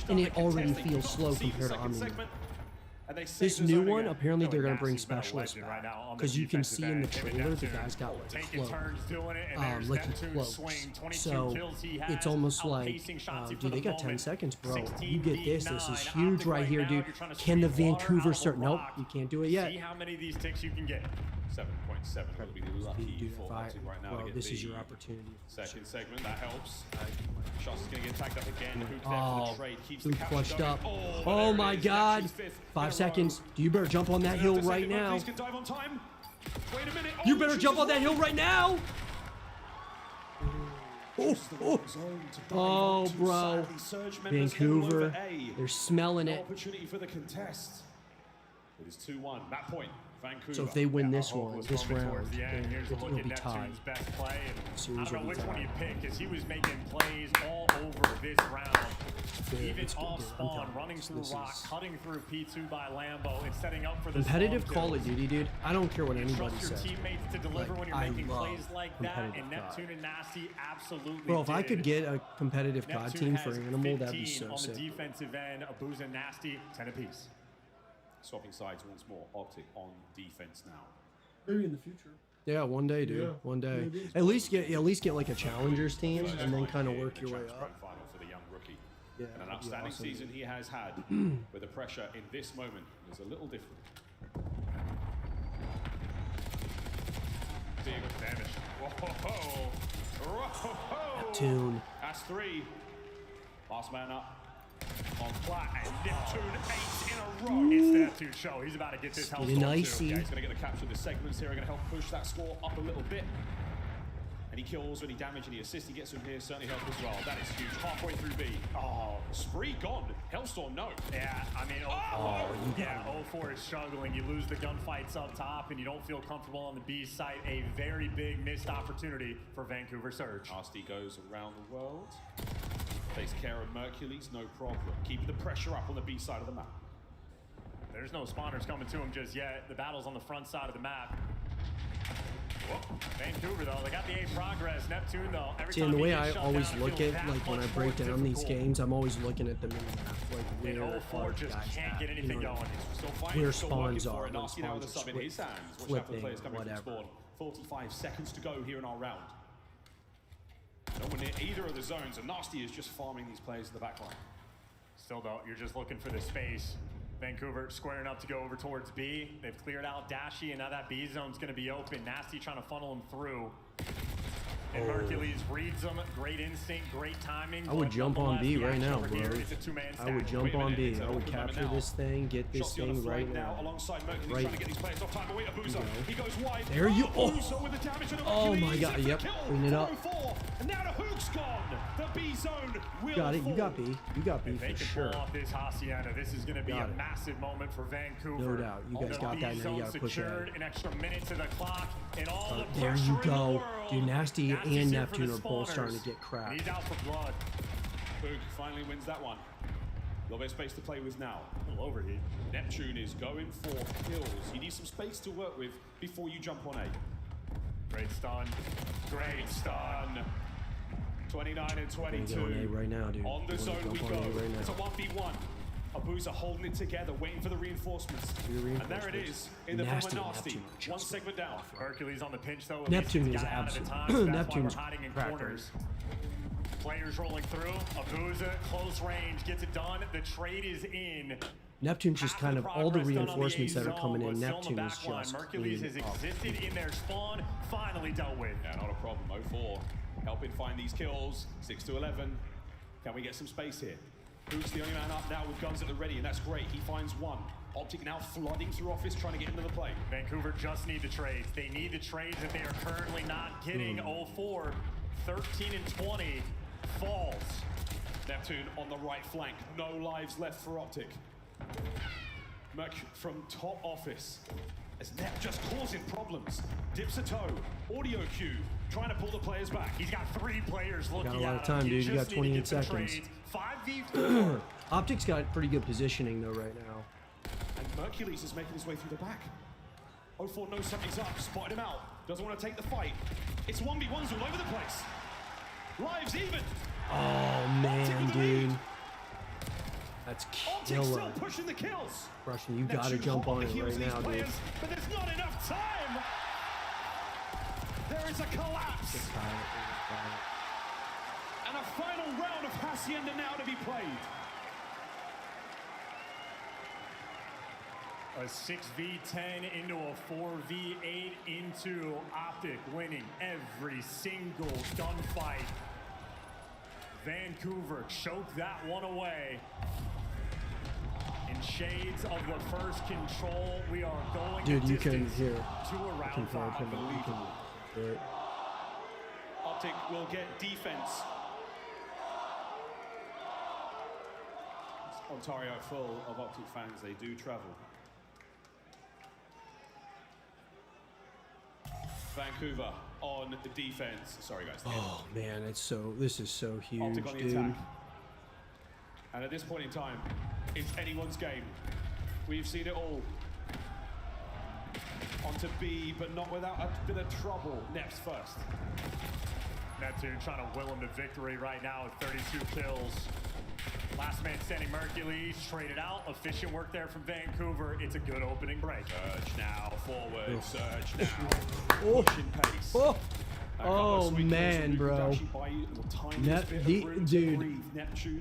and it already feels slow compared to Omni. This new one, apparently they're going to bring specialists back, because you can see in the trailer the guy's got like a cloak, he floats. So it's almost like, dude, they got 10 seconds, bro. You get this is huge right here, dude. Can the Vancouver Surge? Nope, you can't do it yet. See how many of these ticks you can get. 7.7 will be lucky for OpTic right now to get this the is your opportunity. second segment. That helps. Shots is going to get tagged up again. Hook there for Oh, the trade. Keeps who the capture clutched going. up? Oh, Oh there my it is. God! She's fifth 5 in a seconds. row. You better jump on that hill Another right second, now. Please can dive on time. Wait a minute. You Oh, better she's jump on that hill wrong. right now. Oh, bro. Vancouver, they're smelling it. Opportunity for the contest. It is 2-1. That point, Vancouver. So if they win this one, Hopeless this moment round, towards the end. Here's a it'll look at be tied. Neptune's best play. And Series I don't know will be which one tied. you pick, because he was making plays all over this round. Even it's good, off dude. I'm spawn, telling you, running through this rock, is- cutting through P2 by Lambo, and setting up for the Competitive spawn Call of kills. Duty, dude. I don't care what anybody Trust your says. teammates to deliver Like, when you're I making love plays like that, and competitive COD. Neptune and Nasty absolutely Bro, if I could did. get a competitive COD Neptune team for has Animal, that'd be 15 so on sick. the defensive end, Abuza and Nasty, 10 apiece. Swapping sides once more. OpTic on defense now. Maybe in the future. Yeah, one day, dude. Yeah. One day. Maybe. At least get like a challengers team, and then kind of work your way Champs up. Pro final for the young rookie. Yeah, And an that'd be outstanding awesome, season dude. he has had, with the pressure in this moment is a little different. Big damage. Whoa. Whoa. Tune. That's 3. Last man up. On flat, and Neptune 8 in a row. It's the Neptune show. He's about to get this Getting household icy. too. Yeah, he's going to get the capture. The segments here are going to help push that score up a little bit. Any kills, any damage, any assist he gets from here certainly help as well. That is huge. Halfway through B. Oh, spree gone. Hellstorm, no. Yeah, I mean, yeah, 04 is struggling. You lose the gunfights up top, and you don't feel comfortable on the B site. A very big missed opportunity for Vancouver Surge. Nasty goes around the world. Takes care of Mercules, no problem. Keeping the pressure up on the B side of the map. There's no spawners coming to him just yet. The battle's on the front side of the map. Whoa. Vancouver, though, they got the A progress. Neptune, though, every See, time and the he way gets I shut always down, it look feels at, that like when I much break more down these difficult. games, I'm always looking at the mini map, like And where 04 our just guys can't at, get anything you know, going. Still fighting, where still working spawns for are, it. when Nasty now with the spawns sub are in his hands. Watch out for the flipping, players coming from whatever. spawn. 45 seconds to go here in our round. No one near either of the zones, and Nasty is just farming these players in the back line. Still, though, you're just looking for the space. Vancouver squaring up to go over towards B. They've cleared out Dashy, and now that B zone's going to be open. Nasty trying to funnel him through. And Hercules reads him. Great instinct, great timing. I would but jump on B nonetheless, the right action now, over bro. here is a two-man I would stack. jump Wait a on minute, B. it's I an would open moment capture now. this thing, get this Shotzi on the thing right flank now, now. alongside Mercules Right. trying to get these players off time. Away Abuza. He goes wide. There you- oh. Abuza with the damage and Oh Hercules my God, in for the yep, kill. clean it up. 4-4. And now the hook's gone. The B zone will Got it. You fall. got B. You got B If they for can sure. pull off this Hacienda, this is going to be Got a it. massive moment for Vancouver. No doubt. You guys The got B that, now you zone gotta push secured, ahead. an extra minute to the clock, and all the There pressure you in the go. world. Dude, Nasty Nasty's and here for Neptune the are both spawners. starting to get And cracked. he's out for blood. Boog finally wins that one. A little bit of space to play with now. A little overheat. Neptune is going for kills. You need some space to work with before you jump on A. Great stun. Great stun. 29 and We're 22. going A right now, dude. On the We're zone gonna we jump go. on A right now. It's a 1v1. Abuza holding it together, waiting for the reinforcements. And there it is, in the form Nasty of and Nasty. Neptune are just One segment down. Hercules on the pinch, though. Neptune He's is got out of the absolute- time, so that's Neptune's why we're hiding in cracker. corners. Players rolling through. Abuza, close range, gets it done. The trade is in. Neptune's just Half kind the of all the progress done on reinforcements A that are coming zone, in. but still Neptune the is back line. just Hercules has cleaning up. existed in their spawn, finally dealt with. Yeah, not a problem. 0-4. Helping find these kills. 6 to 11. Can we get some space here? Who's the only man up now with guns at the ready, and that's great. He finds one. OpTic now flooding through office, trying to get into the play. Vancouver just need the trades. They need the trades that they are currently not getting. 0-4, 13 and 20, falls. Neptune on the right flank. No lives left for OpTic. Merc from top office. As Nep just causing problems. Dips a toe. Audio cue. Trying to pull the players back. He's got 3 players looking at him. Got a lot of time, dude. You got 28 seconds. 5v4. OpTic's got pretty good positioning, though, right now. And Mercules is making his way through the back. 0-4 knows something's up. Spotted him out. Doesn't want to take the fight. It's 1v1s all over the place. Lives even. Oh, man, dude. That's OpTic killer. still pushing the kills. Russian, you gotta jump on it right now, dude. But there's not enough time. There is a collapse. And a final round of Hacienda now to be played. A 6v10 into a 4v8 into OpTic winning every single gunfight. Vancouver choked that one away. In shades of the first control, we are going Dude, you can distance hear. to a round 5. OpTic will get defense. Ontario full of OpTic fans, they do travel. Vancouver on the defense. Sorry guys. Oh man, this is so huge, OpTic on the dude. attack. And at this point in time, it's anyone's game. We've seen it all. Onto B, but not without a bit of trouble. Neps first. Neptune trying to will him to victory right now with 32 kills. Last man standing, Mercules traded out. Efficient work there from Vancouver. It's a good opening break. Surge now, forward, Surge now. Oh. Pushing pace. Oh man, bro. Dude,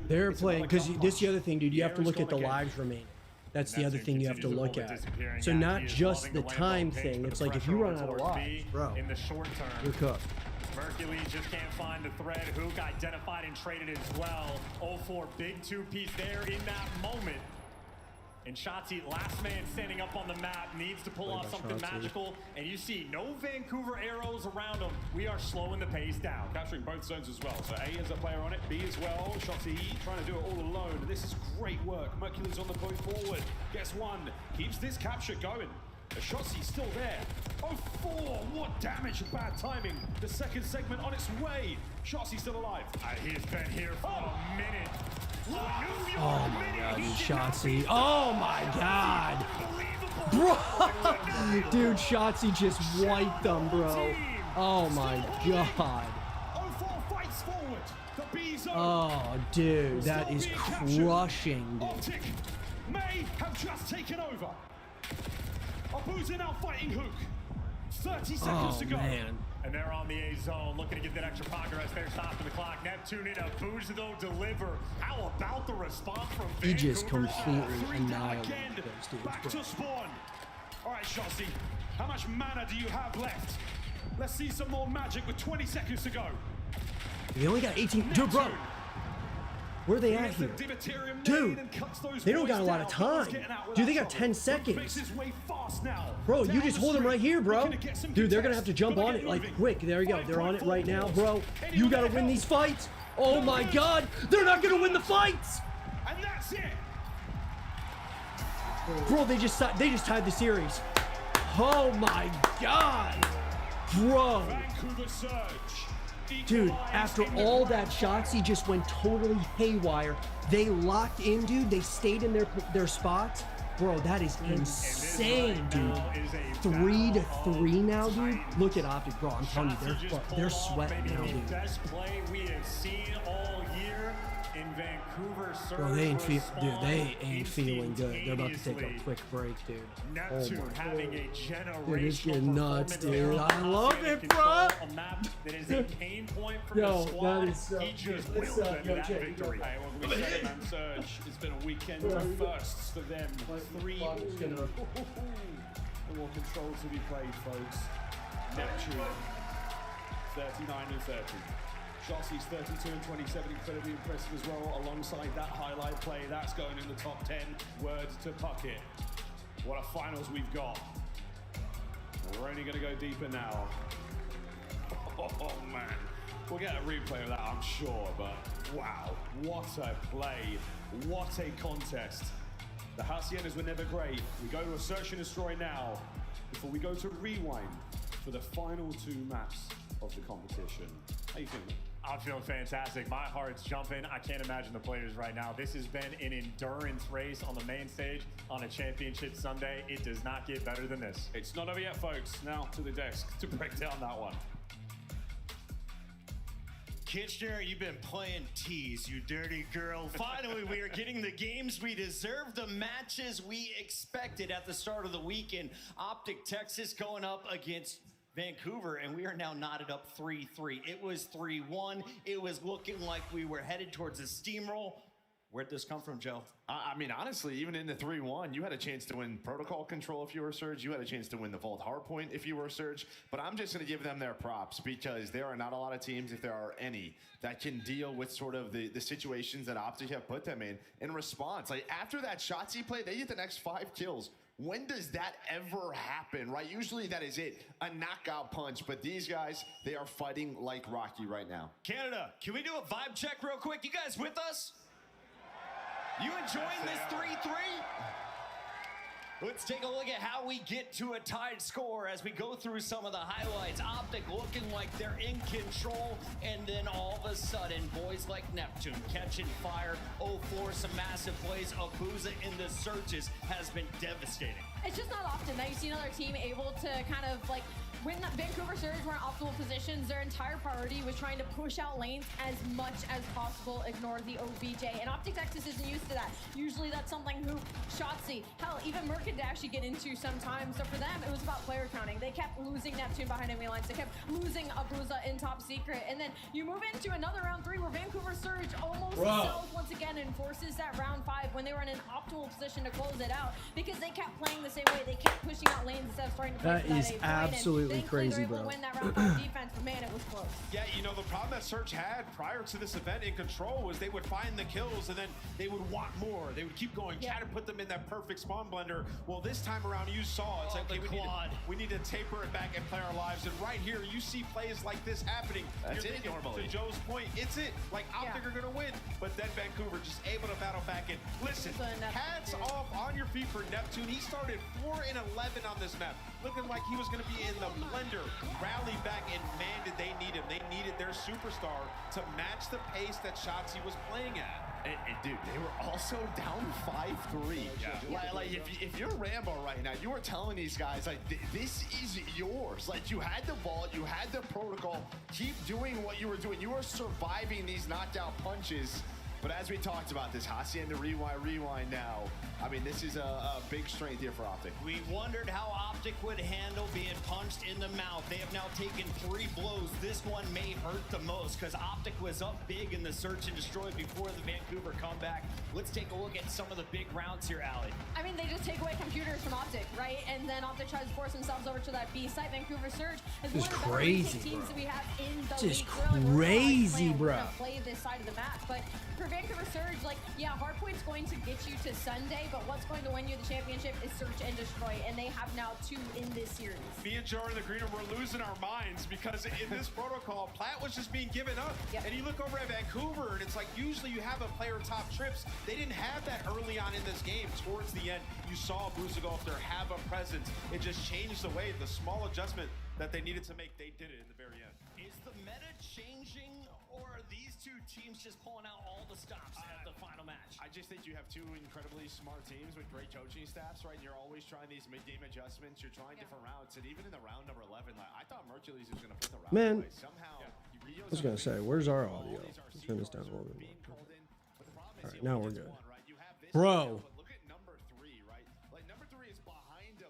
they're playing, because this is the other thing, dude. You have to look at the lives remaining. That's the other thing you have to look at. So not just the time thing. It's like if you run out of lives, bro, in the short term, you're cooked. Mercules just can't find the thread. Hook identified and traded as well. 0-4, big 2-piece there in that moment. And Shotzi, last man standing up on the map, needs to pull off something magical. And you see no Vancouver arrows around him. We are slowing the pace down. Capturing both zones as well. So A is a player on it, B as well. Shotzi trying to do it all alone. This is great work. Mercules on the point forward. Gets one. Keeps this capture going. The Shotzi's still there. 0-4, what damage and bad timing. The second segment on its way. Shotzi's still alive. He has been here for a minute. Oh my god, dude, Shotzi. Oh my god. Bro. Dude, Shotzi just wiped them, bro. Oh my god. 0-4 fights forward. The B zone. Oh, dude, that is crushing, dude. OpTic may have just taken over. Abuza now fighting Hook. 30 seconds to go. Man. And they're on the A zone, looking to get that extra progress there, stopping the clock. Neptune in a Abuza, though, deliver. How about the response from Vancouver? He just completely annihilated those dudes, Back bro. to spawn. All right, Shotzi, how much mana do you have left? Let's see some more magic with 20 seconds to go. They only got 18. Dude, bro. Where are they at here? Dude, they don't got a lot of time. Dude, they got 10 seconds. Bro, you just hold them right here, bro. Dude, they're going to have to jump on it like quick. There you go. They're on it right now, bro. You got to win these fights. Oh my god. They're not going to win the fights. And that's it. Bro, they just tied the series. Oh my god. Bro. Vancouver Surge. Dude, after all that shots, he just went totally haywire. They locked in, dude. They stayed in their spots. Bro, that is insane, dude. 3-3 now, dude. Look at OpTic, bro. I'm telling you, they're sweating now, dude. Best play we have seen all year in Vancouver Surge. Bro, they ain't feeling good. They're about to take a quick break, dude. Neptune having a generational dude, it's getting nuts, dude. I love it, bro. A map that is a pain point for the squad. That is so he just good. willed them to that victory. Hey, welcome to Showdown Surge. It's been a weekend of firsts for them. 3 all. More controls to be played, folks. Neptune, 39-30. Jossie's 32 and 27, incredibly impressive as well. Alongside that highlight play, that's going in the top 10. Word to Puckett. What a finals we've got. We're only going to go deeper now. Oh man, we'll get a replay of that, I'm sure, but wow, what a play, what a contest. The Haciendas were never great. We go to a search and destroy now before we go to rewind for the final 2 maps of the competition. How you feeling? I'm feeling fantastic. My heart's jumping. I can't imagine the players right now. This has been an endurance race on the main stage on a championship Sunday. It does not get better than this. It's not over yet, folks. Now to the desk to break down that one. Kitchener, you've been playing tease, you dirty girl. Finally, we are getting the games we deserve, the matches we expected at the start of the weekend. OpTic Texas going up against Vancouver, and we are now knotted up 3-3. It was 3-1. It was looking like we were headed towards a steamroll. Where'd this come from, Joe? I mean, honestly, even in the 3-1, you had a chance to win protocol control if you were Surge. You had a chance to win the vault hardpoint if you were Surge. But I'm just going to give them their props because there are not a lot of teams, if there are any, that can deal with sort of the situations that OpTic have put them in response. Like, after that Shotzzy play, they get the next 5 kills. When does that ever happen, right? Usually that is it, a knockout punch. But these guys, they are fighting like Rocky right now. Canada, can we do a vibe check real quick? You guys with us? You enjoying this 3-3? Let's take a look at how we get to a tied score as we go through some of the highlights. OpTic looking like they're in control, and then all of a sudden, boys like Neptune catching fire. 0-4, some massive plays. Abuza in the searches has been devastating. It's just not often that you see another team able to kind of like, when Vancouver Surge were in optimal positions, their entire priority was trying to push out lanes as much as possible, ignore the OBJ. And OpTic Texas isn't used to that. Usually that's something who Shotzzy, hell, even Merc and Dashy get into sometimes. So for them, it was about player counting. They kept losing Neptune behind enemy lines. They kept losing Abuza in top secret. And then you move into another round 3 where Vancouver Surge almost sells once again and forces that round 5 when they were in an optimal position to close it out because they kept playing the same way. They kept pushing out lanes instead of starting to play That is absolutely crazy, bro. Win that round 5 defense, but man, it was close. Yeah, you know, the problem that Surge had prior to this event in control was they would find the kills and then they would want more. They would keep going, try to put them in that perfect spawn blender. Well, this time around, you saw it's like, okay, we need to taper it back and play our lives. And right here, you see plays like this happening. That's it, normally. To Joe's point, it's it. Like, OpTic are going to win. But then Vancouver just able to battle back in. Listen, hats off on your feet for Neptune. He started 4 and 11 on this map, looking like he was going to be in the blender. Rallied back, and man, did they need him. They needed their superstar to match the pace that Shotzzy was playing at. And dude, they were also down 5-3. Yeah. Like if you're Rambo right now, you are telling these guys, like, this is yours. Like, you had the vault, you had the protocol. Keep doing what you were doing. You are surviving these knockdown punches. But as we talked about this, Hacienda rewind now. I mean, this is a big strength here for OpTic. We wondered how OpTic would handle being punched in the mouth. They have now taken 3 blows. This one may hurt the most because OpTic was up big in the search and destroy before the Vancouver comeback. Let's take a look at some of the big rounds here, Allie. I mean, they just take away computers from OpTic, right? And then OpTic tries to force themselves over to that B site. Vancouver Surge is one of the better teams that we have in the league. Just crazy, bro. We're gonna play this side of the map, but for Vancouver Surge, like, yeah, hardpoint's going to get you to Sunday, but what's going to win you the championship is search and destroy, and they have now 2 in this series. Me and Joe in the green room, we're losing our minds because in this protocol, Platt was just being given up. And you look over at Vancouver, and it's like usually you have a player top trips. They didn't have that early on in this game. Towards the end, you saw Bruiser go up there, have a presence. It just changed the way, the small adjustment that they needed to make, they did it in the very end. Is the meta changing, or are these 2 teams just pulling out all the stops at the final match? I just think you have 2 incredibly smart teams with great coaching staffs, right? You're always trying these mid-game adjustments. You're trying different routes. And even in the round number 11, like, I thought Mercules was going to put the round away. Somehow, I was going to say, where's our audio? Let's turn this down a little bit more. All right, now we're good. Bro.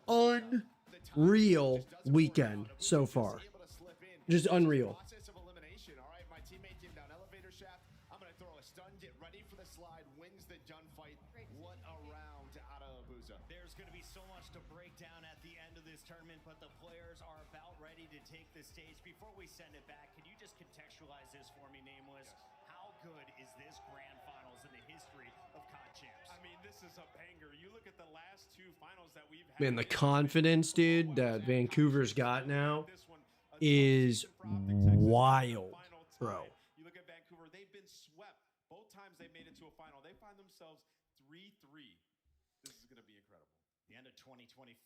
Unreal weekend so far. Just unreal. Abuza. There's going to be so much to break down at the end of this tournament, but the players are about ready to take the stage. Before we send it back, can you just contextualize this for me, Nameless? How good is this grand finals in the history of COD Champs? I mean, this is a banger. You look at the last 2 finals that we've had. Man, the confidence, dude, that Vancouver's got now is wild, bro. You look at Vancouver, they've been swept. Both times they made it to a final. They find themselves 3-3. This is going to be incredible. The end of 2025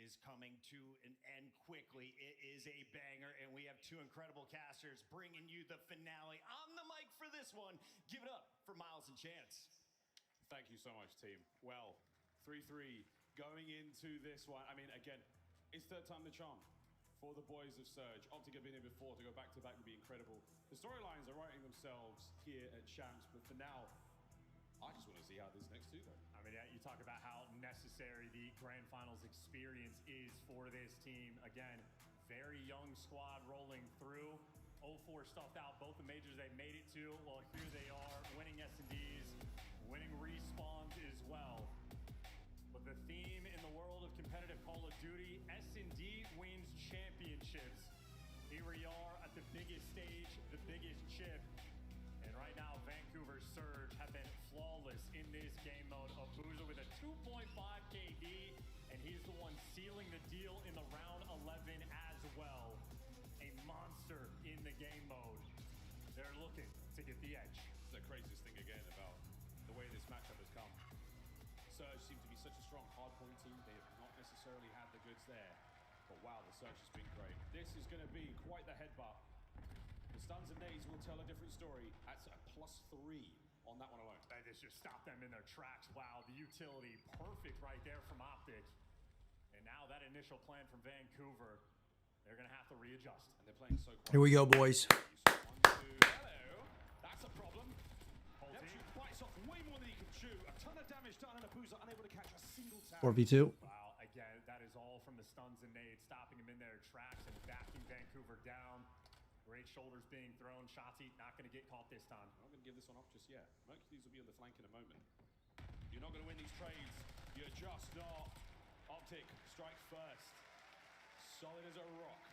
is coming to an end quickly. It is a banger, and we have 2 incredible casters bringing you the finale. On the mic for this one, give it up for Miles and Chance. Thank you so much, team. Well, 3-3 going into this one. I mean, again, it's third time the charm for the boys of Surge. OpTic have been here before. To go back-to-back would be incredible. The storylines are writing themselves here at Champs, but for now, I just want to see how this next 2 go. I mean, yeah, you talk about how necessary the Grand Finals experience is for this team. Again, very young squad rolling through. 0-4 stuffed out both the majors they made it to. Well, here they are, winning S&Ds, winning respawns as well. But the theme in the world of competitive Call of Duty, S&D wins championships. Here we are at the biggest stage, the biggest chip. And right now, Vancouver Surge have been flawless in this game mode. Abuza with a 2.5 KD, and he's the one sealing the deal in the round 11 as well. A monster in the game mode. They're looking to get the edge. The craziest thing again about the way this matchup has come. Surge seem to be such a strong hardpoint team. They have not necessarily had the goods there. But wow, the Surge has been great. This is going to be quite the headbutt. The stuns and nades will tell a different story. That's a +3 on that one alone. They just stopped them in their tracks. Wow, the utility perfect right there from OpTic. And now that initial plan from Vancouver, they're going to have to readjust. And they're playing so quiet. Here we go, boys. 1, 2, hello. That's a problem. Neptune bites off way more than he can chew. A ton of damage done, and Abuza unable to catch a single tag. 4v2. Wow, again, that is all from the stuns and nades, stopping them in their tracks and backing Vancouver down. Great shoulders being thrown. Shotzi not going to get caught this time. I'm not going to give this one up just yet. Mercules will be on the flank in a moment. You're not going to win these trades. You're just not. OpTic, strike first. Solid as a rock.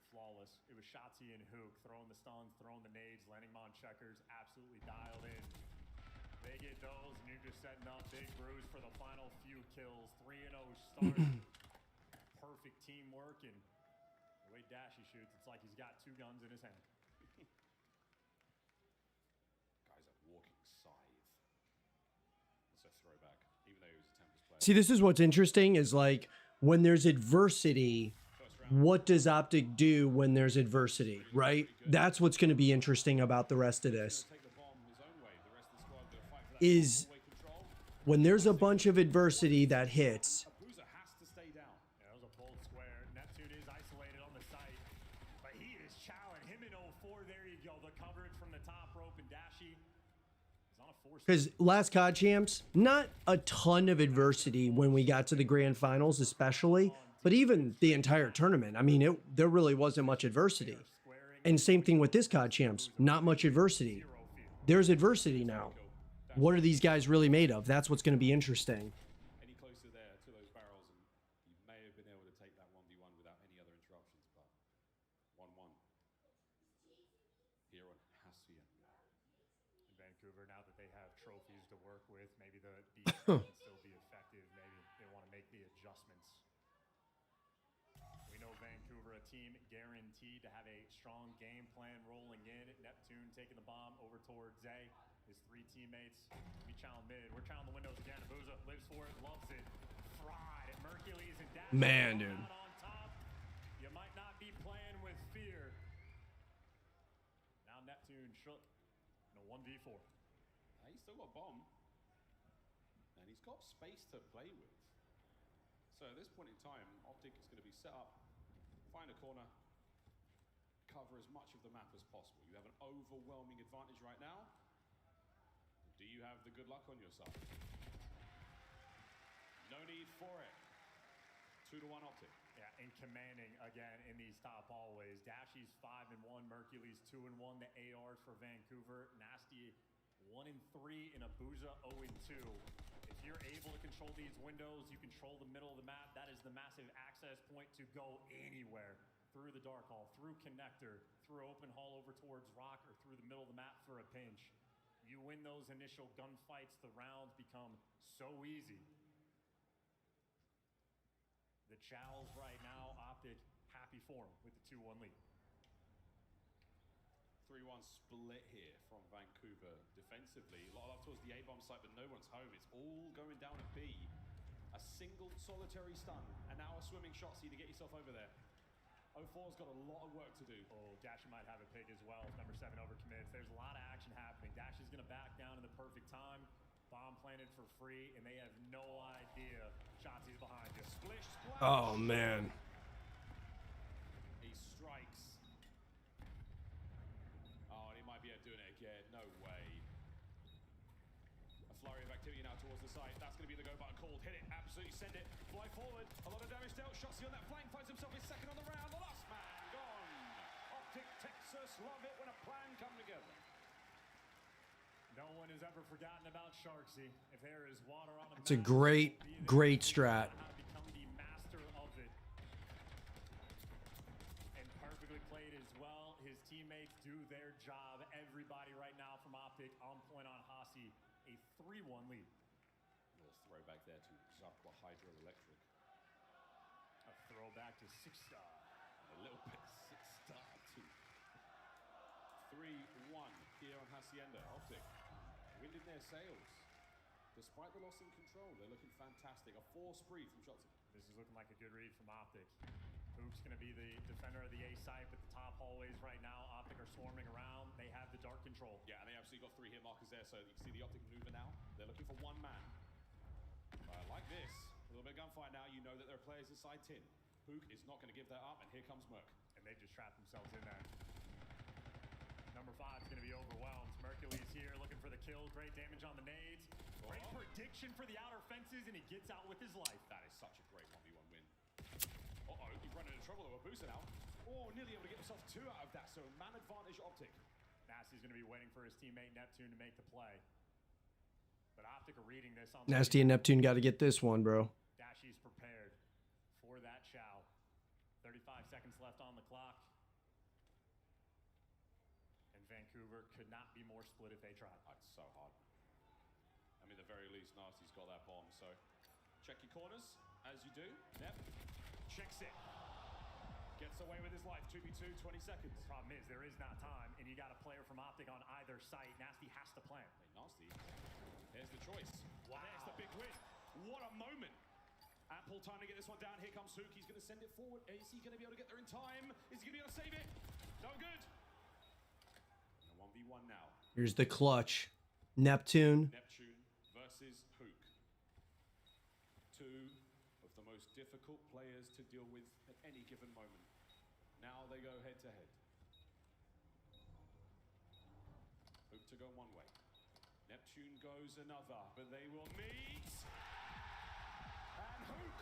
Flawless. It was Shotzi and Hook throwing the stuns, throwing the nades, landing them on checkers, absolutely dialed in. They get those, and you're just setting up Big Bruce for the final few kills. 3-0 start. Perfect teamwork, and the way Dashy shoots, it's like he's got 2 guns in his hand. Guy's a walking scythe. It's a throwback, even though he was a Tempest player. See, this is what's interesting is like when there's adversity, what does OpTic do when there's adversity, right? That's what's going to be interesting about the rest of this. Is when there's a bunch of adversity that hits. Abuza has to stay down. Yeah, that was a bold square. Neptune is isolated on the site, but he is challenged. Him in 0-4, there you go. The coverage from the top rope, and Dashy is on a force. Because last COD Champs, not a ton of adversity when we got to the grand finals, especially. But even the entire tournament, I mean, there really wasn't much adversity. And same thing with this COD Champs, not much adversity. There's adversity now. What are these guys really made of? That's what's going to be interesting. Any closer there to those barrels, and you may have been able to take that 1v1 without any other interruptions, but 1-1. Hero has to end. Vancouver, now that they have trophies to work with, maybe the defense can still be effective. Maybe they want to make the adjustments. We know Vancouver, a team guaranteed to have a strong game plan rolling in. Neptune taking the bomb over towards Zay. His 3 teammates. We challenge mid. We're challenging the windows again. Abuza lives for it, loves it. Fried. Mercules and Dash. Man, dude. On top. You might not be playing with fear. Now Neptune shook in a 1v4. He's still got bomb. And he's got space to play with. So at this point in time, OpTic is going to be set up, find a corner, cover as much of the map as possible. You have an overwhelming advantage right now. Do you have the good luck on your side? No need for it. 2-1 OpTic. Yeah, and commanding again in these top hallways. Dashy's 5-1, Mercules 2-1. The ARs for Vancouver. Nasty 1-3 0-3 and Abuza 0-2. If you're able to control these windows, you control the middle of the map. That is the massive access point to go anywhere. Through the dark hall, through connector, through open hall over towards rock, or through the middle of the map for a pinch. You win those initial gunfights, the rounds become so easy. The Chows right now, OpTic happy form with the 2-1 lead. 3-1 split here from Vancouver defensively. A lot of love towards the A-bomb site, but no one's home. It's all going down at B. A single solitary stun, and now a swimming Shotzzy to get yourself over there. 04's got a lot of work to do. Oh, Dashy might have a pick as well if number 7 overcommits. There's a lot of action happening. Dashy's going to back down in the perfect time. Bomb planted for free, and they have no idea Shotzi's behind you. Splish, splash. Oh, man. He strikes. Oh, and he might be doing it again. No way. A flurry of activity now towards the site. That's going to be the go button called. Hit it. Absolutely send it. Fly forward. A lot of damage dealt. Shotzzy on that flank. Finds himself his second on the round. The last man gone. OpTic Texas love it when a plan come together. No one has ever forgotten about Sharksy. If there is water on a It's a great, great strat. How to become the master of it. And perfectly played as well. His teammates do their job. Everybody right now from OpTic on point on Hasi. A 3-1 lead. A little throwback there to Zappa Hydroelectric. A throwback to 6-star. A little bit 6-star too. 3-1 here on Hacienda. OpTic winding their sails. Despite the loss in control, they're looking fantastic. A 4 spree from Shotzzy. This is looking like a good read from OpTic. Hook's going to be the defender of the A site with the top hallways right now. OpTic are swarming around. They have the dark control. Yeah, and they absolutely got 3 hit markers there, so you can see the OpTic maneuver now. They're looking for 1 man. Like this, a little bit of gunfire now. You know that there are players inside tin. Hook is not going to give that up, and here comes Merc. And they just trapped themselves in there. Number 5 is going to be overwhelmed. Mercury's here looking for the kill. Great damage on the nades. Great prediction for the outer fences, and he gets out with his life. That is such a great 1v1 win. Uh-oh, he's running into trouble though. A booster now. Oh, nearly able to get himself 2 out of that, so man advantage OpTic. Nasty's going to be waiting for his teammate Neptune to make the play. But OpTic are reading this on Nasty and Neptune got to get this one, bro. Dashy's prepared for that chow. 35 seconds left on the clock. And Vancouver could not be more split if they tried. Oh, it's so hard. I mean, at the very least, Nasty's got that bomb, so check your corners, as you do. Nep checks it. Gets away with his life. 2v2, 20 seconds. The problem is there is not time, and you got a player from OpTic on either site. Nasty has to plant. Hey, Nasty, here's the choice. Wow. There's the big win. What a moment. Ample time to get this one down. Here comes Hook. He's going to send it forward. Is he going to be able to get there in time? Is he going to be able to save it? No good. And a 1v1 now. Here's the clutch. Neptune. Neptune versus Hook. 2 of the most difficult players to deal with at any given moment. Now they go head to head. Hook to go one way. Neptune goes another, but they will meet. And Hook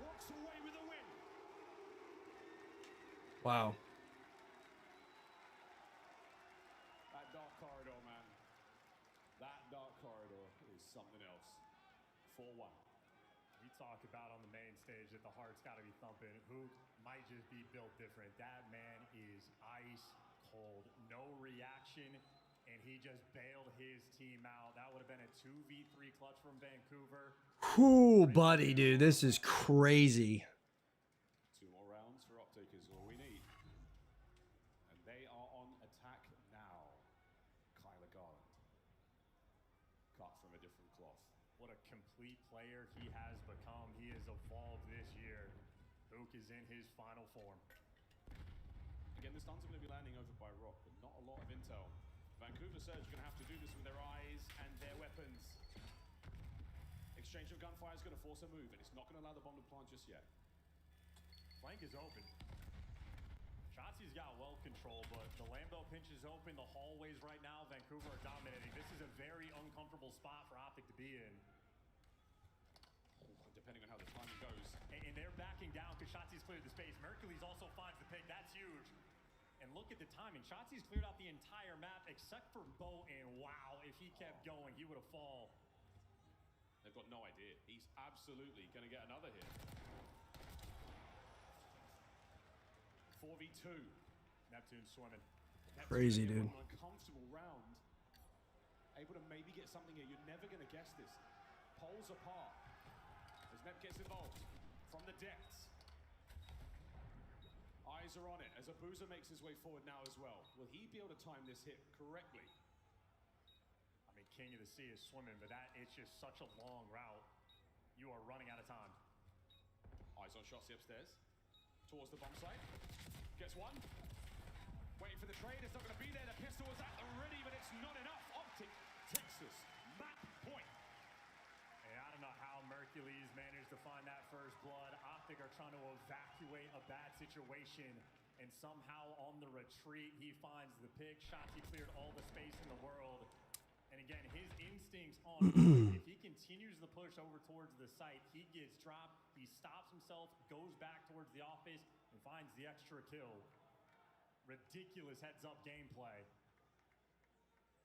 walks away with a win. Wow. That dark corridor, man. That dark corridor is something else. 4-1. You talk about on the main stage that the heart's got to be thumping. Hook might just be built different. That man is ice cold. No reaction. And he just bailed his team out. That would have been a 2v3 clutch from Vancouver. Whew, buddy, dude, this is crazy. 2 more rounds for OpTic is all we need. And they are on attack now. Kyler Garland. Cut from a different cloth. What a complete player he has become. He has evolved this year. Hook is in his final form. Again, the stuns are going to be landing over by Rock, but not a lot of intel. Vancouver Surge are going to have to do this with their eyes and their weapons. Exchange of gunfire is going to force a move, and it's not going to allow the bomb to plant just yet. Flank is open. Shotzi's got well control, but the Lambo pinch is open. The hallways right now, Vancouver are dominating. This is a very uncomfortable spot for OpTic to be in. Depending on how the timing goes. And they're backing down because Shotzi's cleared the space. Mercules also finds the pick. That's huge. And look at the timing. Shotzi's cleared out the entire map except for Bo, and wow, if he kept going, he would have fallen. They've got no idea. He's absolutely going to get another hit. 4v2. Neptune swimming. Crazy, dude. An uncomfortable round. Able to maybe get something here. You're never going to guess this. Poles apart. As Nep gets involved from the depths. Eyes are on it as Abuza makes his way forward now as well. Will he be able to time this hit correctly? I mean, King of the Sea is swimming, but it's just such a long route. You are running out of time. Eyes on Shotzi upstairs. Towards the bomb site. Gets one. Waiting for the trade. It's not going to be there. The pistol was at the ready, but it's not enough. OpTic Texas. Map point. Hey, I don't know how Mercules managed to find that first blood. OpTic are trying to evacuate a bad situation, and somehow on the retreat, he finds the pick. Shotzi cleared all the space in the world. And again, his instincts on if he continues the push over towards the site, he gets dropped, he stops himself, goes back towards the office, and finds the extra kill. Ridiculous heads-up gameplay.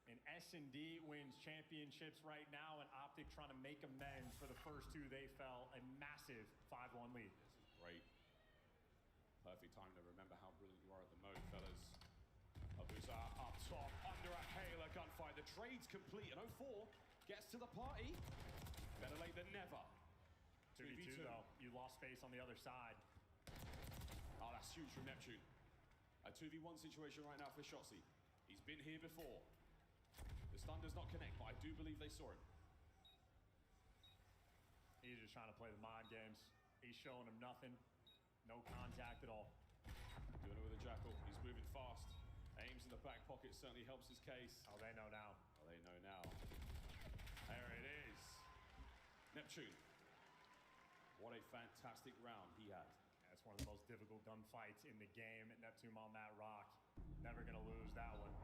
And S&D wins championships right now, and OpTic trying to make amends for the first two they fell. A massive 5-1 lead. This is great. Perfect time to remember how brilliant you are at the mode, fellas. Abuza up top, under a hail, a gunfight. The trade's complete, and 04 gets to the party. Better late than never. 2v2 though, you lost space on the other side. Oh, that's huge from Neptune. A 2v1 situation right now for Shotzi. He's been here before. The stun does not connect, but I do believe they saw him. He's just trying to play the mind games. He's showing him nothing. No contact at all. Doing it with a Jackal. He's moving fast. Aims in the back pocket certainly helps his case. Oh, they know now. Oh, they know now. There it is. Neptune. What a fantastic round he had. That's one of the most difficult gunfights in the game. Neptune on that rock. Never going to lose that one.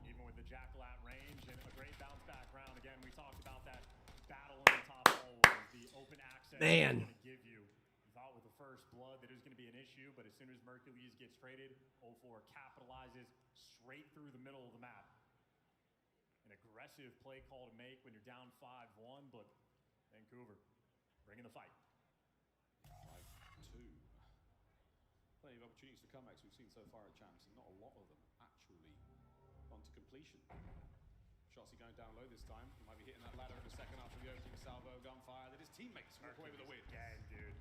Even with the Jackal at range and a great bounce back round. Again, we talked about that battle in the top always. The open access Man. going to give you. Thought with the first blood that it was going to be an issue, but as soon as Mercules gets traded, 04 capitalizes straight through the middle of the map. An aggressive play call to make when you're down 5-1, but Vancouver bringing the fight. 5-2. Plenty of opportunities for comebacks we've seen so far at Champs, and not a lot of them actually gone to completion. Shotzi going down low this time. He might be hitting that ladder in the second after the opening salvo gunfire that his teammates walk away with a win. Again, dude.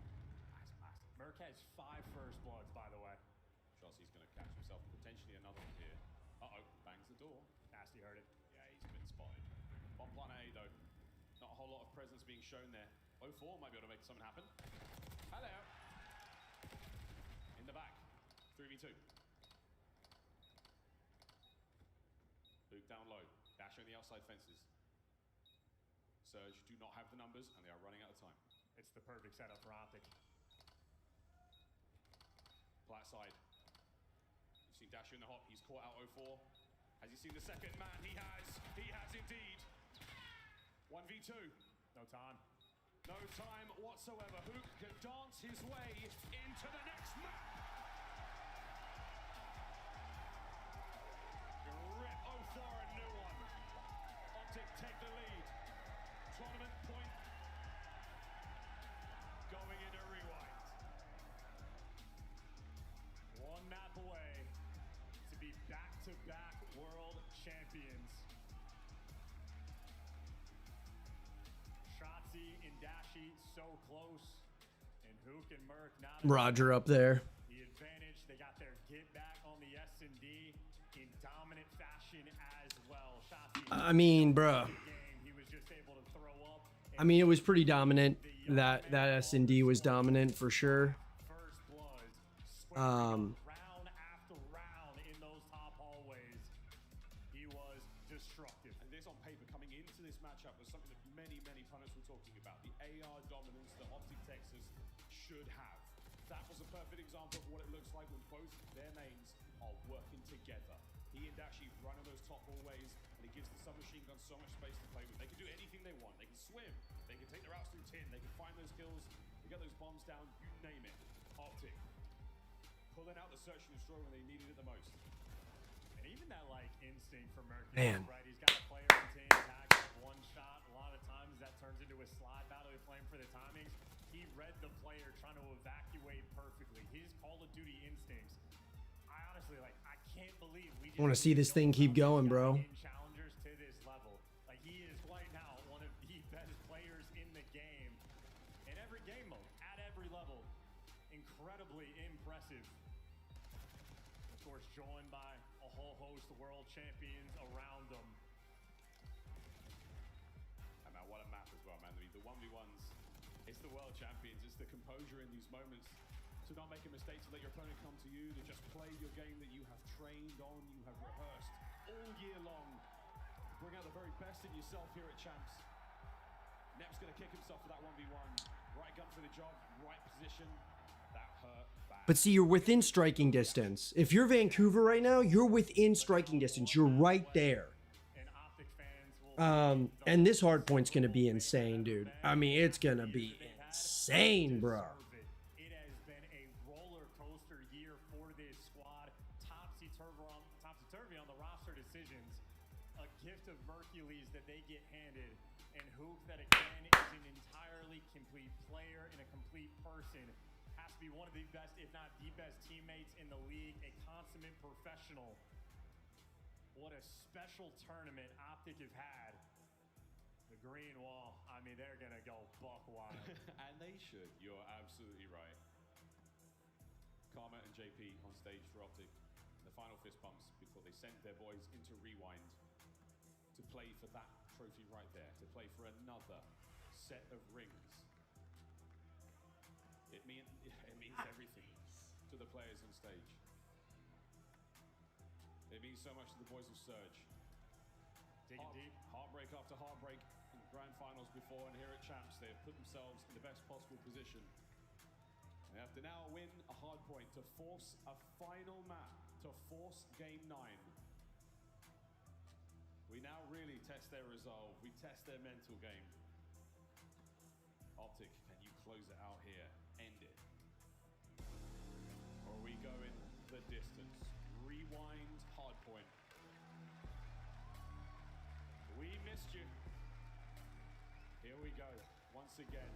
Merc has 5 first bloods, by the way. Shotzi's going to catch himself potentially another one here. Uh-oh, bangs the door. Nasty heard it. Yeah, he's been spotted. Bomb plan A, though. Not a whole lot of presence being shown there. 04 might be able to make something happen. Hello. In the back. 3v2. Luke down low. Dash on the outside fences. Surge do not have the numbers, and they are running out of time. It's the perfect setup for OpTic. Flat side. You've seen Dasher in the hop. He's caught out 04. Has he seen the second man? He has. He has indeed. 1v2. No time. No time whatsoever. Hook can dance his way into the next map. Rip 04 a new one. OpTic take the lead. Tournament point. Going into rewind. One map away to be back-to-back world champions. Shotzi and Dashi so close, and Hook and Merc not Roger up there. the advantage. They got their get back on the S&D in dominant fashion as well. Shotzi, I mean, bruh. he was just able to throw up. I mean, it was pretty dominant. That S&D was dominant for sure. First blood, round after round in those top hallways. He was destructive. And this on paper coming into this matchup was something that many pundits were talking about. The AR dominance that OpTic Texas should have. That was a perfect example of what it looks like when both their mains are working together. He and Dashi running those top hallways, and it gives the submachine gun so much space to play with. They can do anything they want. They can swim. They can take their routes through tin. They can find those kills. They get those bombs down. You name it. OpTic pulling out the search and destroy when they needed it the most. And even that like instinct for Mercury, Man. right? He's got a player in tin. timings. He read the player trying to evacuate perfectly. His Call of Duty instincts. I honestly, like, I can't believe we I want to see this thing keep going, bro. Challengers to this level. Like, he is right now one of the best players in the game. In every game mode, at every level. Incredibly impressive. Of course, joined by a whole host of world champions around them. And man, what a map as well, man. The 1v1s, it's the world champions. It's the composure in these moments. To not make a mistake, to let your opponent come to you, to just play your game that you have trained on, you have rehearsed all year long. Bring out the very best in yourself here at Champs. Nep's gonna kick himself for that 1v1. Right gun for the job, right position. That hurt bad. But see, you're within striking distance. If you're Vancouver right now, you're within striking distance. You're right there. And this hard point's gonna be insane, dude. I mean, it's gonna be insane, bro. It has been a roller coaster year for this squad. Topsy-turvy on the roster decisions. A gift of Mercules that they get handed. And Hook that again is an entirely complete player and a complete person. Has to be one of the best, if not the best teammates in the league. A consummate professional. What a special tournament OpTic have had. The green wall, I mean, they're gonna go buck wild. And they should, you're absolutely right. Karma and JP on stage for OpTic. The final fist bumps before they sent their boys into Rewind to play for that trophy right there, to play for another set of rings. It means everything to the players on stage. It means so much to the boys of Surge. Digging deep. Heartbreak after heartbreak in grand finals before, and here at Champs, they have put themselves in the best possible position. They have to now win a hard point to force a final map, to force game 9. We now really test their resolve. We test their mental game. OpTic, can you close it out here? End it. Or are we going the distance? Rewind hard point. We missed you. Here we go, once again.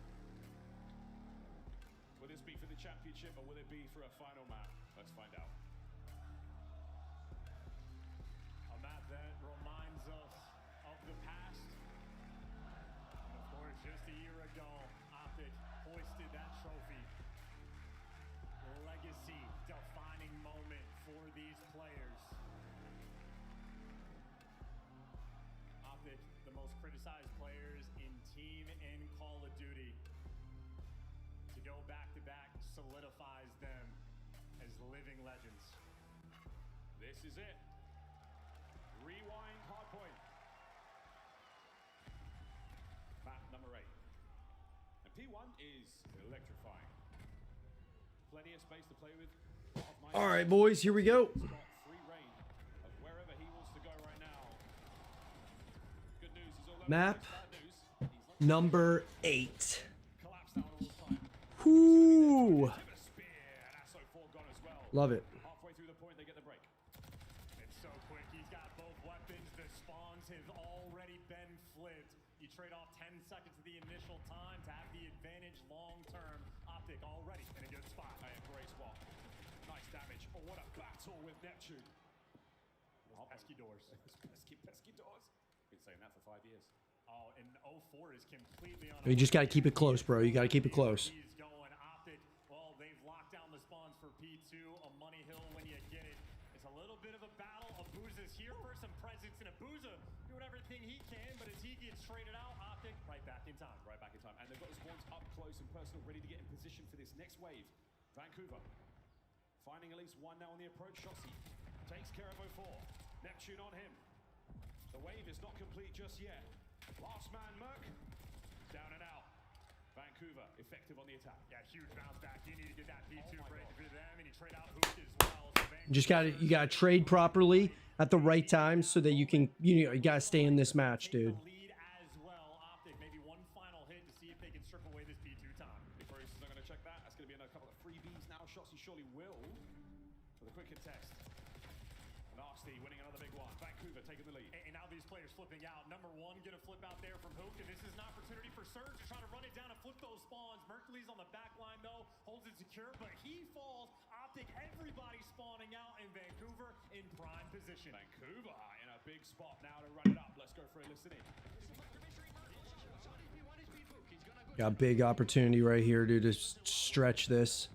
Will this be for the championship or will it be for a final map? Let's find out. A map that reminds us of the past. And of course, just a year ago, OpTic hoisted that trophy. Legacy defining moment for these players. OpTic, the most criticized players in Team and Call of Duty. To go back-to-back solidifies them as living legends. This is it. Rewind hardpoint. Map number 8. And P1 is electrifying. Plenty of space to play with. All right, boys, here we go. He's got free reign of wherever he wants to go right now. Good news, he's all over Map bad news. number 8. Collapsed out all the time. Whoo! Spear, and Asso 4 gone as well. Love it. Halfway through the point, they get the break. It's so quick. He's got both weapons. The spawns have already been flipped. You trade off 10 seconds of the initial time to have the advantage long term. OpTic already in a good spot. A great spot. Nice damage. Oh, what a battle with Neptune. Pesky doors. pesky doors. Been saying that for 5 years. Oh, and 04 is completely on. You just got to keep it close, bro. You got to keep it close. He's going OpTic. Well, they've locked down the spawns for P2. A money hill when you get it. It's a little bit of a battle. Abuza's here for some presence, and Abuza doing everything he can, but as he gets traded out, OpTic right back in time. Right back in time. And they've got the spawns up close and personal, ready to get in position for this next wave. Vancouver finding at least one now on the approach. Shossi takes care of 04. Neptune on him. The wave is not complete just yet. Last man, Merc. Down and out. Vancouver effective on the attack. Yeah, huge bounce back. You need to get that P2 break for them, and you trade out Hook as well. So You got to trade properly at the right time so that you can, you got to stay in this match, dude. Lead as well. OpTic, maybe one final hit to see if they can strip away this P2 time. Before he's not going to check that, that's going to be another couple of freebies now. Shossi surely will. For the quick contest. Nasty winning another big one. Vancouver taking the lead. And now these players flipping out. Number 1 bomb gonna flip out there from Hook, and this is an opportunity for Surge to try to run it down and flip those spawns. Mercury's on the back line though, holds it secure, but he falls. OpTic, everybody spawning out in Vancouver in prime position. Vancouver in a big spot now to run it up. Let's go for a listen in. Got big opportunity right here, dude, to stretch this.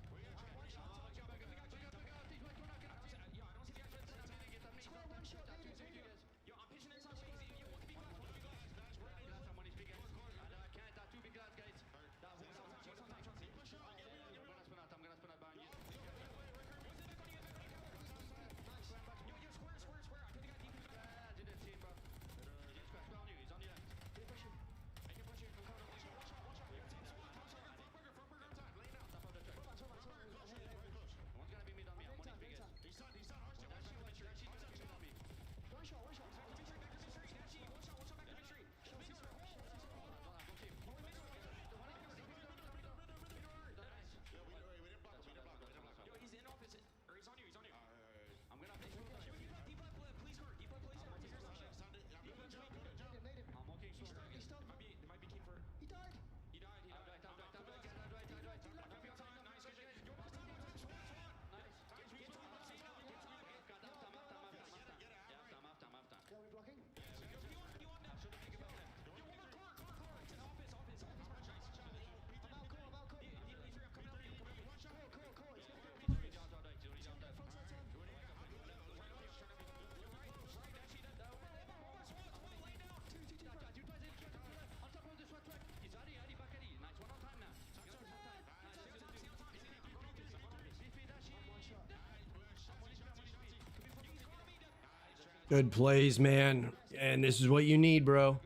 Good plays, man. And this is what you need, bro.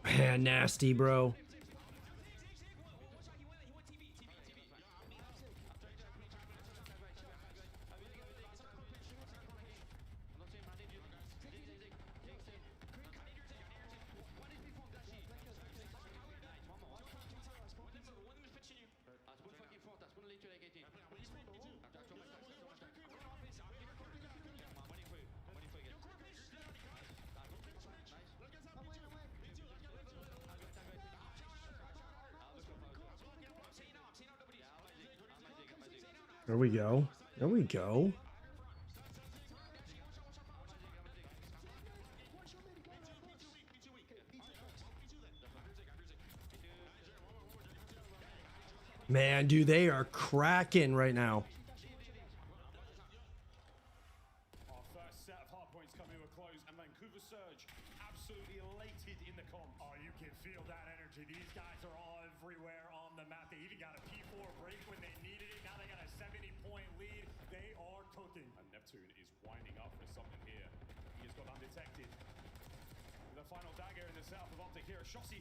Man, nasty, bro. There we go. There we go. Man, dude, they are cracking right now. Our first set of hard points coming to a close, and Vancouver Surge absolutely elated in the comms. Oh, you can feel that energy. These guys are all everywhere on the map. They even got a P4 break when they needed it. Now they got a 70-point lead. They are cooking. And Neptune is winding up for something here. He has got undetected. The final dagger in the south of OpTic here. Shossi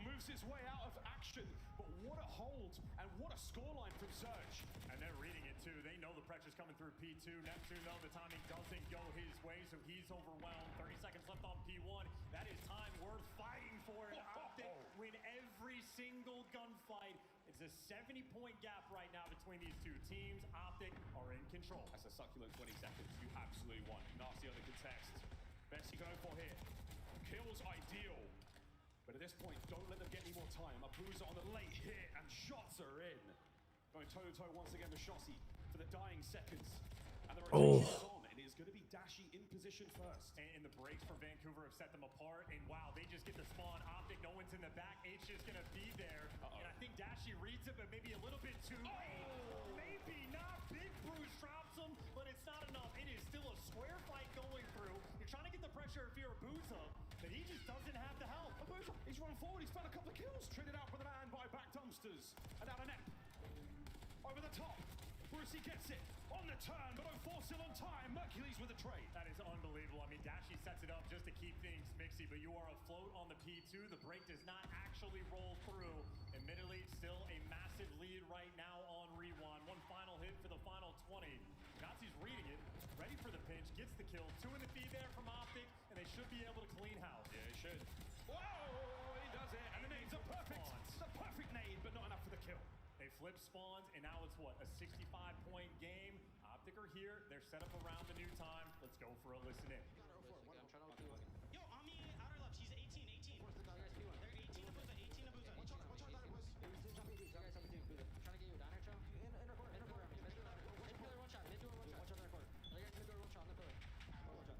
moves his way out of action. But what a hold and what a scoreline from Surge. And they're reading it too. They know the pressure's coming through P2. Neptune, though, the timing doesn't go his way, so he's overwhelmed. 30 seconds left on P1. That is time worth fighting for. And OpTic win every single gunfight. It's a 70-point gap right now between these two teams. OpTic are in control. That's a succulent 20 seconds. You absolutely won. Nasty on the contest. Best you can hope for here. Kills ideal. But at this point, don't let them get any more time. Abuza on the late hit, and shots are in. Going toe-to-toe once again with Shossi for the dying seconds. And the rotation is on. It is going to be Dashy in position first. And the breaks for Vancouver have set them apart. And wow, they just get the spawn. OpTic, no one's in the back. H is going to be there. And I think Dashy reads it, but maybe a little bit too late. Maybe not. Big Bruce drops him, but it's not enough. It is still a square fight going through. You're trying to get the pressure if you're Abuza, but he just doesn't have the help. Abuza, he's run forward. He's found a couple of kills. Traded out with a man by back dumpsters. And out a net. Over the top. Brucey gets it. On the turn, but 04 still on time. Mercules with a trade. That is unbelievable. I mean, Dashy sets it up just to keep things mixy, but you are afloat on the P2. The break does not actually roll through. Admittedly, still a massive lead right now on Rewind. One final hit for the final 20. Nazi's reading it, ready for the pinch, gets the kill. Two in the feed there from OpTic, and flip spawns, and now it's what, a 65-point game. OpTic are here. They're set up around the new time. Let's go for a listen in. I'm trying to P1. Yo, on me, outer left. She's 18, 18. They're 18 Abuza, 18 Abuza. Watch out, watch out. I'm trying to get you down here, Chow. Inner court. Mid pillar, one shot. Mid door, one shot. Watch out there, court. Other guys, mid door, one shot on the pillar. Watch out.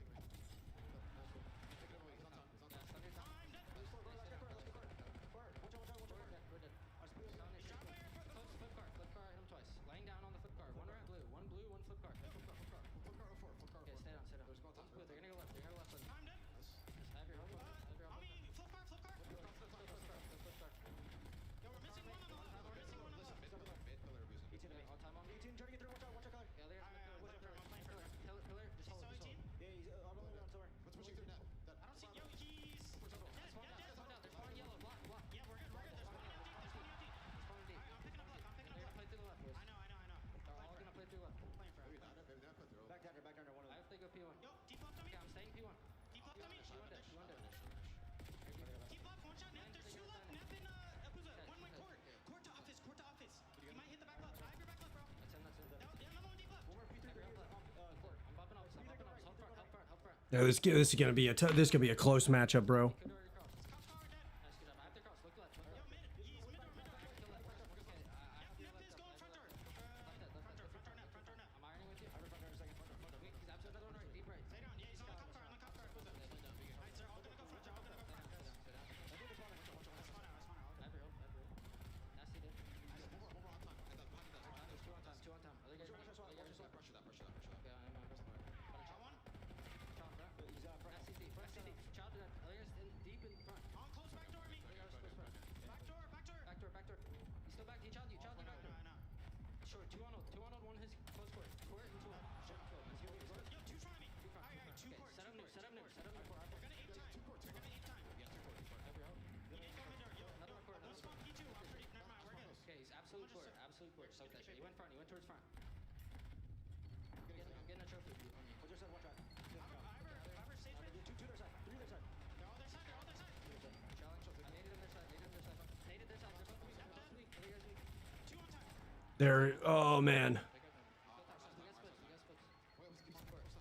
Flip car, hit him twice. Laying down on the flip car. One red, blue. One blue, one flip car. Flip car, flip car. Okay, stay down, stay down. Blue, they're gonna go left. They're gonna go left. I'm dead. Have your help. On me, flip car. Flip car. Yo, we're missing one on the left. We're missing one on the left. Mid pillar, 18 to me. All time on me. 18, trying to get through. Watch out, color. Yeah, there's mid pillar. Pillar, just hold it. Yeah, he's all the way down somewhere. What's pushing through now? I don't see. Yo, he's There's one down. There's one yellow. Block. Yeah, we're good. There's one OD. There's one deep. I'm picking up left. They're gonna play through the left, boys. I know. They're all gonna play through left. Playing for Back down, one of them. I have to go P1. Yo, deep left on me. Okay, I'm staying P1. Deep left on me. She went dead. Deep left, one shot. Nap, there's two left. Nap and Abuza. One went court. Court to office. He might hit the back left. I have your back left, bro. That's him. Yeah, another one deep left. One more P3 court. I'm bumping up. Help front. Yeah, this is gonna be a close matchup, bro. Nice, good job. I have to cross. Look left. Yo, mid. He's mid door. Kill left. Okay, Nap is going front door. Front door nap. I'm ironing with you. I have front door in a second. Wait, he's absolutely another one right. Deep right. Stay down. Yeah, he's on the cop car. Abuza. Alright, sir, all gonna go front door. I have your help. Nasty did. There's two on time. Other guys. Pressure that. Okay, I'm on first part. Shot one. Child, bro. He's front CT. Child, other guys deep in front. On close back door me. Back door. He's still back. He challenged you. I know. Short. 2 on hold. 1 his close court. Court and 2 on. Short 12. Yo, two front of me. Alright, two court. Set up new. They're gonna 8 time. Have your help. You need to go mid door. Yo, Another court. no spawn P2. I'm pretty. Never mind, we're good. Okay, he's absolute court. So he went front. He went towards front. I'm getting a trophy on you. What's your side? Watch out. I have stage mid. 2 their side. 3 their side. They're all their side. Challenge. I naded them their side. Naded their side. They're both weak. Other guys weak. 2 on time. There. Oh man. We got splits.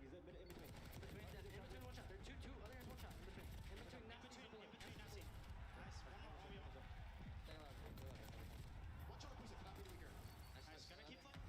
He's a bit in between. In between one shot. There are two. Other guys one shot. In between. In between, Nazi. Nice. One more. Stay alive. Watch out, Abuza. Cannot be weaker. Nice. Gonna keep flip.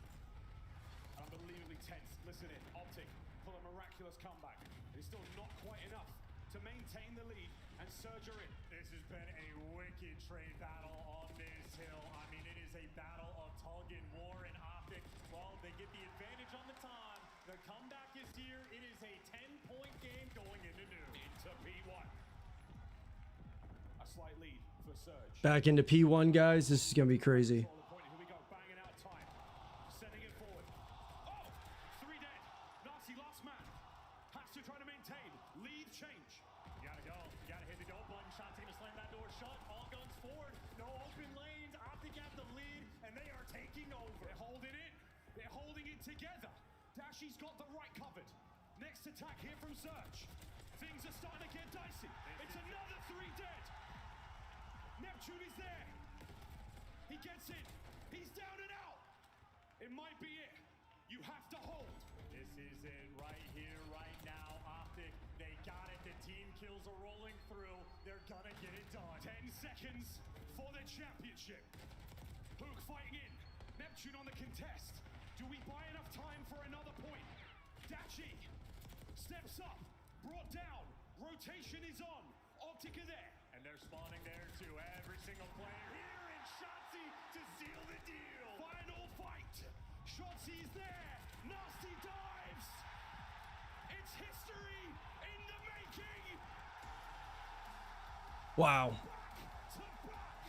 Unbelievably tense. Listen in. OpTic pull a miraculous comeback. It's still not quite enough to maintain the lead, and Surge are in. This has been a wicked trade battle on this hill. I mean, it is a battle of tug and war, and OpTic, well, they get the advantage on the time. The comeback is here. It is a 10-point game going into noon. Into P1. A slight lead for Surge. Back into P1, guys. This is gonna be crazy. Here we go, banging out time. Sending it forward. Oh! 3 dead. Nasty last man. Has to try to maintain. Lead change. You gotta go. You gotta hit the go button. Shot's gonna slam that door shut. All guns forward. No open lanes. OpTic have the lead, and they are taking over. They're holding it. They're holding it together. Dashy's got the right covered. Next attack here from Surge. Things are starting to get dicey. It's another 3 dead. Neptune is there. He gets it. He's down and out. It might be it. You have to hold. This is it right here, right now. OpTic, they got it. The team kills are rolling through. They're gonna get it done. 10 seconds for the championship. Hook fighting in. Neptune on the contest. Do we buy enough time for another point? Dachi steps up. Brought down. Rotation is on. OpTic are there. And they're spawning there too. Every single player here, and Shotzi to seal the deal. Final fight. Shotzi's there. Nasty dives. It's history in the making. Wow. Back to back.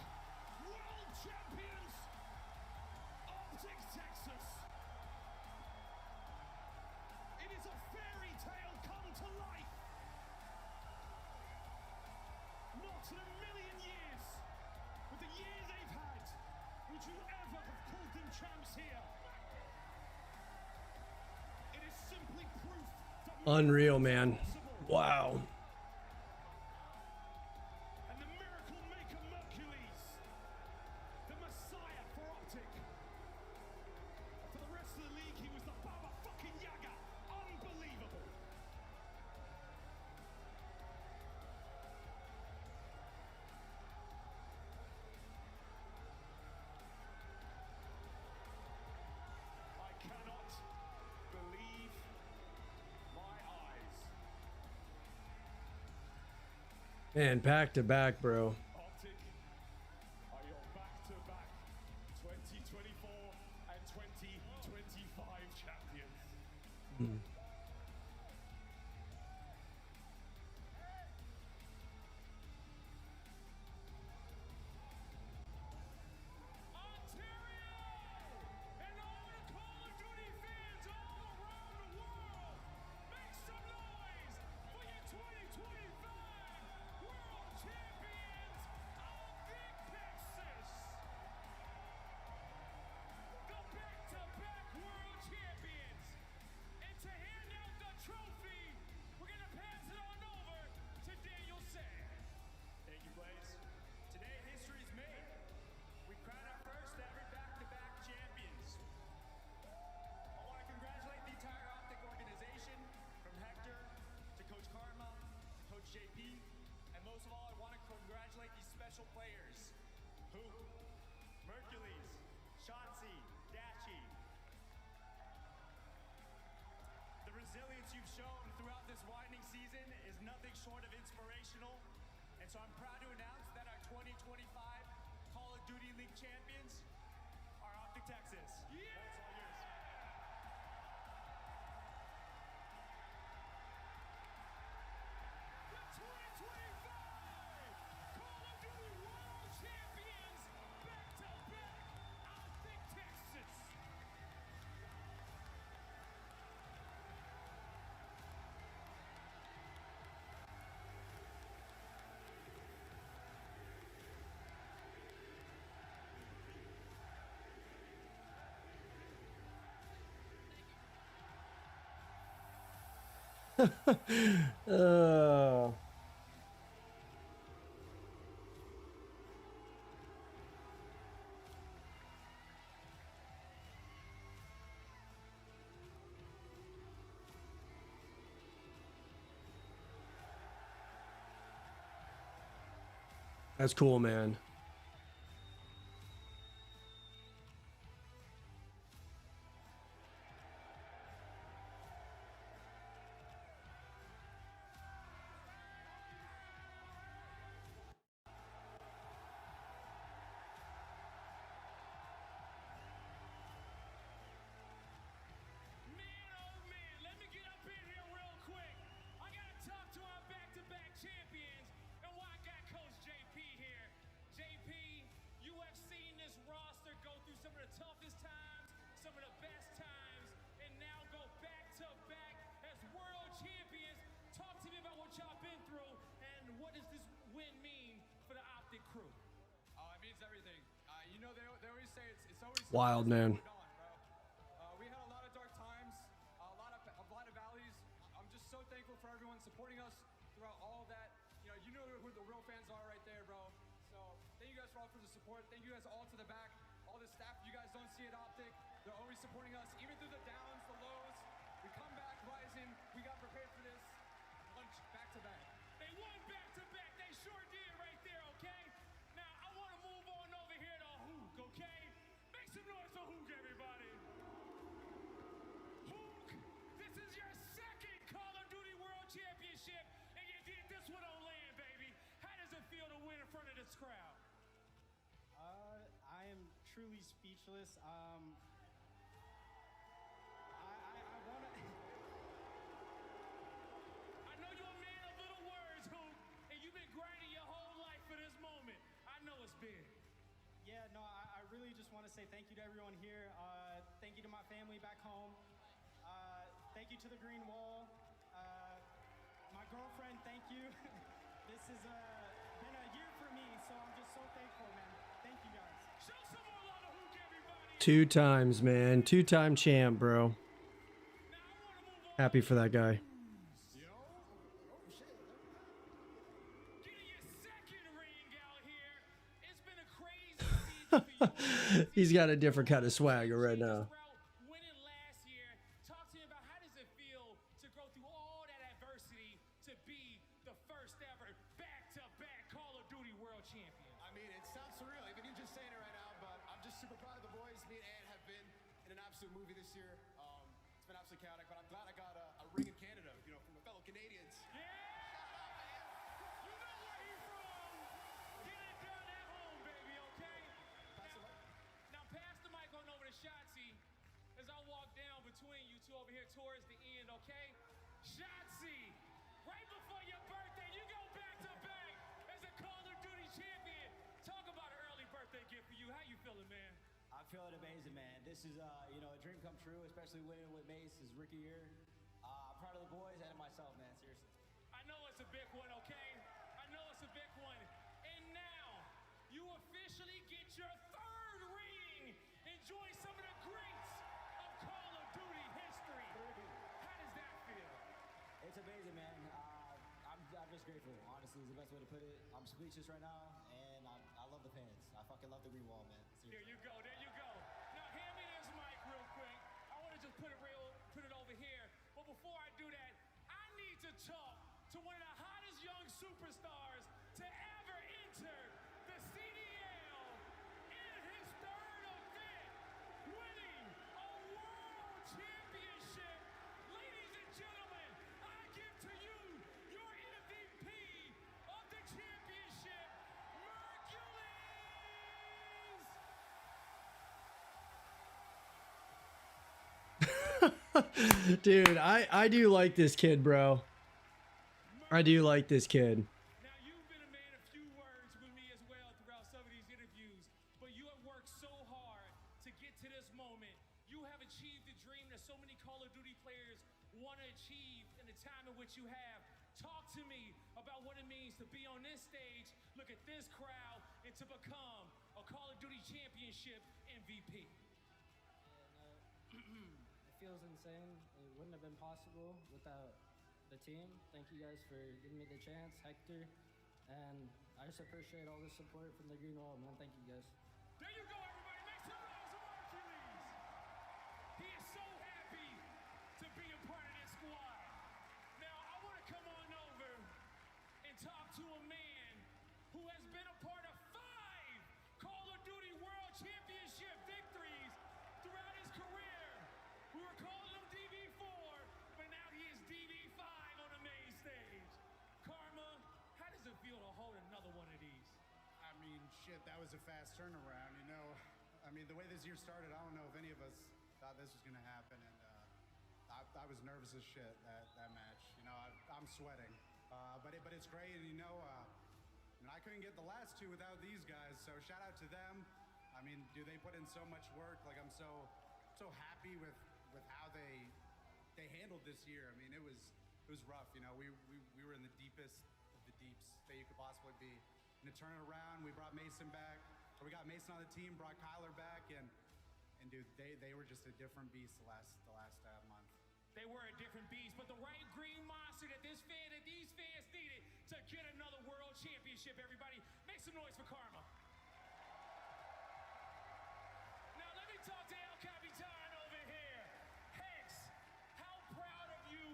World champions. OpTic Texas. It is a fairy tale come to life. Not in a million years, with the year they've had, would you ever have called them champs here? It is simply proof that Unreal, man. Wow. and the miracle maker Mercules Man, back to back, bro. OpTic are your back-to-back 2024 and 2025 champions. Players, Hoop, Mercules, Shotzi, Dashi. The resilience you've shown throughout this widening season is nothing short of inspirational. And so I'm proud to announce that our 2025 Call of Duty League champions are OpTic Texas. Yeah! It's all yours. The 2025 Call of Duty World Champions, back-to-back, OpTic Texas. That's cool, man. Wild, man. We had a lot of dark times, a lot of valleys. I'm just so thankful for everyone supporting us throughout all of that. You know who the real fans are right there, bro. So thank you guys for all for the support. Thank you guys all to the back, all the staff you guys don't see at OpTic. They're always supporting us, even through the downs, the lows. We come back rising. We got prepared for this. Lunch back to back. They won back to back. They sure did right there, okay? Now I want to move on over here to Hook, okay? Make some noise for Hook, everybody. Hook, this is your second Call of Duty World Championship, and you did this one on land, baby. How does it feel to win in front of this crowd? I am truly speechless. I want to... I know you're a man of little words, Hook, and you've been grinding your whole life for this moment. I know it's big. Yeah, no, I really just want to say thank you to everyone here. Thank you to my family back home. Thank you to the Green Wall. My girlfriend, thank you. This has been a year for me, so I'm just so thankful, man. Thank you, guys. Show some more love to Hook, everybody. 2 times, man. 2-time champ, bro. Happy for that guy. He's got a different kind of swagger right now. Winning last year, talk to me about how does it feel to go through all that adversity to be the first ever back-to-back Call of Duty World Champion? I mean, it sounds surreal, even you just saying it right now, but I'm just super proud of the boys. Me and Ann have been in an absolute movie this year. It's been absolutely chaotic, but I'm glad I got a ring in Canada, from my fellow Canadians. Yeah! You know where he's to over here towards the end, okay? Shotzi, right before your birthday, you go back to back as a Call of Duty champion. Talk about an early birthday gift for you. How you feeling, man? I'm feeling amazing, man. This is, you know, a dream come true, especially winning with Mace his rookie year. I'm proud of the boys and myself, man, seriously. I know it's a big one, okay? I know it's a big one. And now, you officially get your third ring. Enjoy some of the greats of Call of Duty history. How does that feel? It's amazing, man. I'm just grateful, honestly, is the best way to put it. I'm speechless right now, and I love the fans. I fucking love the green wall, man. Seriously. There you go, there you go. Now hand me this mic real quick. I want to just put it over here. But before I do that, I need to talk to one of the hottest young superstars to ever enter the CDL in his third event, winning a world championship. Ladies and gentlemen, I give to you your MVP of the championship, Mercules. Dude, I do like this kid, bro. I do like this kid. Now, you've been a man of few words with me as well throughout some of these interviews, but you have worked so hard to get to this moment. You have achieved the dream that so many Call of Duty players want to achieve in the time in which you have. Talk to me about what it means to be on this stage, look at this crowd, and to become a Call of Duty Championship MVP. It feels insane. It wouldn't have been possible without the team. Thank you guys for giving me the chance, Hector. And I just appreciate all the support from the Green Wall, man. Thank you guys. There you go, everybody. Make some noise for Hercules. He is so happy to be a part of this squad. Now, I want to come on over and talk to a man who has been a part of 5 Call of Duty World Championship victories throughout his career. We were calling him DB4, but now he is DB5 on the main stage. Karma, how does it feel to hold another one of these? I mean, shit, that was a fast turnaround, you know. I mean, the way this year started, I don't know if any of us thought this was going to happen, and I was nervous as shit that match. You know, I'm sweating, but it's great, and you know, and I couldn't get the last 2 without these guys, so shout out to them. I mean, dude, they put in so much work. Like, I'm so happy with how they handled this year. I mean, it was rough. You know, we were in the deepest of the deeps that you could possibly be. And to turn it around, we brought Mason back. Or we got Mason on the team, brought Kyler back, and dude, they were just a different beast the last month. They were a different beast, but the right green monster that these fans needed to get another world championship. Everybody, make some noise for Karma. Now let me talk to El Capitan over here. Hex, how proud of you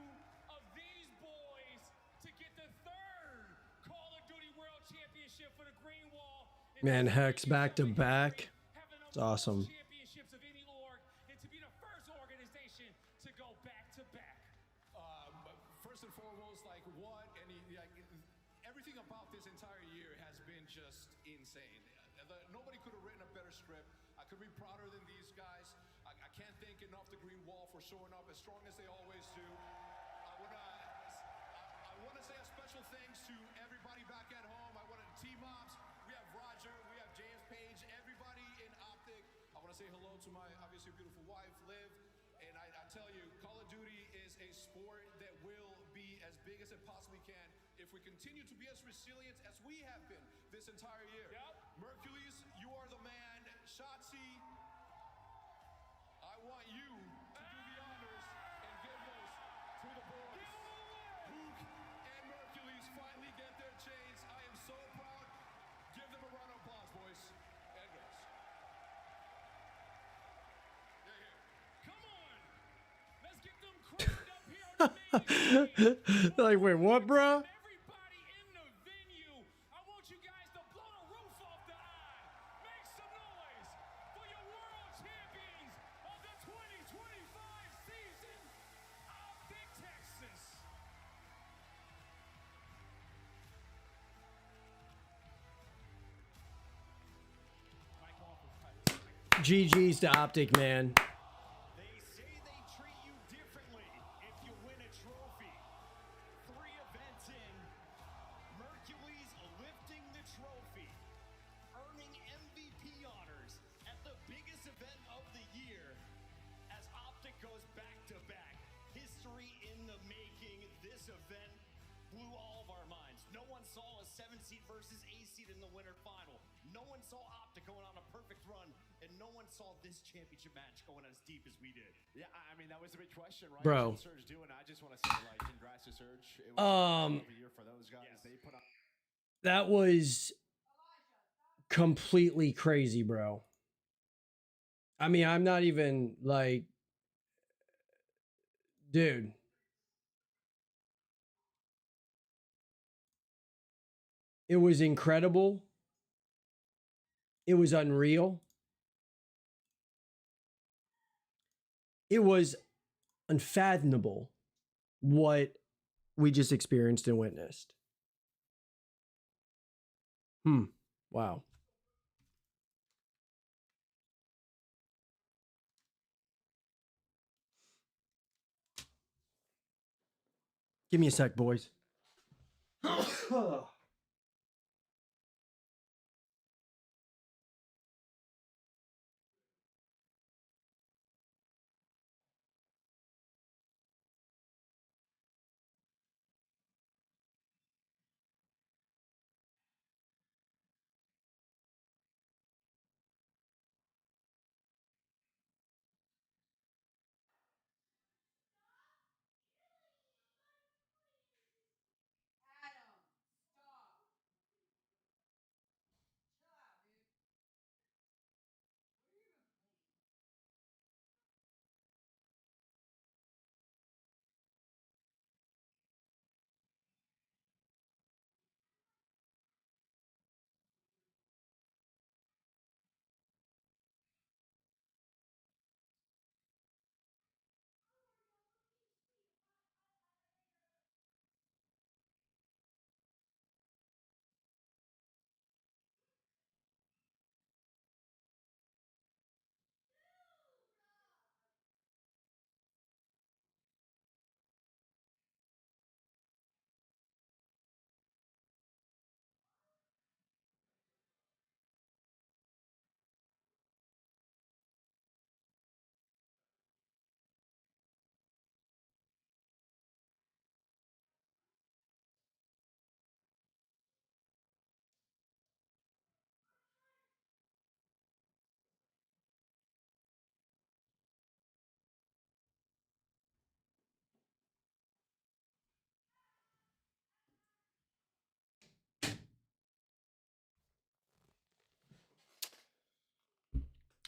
of these boys to get the 3rd Call of Duty World Championship for the Green Wall. Man, Hex back to back. It's awesome. Championships of any org, and to be the first organization to go back to back. First and foremost, like everything about this entire year has been just insane. Nobody could have written a better script. I could be prouder than these guys. I can't thank enough the Green Wall for showing up as strong as they always do. I want to say a special thanks to everybody back at home. I want to T-Mobs. We have Roger. We have James Page. Everybody in OpTic. I want to say hello to my obviously beautiful wife, Liv. And I tell you, Call of Duty is a sport that will be as big as it possibly can if we continue to be as resilient as we have been this entire year. Yep. Mercules, you are the man. Shotzi, I want you to do the honors and give those to the boys. Hook and Mercules finally get their chains. I am so proud. Give them a round of applause, boys and girls. Come on. Let's get them cranked up here on the main stage. Like, wait, what, bro? Everybody in the venue, I want you guys to blow the roof off the eye. Make some noise for your world champions of the 2025 season, OpTic Texas. GG's to OpTic, man. They say they treat you saw a 7 seed versus A seed in the winter final. No one saw OpTic going on a perfect run, and no one saw this championship match going as deep as we did. Yeah, I mean, that was a big question, right? Bro. What's Surge doing? I just want to say, like, congrats to Surge. It was a year for those guys. Yes. They put on. That was completely crazy, bro. I mean, I'm not even like, dude. It was incredible. It was unreal. It was unfathomable what we just experienced and witnessed. Wow. Give me a sec, boys.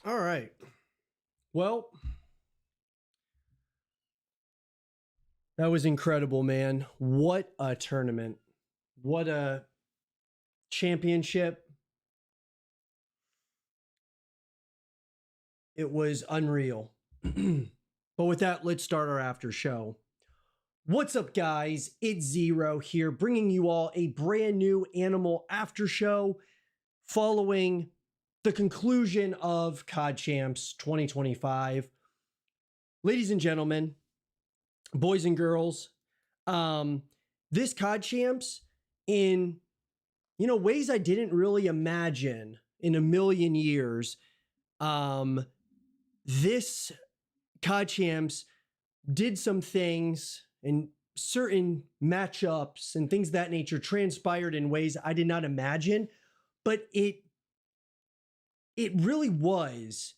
All right. Well, that was incredible, man. What a tournament. What a championship. It was unreal. But with that, let's start our after show. What's up, guys? It's Zero here, bringing you all a brand new Animal after show following the conclusion of COD Champs 2025. Ladies and gentlemen, boys and girls, this COD Champs, in ways I didn't really imagine in a million years, this COD Champs did some things, and certain matchups and things of that nature transpired in ways I did not imagine, but it really was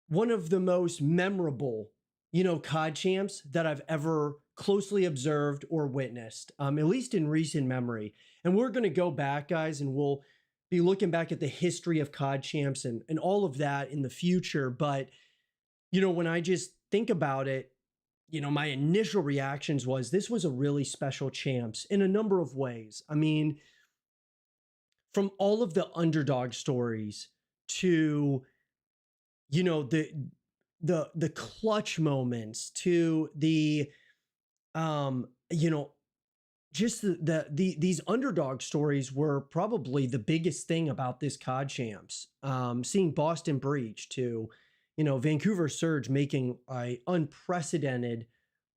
one of the most memorable, COD Champs that I've ever closely observed or witnessed, at least in recent memory. And we're going to go back, guys, and we'll be looking back at the history of COD Champs and all of that in the future. But, when I just think about it, my initial reactions was this was a really special Champs in a number of ways. I mean, from all of the underdog stories to, the clutch moments to the, just these underdog stories were probably the biggest thing about this COD Champs. Seeing Boston Breach to, Vancouver Surge making an unprecedented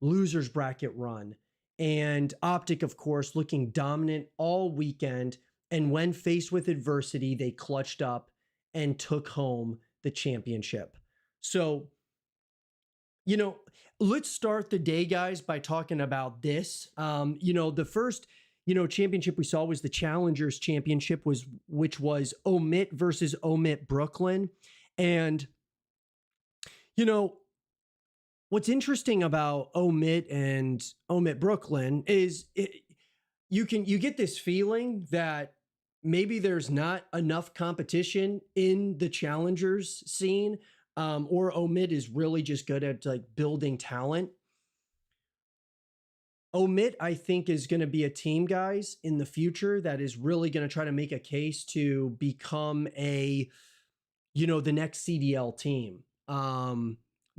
losers bracket run, and OpTic, of course, looking dominant all weekend. And when faced with adversity, they clutched up and took home the championship. So, let's start the day, guys, by talking about this. The first, championship we saw was the Challengers Championship, which was Omit versus Omit Brooklyn. And, what's interesting about Omit and Omit Brooklyn is you get this feeling that maybe there's not enough competition in the Challengers scene, or Omit is really just good at like building talent. Omit, I think, is going to be a team, guys, in the future that is really going to try to make a case to become the next CDL team.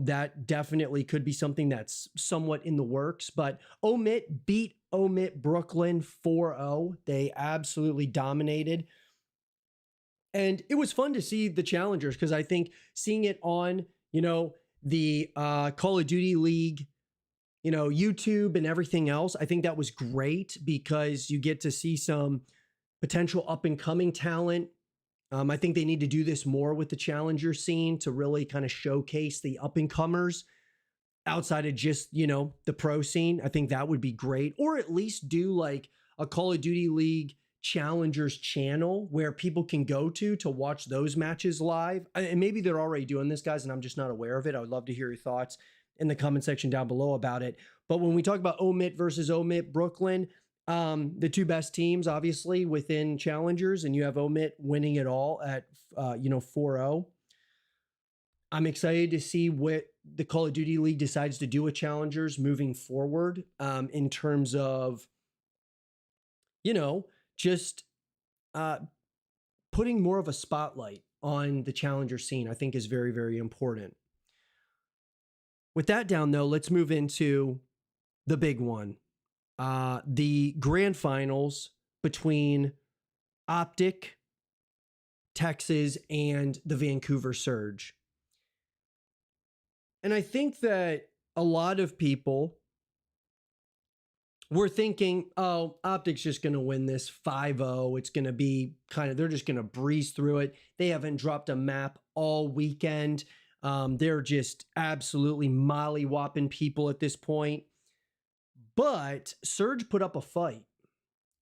That definitely could be something that's somewhat in the works, but Omit beat Omit Brooklyn 4-0. They absolutely dominated. And it was fun to see the Challengers because I think seeing it on, the Call of Duty League, YouTube and everything else, I think that was great because you get to see some potential up and coming talent. I think they need to do this more with the Challenger scene to really kind of showcase the up and comers outside of just, the pro scene. I think that would be great. Or at least do like a Call of Duty League Challengers channel where people can go to watch those matches live. And maybe they're already doing this, guys, and I'm just not aware of it. I would love to hear your thoughts in the comment section down below about it. But when we talk about Omit versus Omit Brooklyn, the two best teams, obviously, within Challengers, and you have Omit winning it all at, 4-0. I'm excited to see what the Call of Duty League decides to do with Challengers moving forward, in terms of, just putting more of a spotlight on the Challenger scene, I think is very, very important. With that down, though, let's move into the big one. The grand finals between OpTic Texas and the Vancouver Surge. And I think that a lot of people were thinking, oh, OpTic's just going to win this 5-0. It's going to be they're just going to breeze through it. They haven't dropped a map all weekend. They're just absolutely molly-whopping people at this point. But Surge put up a fight.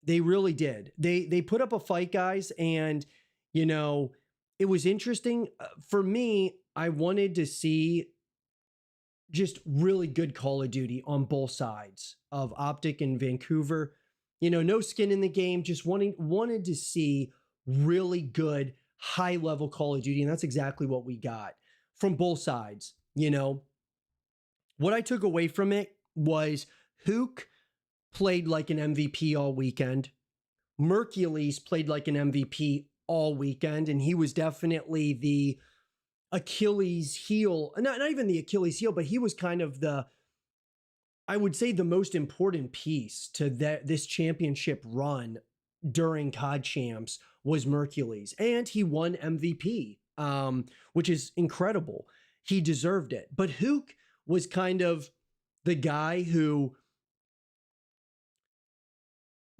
They really did. They put up a fight, guys, and, it was interesting. For me, I wanted to see just really good Call of Duty on both sides of OpTic and Vancouver. No skin in the game, just wanted to see really good, high-level Call of Duty, and that's exactly what we got from both sides. What I took away from it was Hook played like an MVP all weekend. Mercules played like an MVP all weekend, and he was definitely the Achilles heel. Not even the Achilles heel, but he was kind of I would say the most important piece to this championship run during COD Champs was Mercules, and he won MVP, which is incredible. He deserved it. But Hook was kind of the guy who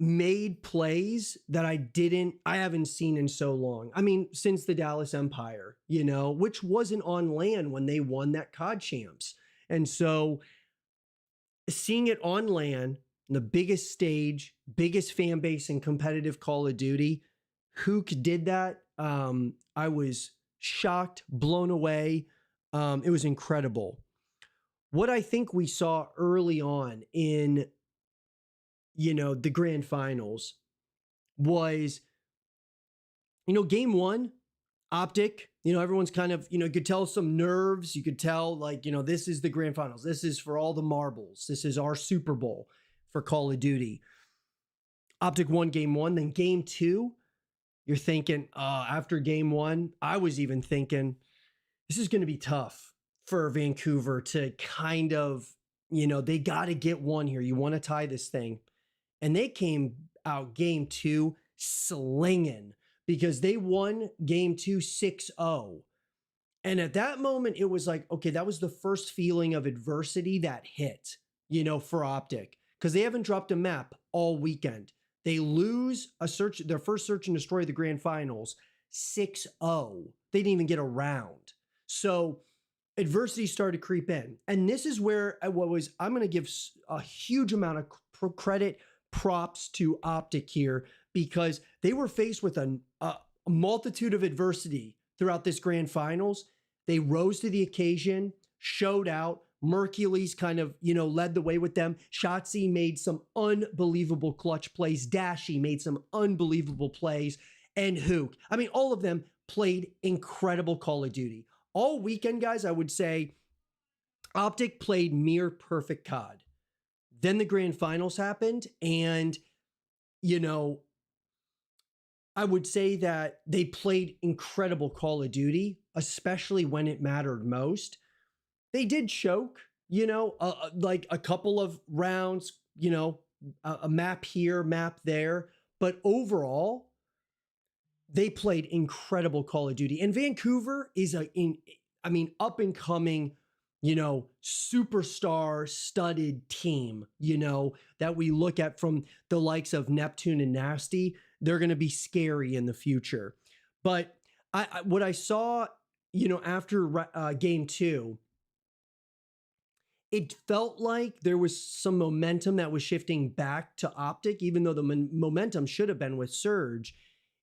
made plays that I haven't seen in so long. I mean, since the Dallas Empire, which wasn't on LAN when they won that COD Champs. And so seeing it on LAN, the biggest stage, biggest fan base in competitive Call of Duty, Hook did that. I was shocked, blown away. It was incredible. What I think we saw early on in the grand finals was, game one, OpTic, everyone's kind of, you could tell some nerves. You could tell this is the grand finals. This is for all the marbles. This is our Super Bowl for Call of Duty. OpTic won game one. Then game two, you're thinking, after game one, I was even thinking this is going to be tough for Vancouver to kind of, they got to get one here. You want to tie this thing. And they came out game two slinging because they won game two 6-0. And at that moment, it was like, okay, that was the first feeling of adversity that hit, for OpTic, because they haven't dropped a map all weekend. They lose their first search and destroy of the grand finals 6-0. They didn't even get a round. So adversity started to creep in. And this is where I'm going to give a huge amount of credit, props to OpTic here because they were faced with a multitude of adversity throughout this grand finals. They rose to the occasion, showed out. Mercules kind of, led the way with them. Shotzi made some unbelievable clutch plays. Dashy made some unbelievable plays. And Hook. I mean, all of them played incredible Call of Duty. All weekend, guys, I would say OpTic played near perfect COD. Then the grand finals happened, and, I would say that they played incredible Call of Duty, especially when it mattered most. They did choke, like a couple of rounds, a map here, map there. But overall, they played incredible Call of Duty. And Vancouver is up and coming, superstar studded team, that we look at from the likes of Neptune and Nasty. They're going to be scary in the future. But what I saw, after game 2, it felt like there was some momentum that was shifting back to OpTic, even though the momentum should have been with Surge.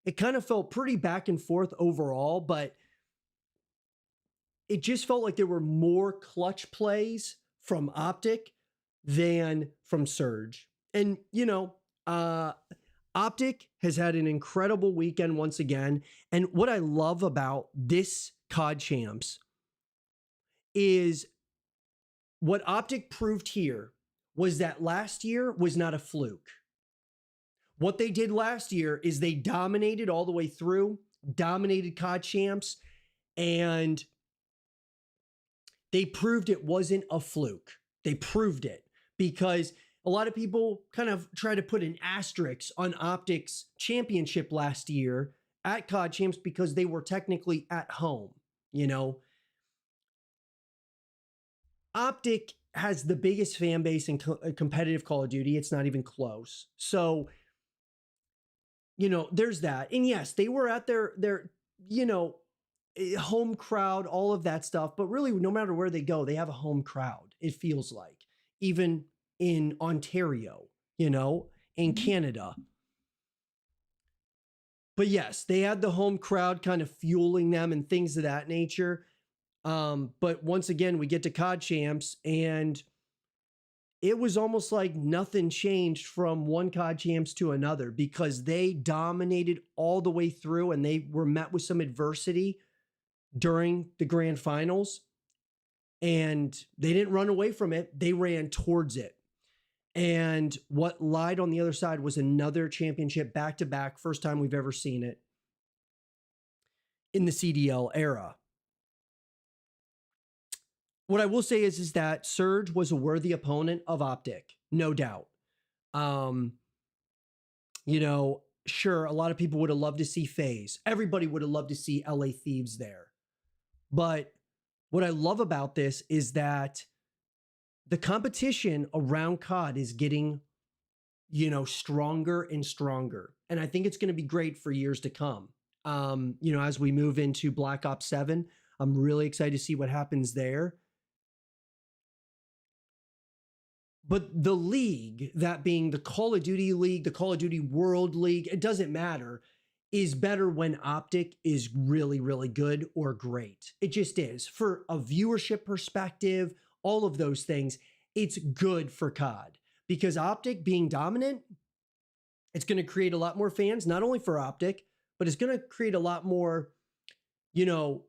It kind of felt pretty back and forth overall, but it just felt like there were more clutch plays from OpTic than from Surge. And, OpTic has had an incredible weekend once again. And what I love about this COD Champs is what OpTic proved here was that last year was not a fluke. What they did last year is they dominated all the way through, dominated COD Champs, and they proved it wasn't a fluke. They proved it because a lot of people kind of try to put an asterisk on OpTic's championship last year at COD Champs because they were technically at home, OpTic has the biggest fan base in competitive Call of Duty. It's not even close. So, there's that. And yes, they were at their home crowd, all of that stuff. But really, no matter where they go, they have a home crowd, it feels like. Even in Ontario, in Canada. But yes, they had the home crowd kind of fueling them and things of that nature. But once again, we get to COD Champs, and it was almost like nothing changed from one COD Champs to another because they dominated all the way through, and they were met with some adversity during the grand finals, and they didn't run away from it. They ran towards it. And what lied on the other side was another championship back-to-back, first time we've ever seen it in the CDL era. What I will say is that Surge was a worthy opponent of OpTic, no doubt. Sure, a lot of people would have loved to see FaZe. Everybody would have loved to see LA Thieves there. But what I love about this is that the competition around COD is getting, stronger and stronger. And I think it's going to be great for years to come. As we move into Black Ops 7, I'm really excited to see what happens there. But the league, that being the Call of Duty League, the Call of Duty World League, it doesn't matter, is better when OpTic is really, really good or great. It just is. For a viewership perspective, all of those things, it's good for COD. Because OpTic being dominant, it's going to create a lot more fans, not only for OpTic, but it's going to create a lot more, people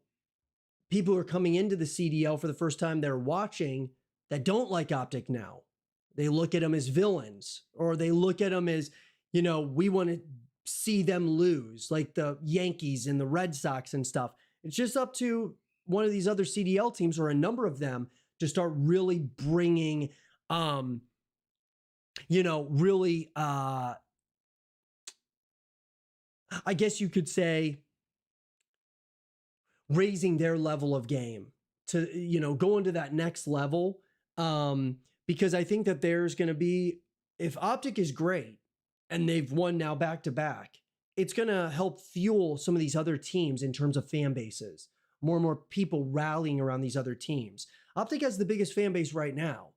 who are coming into the CDL for the first time, they're watching, that don't like OpTic now. They look at them as villains, or they look at them as, we want to see them lose, like the Yankees and the Red Sox and stuff. It's just up to one of these other CDL teams, or a number of them, to start really bringing, I guess you could say, raising their level of game to, go into that next level. Because I think that there's going to be, if OpTic is great and they've won now back to back, it's going to help fuel some of these other teams in terms of fan bases. More and more people rallying around these other teams. OpTic has the biggest fan base right now.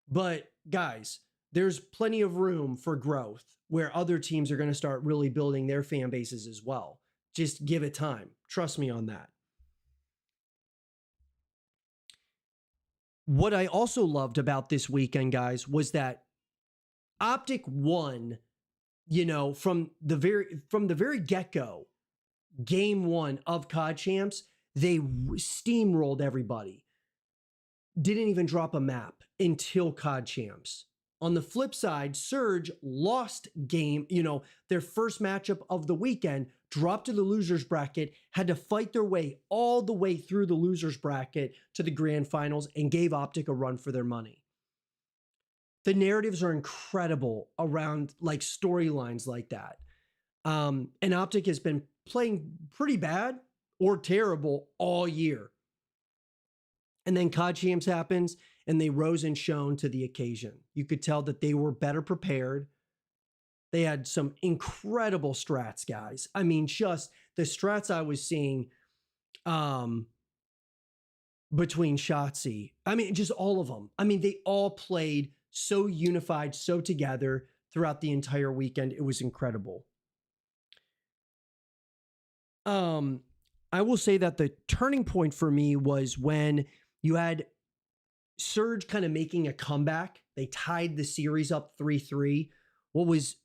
But guys, there's plenty of room for growth where other teams are going to start really building their fan bases as well. Just give it time. Trust me on that. What I also loved about this weekend, guys, was that OpTic won, you know, from the very get-go, game one of COD Champs, they steamrolled everybody. Didn't even drop a map until COD Champs. On the flip side, Surge lost game, you know, their first matchup of the weekend, dropped to the losers bracket, had to fight their way all the way through the losers bracket to the grand finals, and gave OpTic a run for their money. The narratives are incredible around like storylines like that. And OpTic has been playing pretty bad or terrible all year. And then COD Champs happens, and they rose and shone to the occasion. You could tell that they were better prepared. They had some incredible strats, guys. I mean, just the strats I was seeing between Shotzi. I mean, just all of them. I mean, they all played so unified, so together throughout the entire weekend. It was incredible. I will say that the turning point for me was when you had Surge kind of making a comeback. They tied the series up 3-3. What was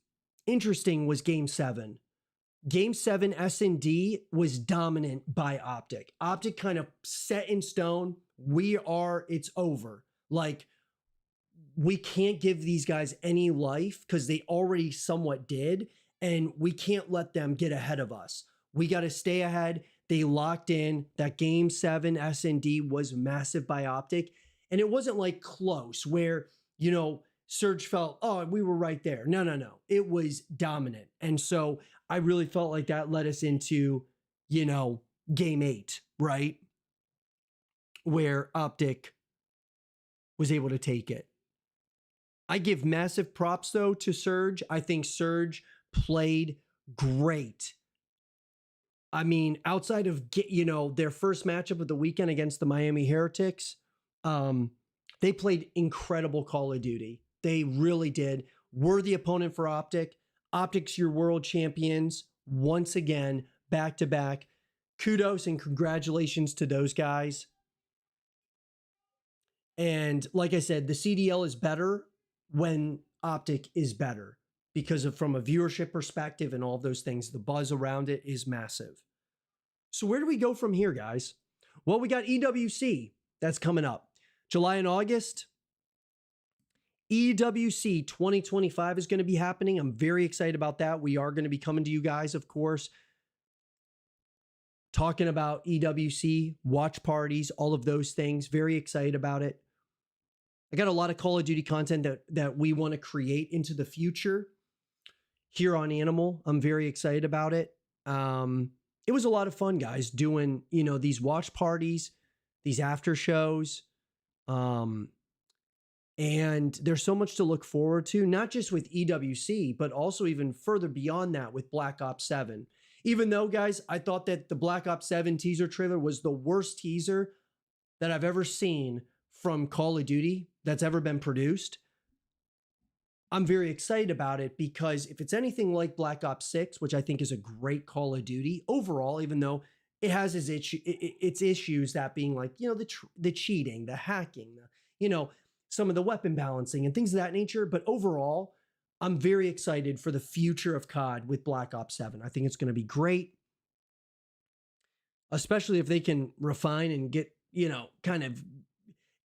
interesting was Game 7. Game 7, S&D was dominant by OpTic. OpTic kind of set in stone. It's over. Like, we can't give these guys any life because they already somewhat did, and we can't let them get ahead of us. We got to stay ahead. They locked in. That Game 7 S&D was massive by OpTic. And it wasn't like close where, you know, Surge felt, oh, we were right there. No. It was dominant. And so I really felt like that led us into, you know, Game 8, right? Where OpTic was able to take it. I give massive props, though, to Surge. I think Surge played great. I mean, outside of, you know, their first matchup of the weekend against the Miami Heretics, they played incredible Call of Duty. They really did. Worthy opponent for OpTic. OpTic's your world champions once again, back to back. Kudos and congratulations to those guys. And like I said, the CDL is better when OpTic is better because of from a viewership perspective and all those things. The buzz around it is massive. So where do we go from here, guys? Well, we got EWC that's coming up. July and August. EWC 2025 is going to be happening. I'm very excited about that. We are going to be coming to you guys, of course, talking about EWC, watch parties, all of those things. Very excited about it. I got a lot of Call of Duty content that we want to create into the future here on Animal. I'm very excited about it. It was a lot of fun, guys, doing, you know, these watch parties, these after shows. And there's so much to look forward to, not just with EWC, but also even further beyond that with Black Ops 7. Even though, guys, I thought that the Black Ops 7 teaser trailer was the worst teaser that I've ever seen from Call of Duty that's ever been produced. I'm very excited about it because if it's anything like Black Ops 6, which I think is a great Call of Duty overall, even though it has its issues, that being like, you know, the cheating, the hacking, you know, some of the weapon balancing and things of that nature. But overall, I'm very excited for the future of COD with Black Ops 7. I think it's going to be great, especially if they can refine and get, you know, kind of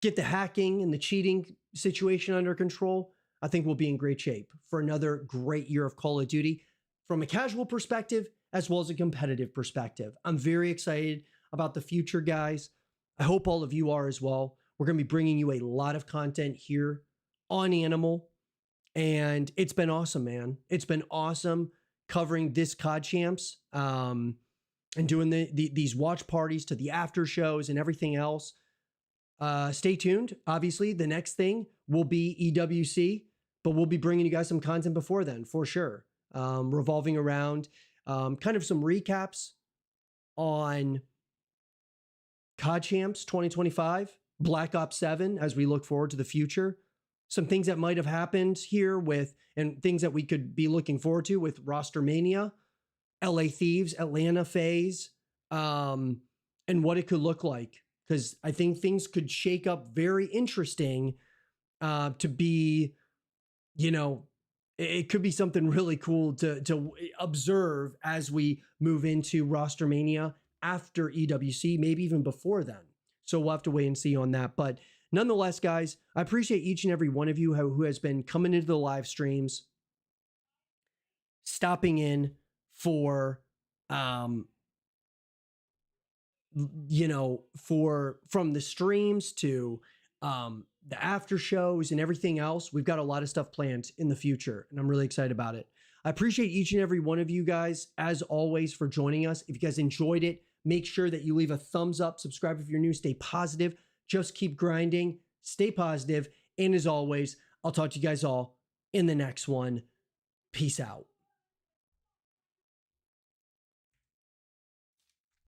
get the hacking and the cheating situation under control. I think we'll be in great shape for another great year of Call of Duty from a casual perspective as well as a competitive perspective. I'm very excited about the future, guys. I hope all of you are as well. We're going to be bringing you a lot of content here on Animal, and it's been awesome, man. It's been awesome covering this COD Champs and doing these watch parties to the after shows and everything else. Stay tuned. Obviously, the next thing will be EWC, but we'll be bringing you guys some content before then, for sure. Revolving around kind of some recaps on COD Champs 2025, Black Ops 7 as we look forward to the future. some things that might have happened here with, and things that we could be looking forward to with Roster Mania, LA Thieves, Atlanta phase, and what it could look like. Because I think things could shake up very interesting to be, you know, it could be something really cool to observe as we move into Roster Mania after EWC, maybe even before then. So we'll have to wait and see on that. But nonetheless, guys, I appreciate each and every one of you who has been coming into the live streams, stopping in for, you know, from the streams to the after shows and everything else. We've got a lot of stuff planned in the future, and I'm really excited about it. I appreciate each and every one of you guys, as always, for joining us. If you guys enjoyed it, make sure that you leave a thumbs up, subscribe if you're new, stay positive, just keep grinding, stay positive, and as always, I'll talk to you guys all in the next one. Peace out.